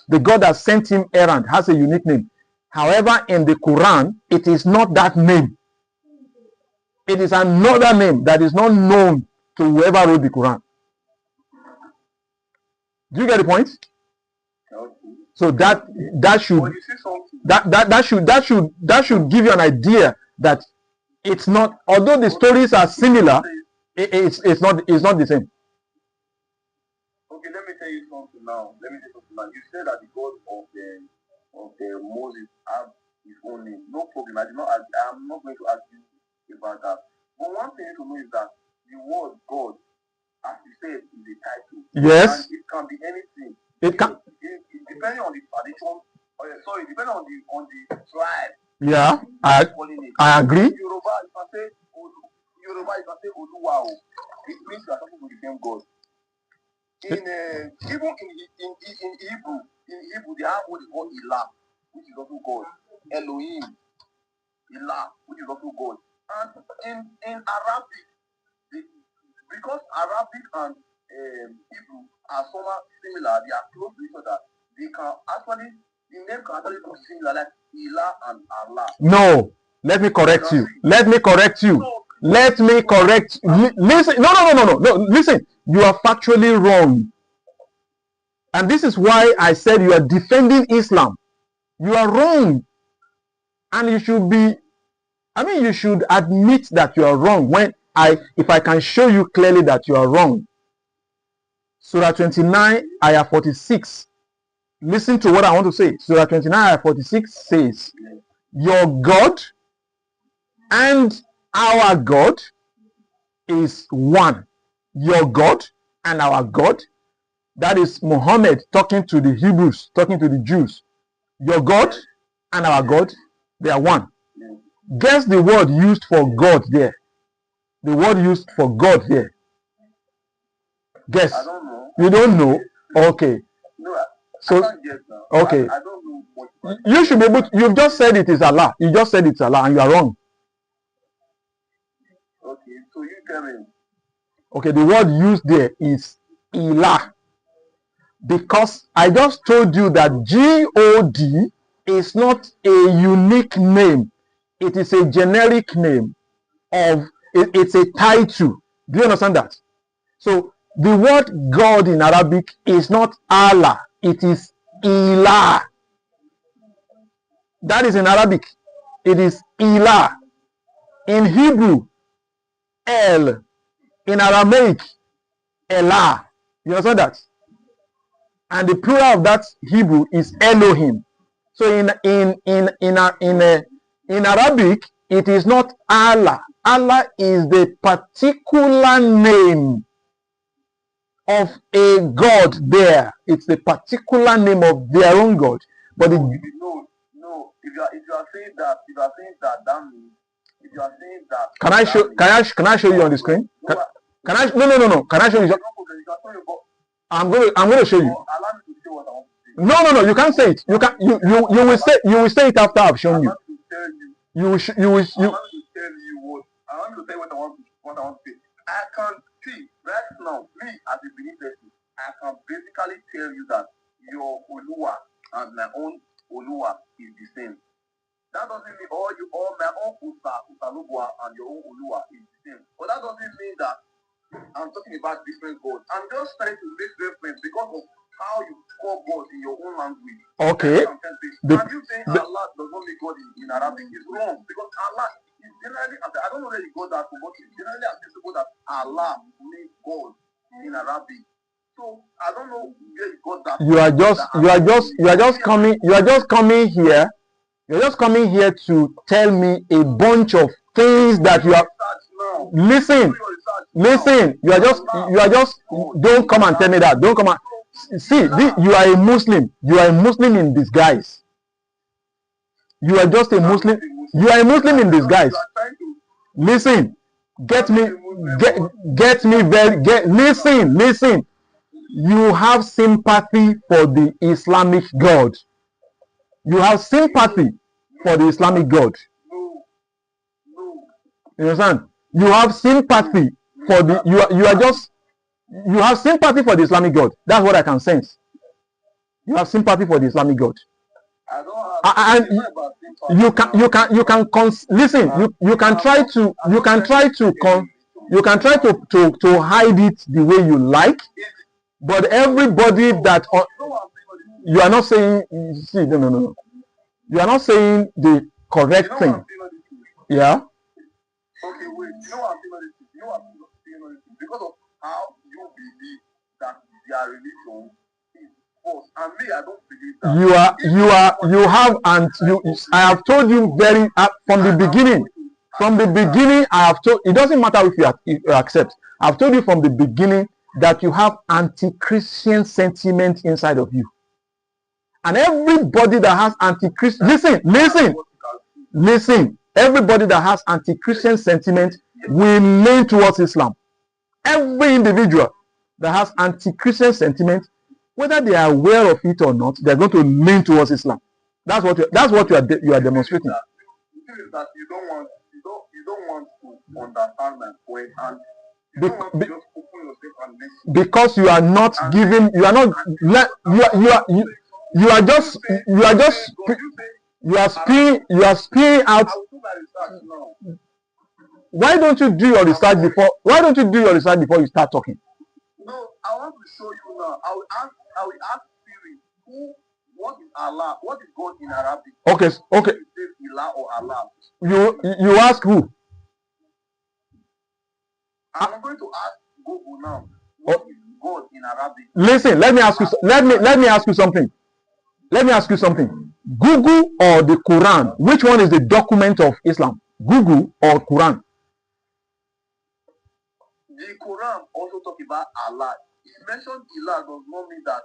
The God that sent him errand has a unique name. However, in the Quran, it is not that name. It is another name that is not known to whoever wrote the Quran. Do you get the point? So that should give you an idea that it's not, although the stories are similar, it's not the same. Okay, let me tell you something now. You said that the God of Moses have his own name. No problem. I'm not going to argue about that. But one thing to know is that the word God, as you said, is a title. Yes. And it can be anything. It can. Depending on the tradition. Depending on the tribe. Yeah, I agree. Yoruba, you can say Oluwa. It means you are talking to the same God. Even in Hebrew, they have what is called Ilah, which is also God. Elohim, Ilah, which is also God. And in Arabic, because Arabic and Hebrew are somewhat similar, they are close to each other. The name can actually be similar, like Ilah and Allah. No, let me correct you. Listen, no. Listen, you are factually wrong. And this is why I said you are defending Islam. You are wrong. And you should admit that you are wrong if I can show you clearly that you are wrong. Surah 29, ayah 46. Listen to what I want to say. Surah 29, ayah 46 says, "Your God and our God is one." Your God and our God. That is Muhammad talking to the Hebrews, talking to the Jews. Your God and our God, they are one. Guess the word used for God there. The word used for God there. Guess. I don't know. You don't know? Okay. No, So, I can't guess now. okay. I don't know what. You should be able to, you've just said it is Allah. You just said it's Allah and you are wrong. Okay, so you tell me. Okay, the word used there is Ilah. Because I just told you that God is not a unique name. It is a generic name of it's a title. Do you understand that? So the word God in Arabic is not Allah, it is Ilah. That is in Arabic. It is Ilah. In Hebrew, El. In Aramaic, Elah. You understand that? And the plural of that Hebrew is Elohim. So in Arabic, it is not Allah. Allah is the particular name of a God there. It's the particular name of their own God. But no. If you are saying that, that means if you are saying that. Can I show you on the screen? No. Can I show you? I'm going to show you. No, you can't say it. You will say it after I've shown you. I want to tell you what I want to say. I can see right now, me as a believer, I can basically tell you that your Oluwa and my own Oluwa is the same. That doesn't mean all my own Usalugwa and your own Oluwa is the same. But that doesn't mean that I'm talking about different gods. I'm just trying to make reference because of how you call God in your own language. Okay. And you saying Allah does not make God in Arabic is wrong because Allah is generally, I don't know where you got that from, but it's generally acceptable that Allah made God in Arabic. So I don't know where you got that. You are just coming here to tell me a bunch of things that you are. Listen. You are just. Don't come and tell me that. Don't come and see. You are a Muslim. You are a Muslim in disguise. You are just a Muslim. You are a Muslim in disguise. Listen. Listen. You have sympathy for the Islamic God. You have sympathy for the Islamic God. You understand? You have sympathy for the you have sympathy for the Islamic God. That's what I can sense. You have sympathy for the Islamic God. And you can listen. You can try to hide it the way you like, but everybody that you are not saying. See, no. You are not saying the correct thing. Yeah. Okay, wait. You know what I'm saying? Because of how you believe that their religion is false, and me, I don't believe that. I have told you from the beginning. From the beginning, I have told. It doesn't matter if you accept. I've told you from the beginning that you have anti-Christian sentiment inside of you. And everybody that has anti-Christian, listen. Everybody that has anti-Christian sentiment will lean towards Islam. Every individual that has anti-Christian sentiment, whether they are aware of it or not, they're going to lean towards Islam. That's what you are demonstrating. The thing is that you don't want to understand my point, and just open yourself and listen. Because you are not giving. You are spewing out. Why don't you do your research before? Why don't you do your research before you start talking? No, I want to show you now. I will ask Siri, what is Allah? What is God in Arabic? Okay. Is it Ilah or Allah? You ask who? I'm going to ask Google now. What is God in Arabic? Listen, let me ask you something. Let me ask you something. Google or the Quran? Which one is the document of Islam? Google or Quran? The Quran also talks about Allah. He mentioned Ilah does not mean that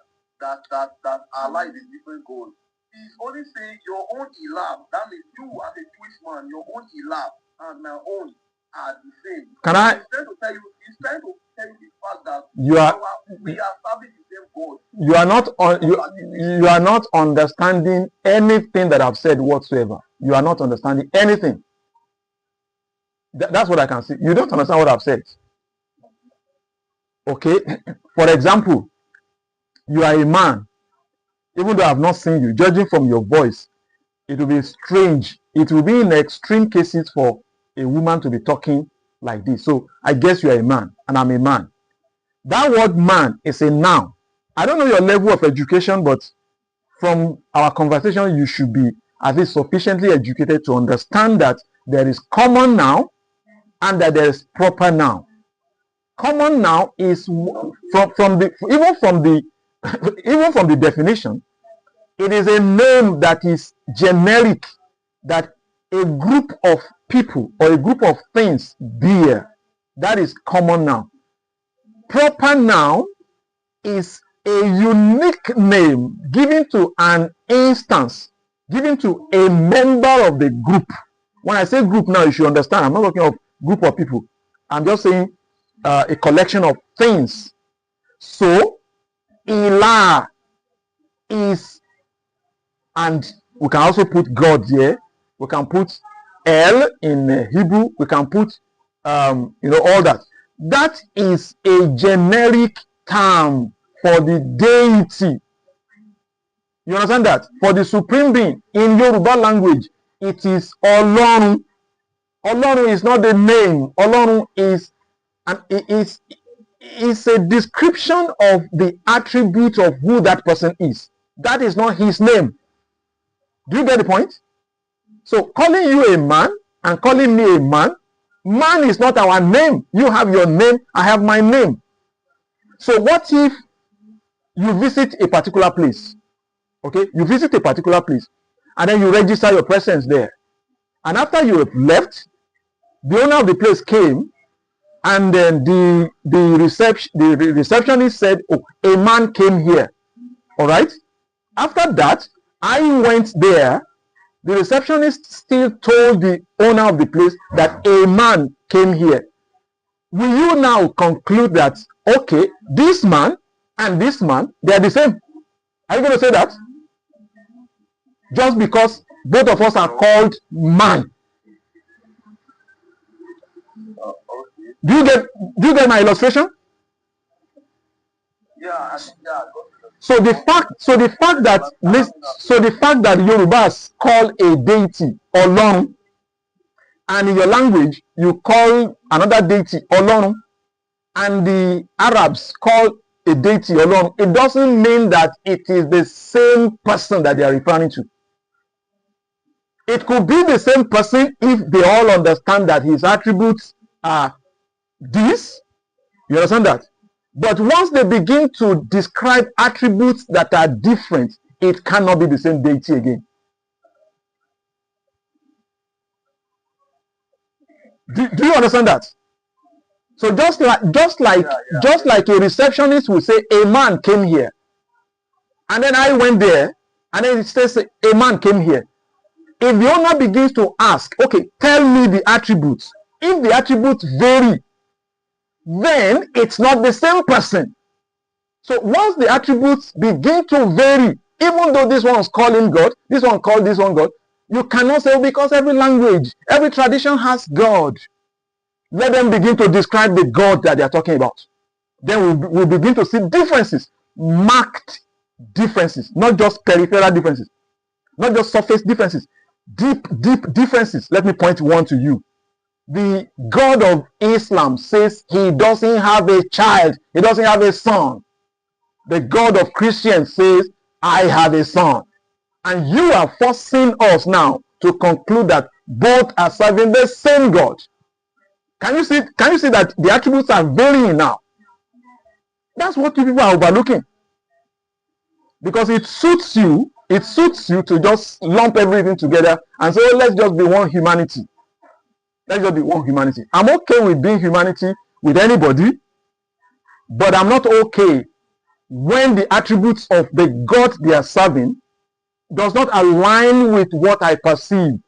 Allah is a different God. He's only saying your own Ilah. That means you as a Jewish man, your own Ilah and my own are the same. He's trying to tell you the fact that we are serving the same God. You are not understanding anything that I've said whatsoever. You are not understanding anything. That's what I can see. You don't understand what I've said. Okay. For example, you are a man, even though I have not seen you, judging from your voice, it will be strange. It will be in extreme cases for a woman to be talking like this. So I guess you are a man and I'm a man. That word man is a noun. I don't know your level of education, but from our conversation, you should be at least sufficiently educated to understand that there is common noun and that there is proper noun. Common noun is from the even from the definition, it is a name that is generic, that a group of people or a group of things bear. That is common noun. Proper noun is a unique name given to an instance, given to a member of the group. When I say group now, you should understand, I'm not talking of group of people. I'm just saying a collection of things. So, Ilah is, and we can also put God here. We can put El in Hebrew. We can put, all that. That is a generic term for the deity. You understand that? For the supreme being. In Yoruba language, it is Ọlọ́run. Ọlọ́run is not the name. Ọlọ́run is a description of the attribute of who that person is. That is not his name. Do you get the point? So calling you a man and calling me a man, man is not our name. You have your name, I have my name. So what if you visit a particular place? Okay, you visit a particular place and then you register your presence there. And after you have left, the owner of the place came and then the receptionist said, oh, a man came here. All right. After that, I went there. The receptionist still told the owner of the place that a man came here. Will you now conclude that, okay, this man and this man, they are the same? Are you going to say that? Just because both of us are called man. Do you get my illustration? Yeah. So the fact that Yorubas call a deity Ọlọ́run, and in your language you call another deity Ọlọ́run, and the Arabs call a deity Ọlọ́run, it doesn't mean that it is the same person that they are referring to. It could be the same person if they all understand that his attributes are this. You understand that? But once they begin to describe attributes that are different, it cannot be the same deity again. Do you understand that? So just like a receptionist will say, a man came here, and then I went there, and then it says a man came here. If the owner begins to ask, okay, tell me the attributes. If the attributes vary, then it's not the same person. So once the attributes begin to vary, even though this one is calling God, this one called this one God, you cannot say, because every language, every tradition has God. Let them begin to describe the God that they are talking about. Then we'll begin to see differences, marked differences, not just peripheral differences, not just surface differences, deep differences. Let me point one to you. The God of Islam says he doesn't have a child, he doesn't have a son. The God of Christians says, I have a son. And you are forcing us now to conclude that both are serving the same God. Can you see that the attributes are varying now? That's what you people are overlooking. Because it suits you to just lump everything together and say, oh, let's just be one humanity. Let's just be one humanity. I'm okay with being humanity with anybody, but I'm not okay when the attributes of the God they are serving does not align with what I perceive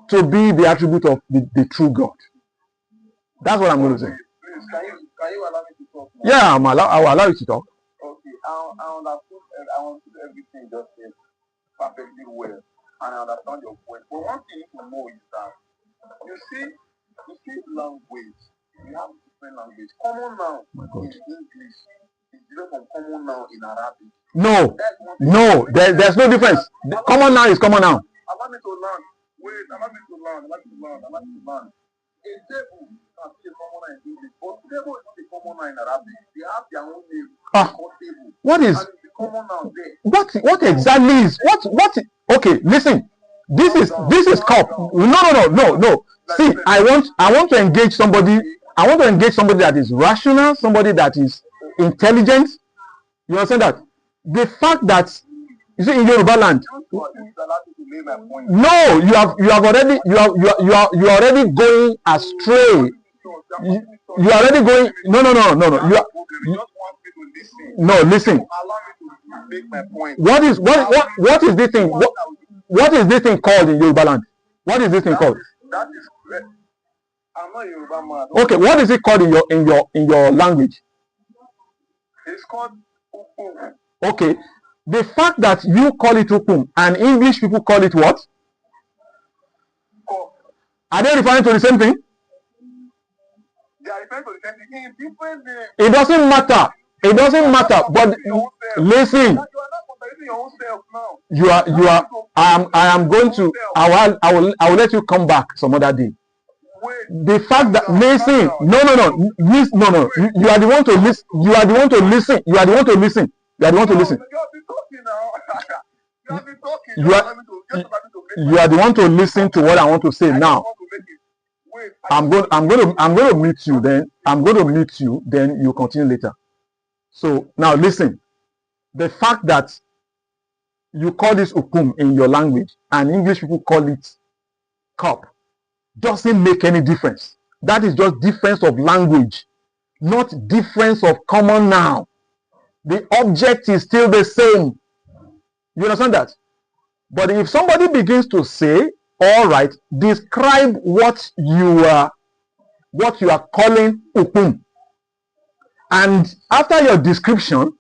to be the attribute of the true God. That's what I'm going to say. Please, can you allow me to talk? Yeah, I will allow you to talk. Okay, I understood everything you just said perfectly well, and I understand your point. But one thing you need to know is that you see language. You have different language. Common noun in English is different from common noun in Arabic? No, no, there's no difference. The common noun is common noun. Allow me to learn. Wait, allow me to learn. A table can be a common noun in English, but table is not a common noun in Arabic. They have their own name. Called table. What is and it's the common noun there? What exactly is what? Okay, listen. This is cup. No. See, I want to engage somebody. I want to engage somebody that is rational, somebody that is intelligent. You understand that? The fact that you see in Yoruba land, no, you are already going astray. You are already going. No. Listen. What is this thing? What is this thing called in Yoruba land? What is this thing called? That is correct. I'm not Yoruba man. Okay, what is it called in your language? It's called ukum. Okay, the fact that you call it ukum and English people call it what? Are they referring to the same thing? They are referring to the same thing in different names. It doesn't matter. It doesn't matter. But listen, you are. I am going to. I will let you come back some other day. The fact that listen, no. You are the one to listen. You are the one to listen. You are the one to listen. You are the one to listen. You are the one to listen to what I want to say now. I'm going to meet you then. I'm going to meet you then. You continue later. So now listen. The fact that you call this ukum in your language and English people call it cup doesn't make any difference. That is just difference of language, not difference of common noun. The object is still the same. You understand that? But if somebody begins to say, all right, describe what you are calling ukum, and after your description,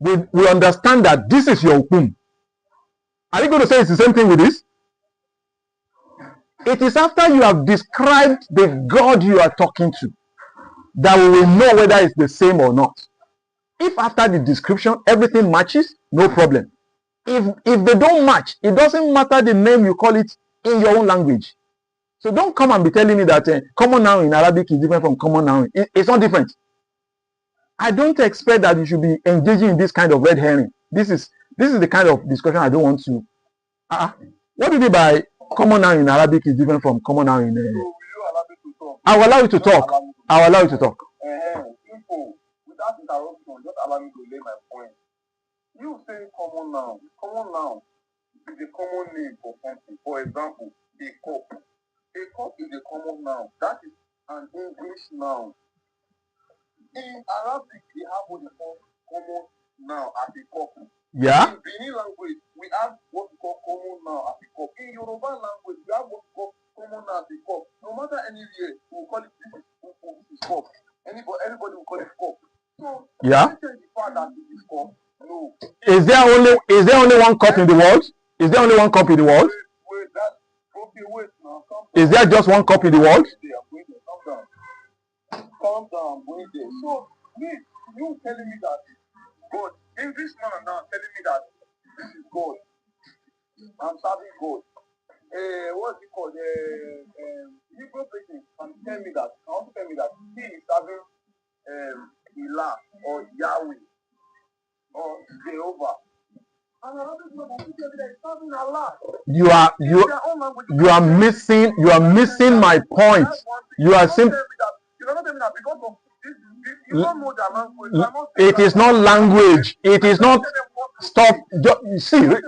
we understand that this is your ukum. Are you going to say it's the same thing with this? It is after you have described the God you are talking to that we will know whether it's the same or not. If after the description everything matches, no problem. If they don't match, it doesn't matter the name you call it in your own language. So don't come and be telling me that common noun in Arabic is different from common noun. It's not different. I don't expect that you should be engaging in this kind of red herring. This is the kind of discussion I don't want to. What do you mean by common noun in Arabic is different from common noun in? I will allow you to talk. I will allow you to talk. Simple. Without interruption, just allow me to lay my point. You say common noun. Common noun is a common name for something. For example, a cup. A cup is a common noun. That is an English noun. In Arabic, we have what we call common noun as a cup. Yeah. In Benin language, we have what we call common noun as a cup. In Yoruba language, we have what we call common noun as a cup. No matter anywhere, we will call it this is cup. Everybody will call it cup. So yeah. The fact that it is cup, no. Is there only one cup in the world? Is there only one cup in the world? Wait now. Is there just one cup in the world? Calm down, wait there. So, you telling me that God, English man now telling me that this is God. I'm serving God. What's it called? Hebrew person can tell me that he is serving Ilah or Yahweh or Jehovah. And another people tell me that he's serving Allah. You are missing my point. You are simply. You cannot tell me that because of this you don't know their language. It is not language. It is not. Stop. See. You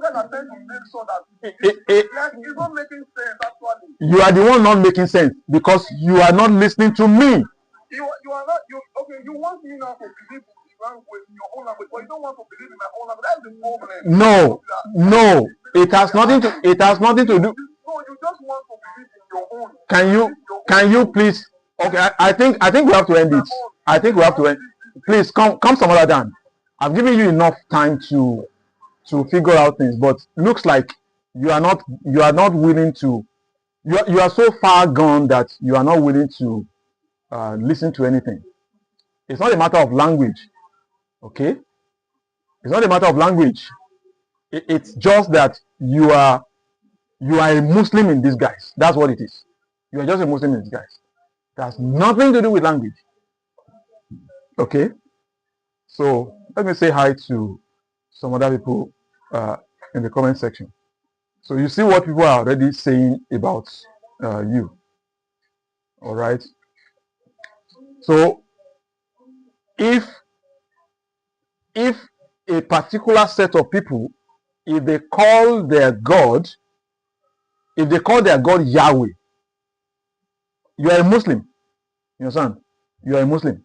guys are trying to make sure that it's not making sense actually. You are the one not making sense because you are not listening to me. You are not. You want me now to believe in the language, in your own language, but you don't want to believe in my own language. That's the problem. No. It has nothing to do. No, you just want to believe in your own. Can you please? Okay, I think we have to end it. I think we have to end. Please come some other time. I've given you enough time to figure out things, but looks like you are not willing to. You are so far gone that you are not willing to listen to anything. It's not a matter of language. Okay? It's not a matter of language. It's just that you are a Muslim in disguise. That's what it is. You are just a Muslim in disguise. It has nothing to do with language. Okay? So let me say hi to some other people in the comment section. So you see what people are already saying about you. All right. So if a particular set of people, if they call their God Yahweh, you are a Muslim. You understand? You are a Muslim.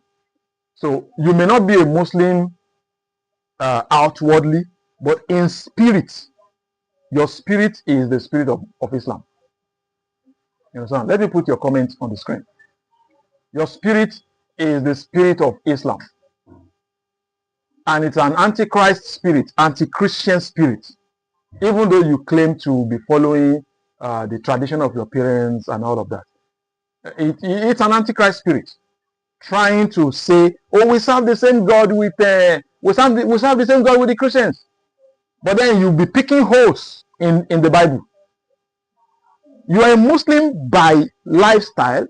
So you may not be a Muslim outwardly, but in spirit, your spirit is the spirit of Islam. You understand? Let me put your comment on the screen. Your spirit is the spirit of Islam. And it's an antichrist spirit, anti-Christian spirit. Even though you claim to be following the tradition of your parents and all of that. It's an antichrist spirit. Trying to say, oh, we serve the same God with we serve the same God with the Christians. But then you'll be picking holes in the Bible. You are a Muslim by lifestyle.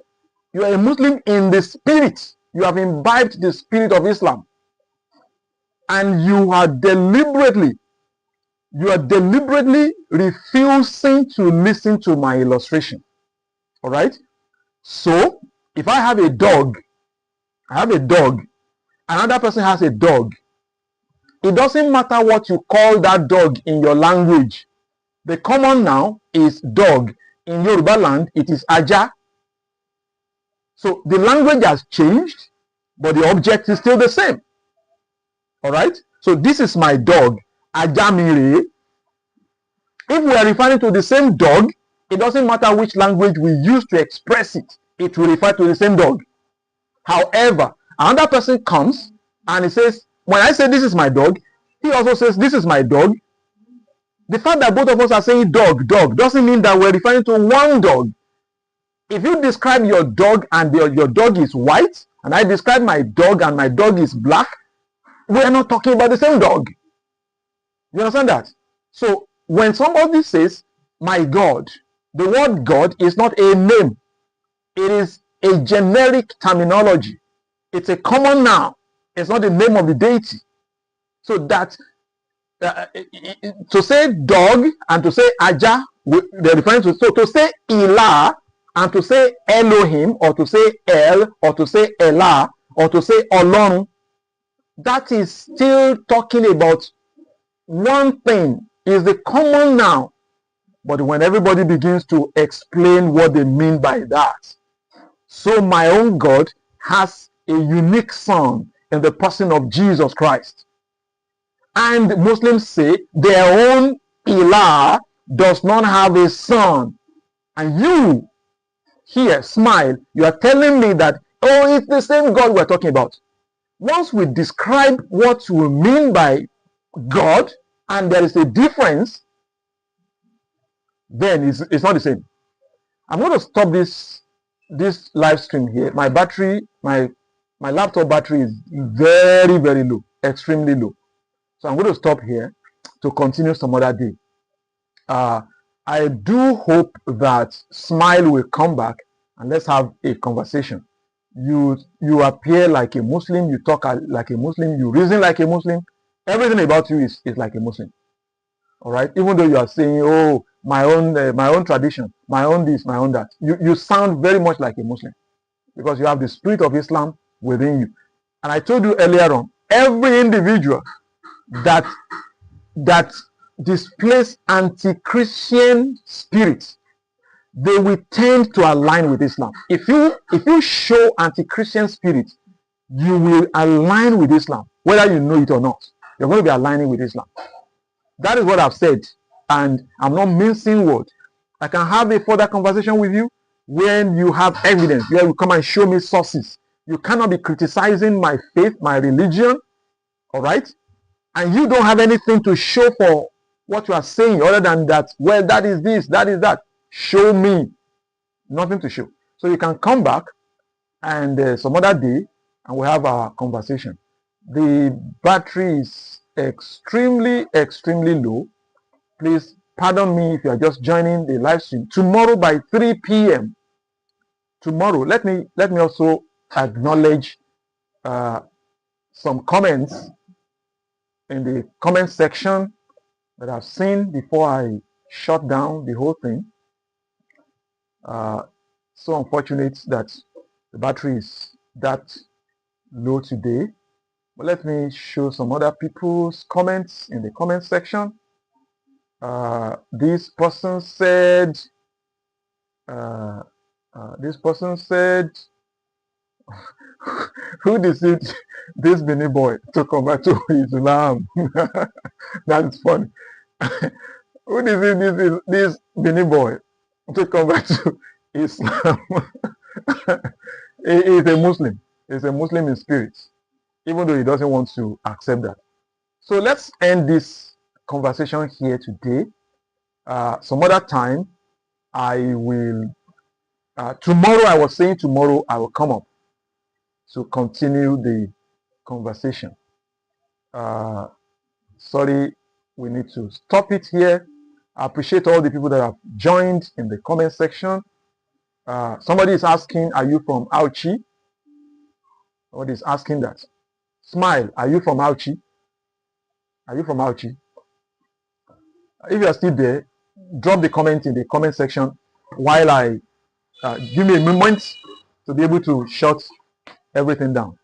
You are a Muslim in the spirit. You have imbibed the spirit of Islam. And you are deliberately refusing to listen to my illustration. All right? So, if I have a dog, another person has a dog. It doesn't matter what you call that dog in your language. The common noun is dog. In Yoruba land, it is aja. So the language has changed, but the object is still the same. All right? So this is my dog, aja mire. If we are referring to the same dog, it doesn't matter which language we use to express it. It will refer to the same dog. However, another person comes and he says, when I say this is my dog, he also says this is my dog. The fact that both of us are saying dog doesn't mean that we're referring to one dog. If you describe your dog and your dog is white, and I describe my dog and my dog is black, we are not talking about the same dog. You understand that? So when somebody says my God, the word God is not a name. It is a generic terminology. It's a common noun. It's not the name of the deity. So that to say dog and to say aja, they're referring to. So to say ilah and to say Elohim or to say El or to say Elah or to say Olorun, that is still talking about one thing. Is the common noun. But when everybody begins to explain what they mean by that, so my own God has a unique son in the person of Jesus Christ. And Muslims say their own Ilah does not have a son. And you here smile, you are telling me that, oh, it's the same God we're talking about. Once we describe what we mean by God and there is a difference, then it's not the same. I'm going to stop this live stream here. My battery, my laptop battery is very, very low, extremely low. So I'm going to stop here to continue some other day. I do hope that Smile will come back and let's have a conversation. You appear like a Muslim, you talk like a Muslim, you reason like a Muslim. Everything about you is like a Muslim. All right, even though you are saying, oh, my own tradition, my own this, my own that, you sound very much like a Muslim because you have the spirit of Islam within you. And I told you earlier on, every individual that displays anti-Christian spirit, they will tend to align with Islam. If you show anti-Christian spirit, you will align with Islam, whether you know it or not. You're going to be aligning with Islam. That is what I've said, and I'm not mincing words. I can have a further conversation with you when you have evidence, where you come and show me sources. You cannot be criticizing my faith, my religion, all right? And you don't have anything to show for what you are saying other than that, well, that is this, that is that. Show me. Nothing to show. So you can come back and some other day, and we have our conversation. The battery is extremely low. Please pardon me if you are just joining the live stream. Tomorrow by 3 p.m. Tomorrow, let me also acknowledge some comments in the comment section that I've seen before I shut down the whole thing. So unfortunate that the battery is that low today. But let me show some other people's comments in the comment section. This person said, who deceived this Bini boy to convert to Islam? That's funny. Who deceived this Bini boy to convert to Islam? He is a Muslim. He's a Muslim in spirit, even though he doesn't want to accept that. So let's end this conversation here today. Some other time, I will. Tomorrow, I was saying tomorrow I will come up to continue the conversation. Sorry, we need to stop it here. I appreciate all the people that have joined in the comment section. Somebody is asking, are you from Auchi? Somebody is asking that. Smile, are you from Auchi? Are you from Auchi? If you are still there, drop the comment in the comment section while I give me a moment to be able to shut everything down.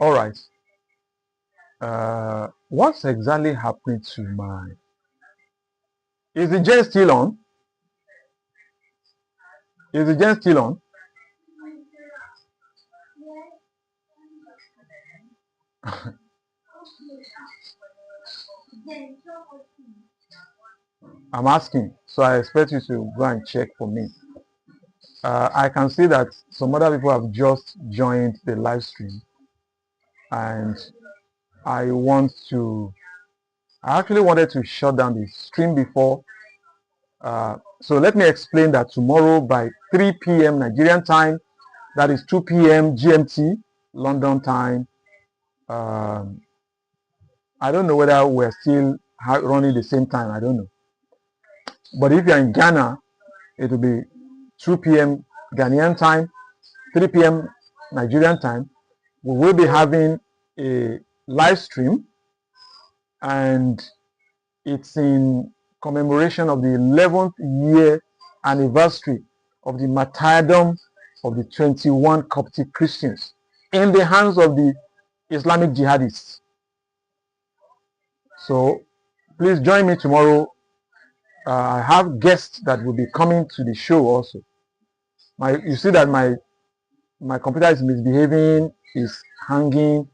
All right. What's exactly happening to my... Is the gen still on? Is the gen still on? I'm asking, so I expect you to go and check for me. I can see that some other people have just joined the live stream, and I actually wanted to shut down the stream before. So let me explain that tomorrow by 3 p.m. Nigerian time, that is 2 p.m. GMT, London time. I don't know whether we're still running the same time, I don't know. But if you're in Ghana, it will be 2 p.m. Ghanaian time, 3 p.m. Nigerian time. We will be having a live stream, and it's in commemoration of the 11th year anniversary of the martyrdom of the 21 Coptic Christians in the hands of the Islamic jihadists. So please join me tomorrow. I have guests that will be coming to the show also. You see that my computer is misbehaving, is hanging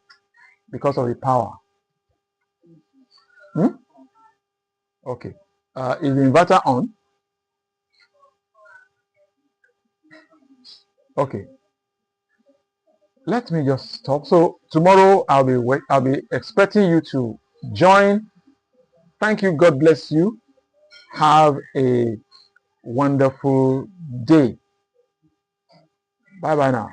because of the power. Okay. Is the inverter on? Okay. Let me just stop. So tomorrow I'll be expecting you to join. Thank you. God bless you. Have a wonderful day. Bye bye now.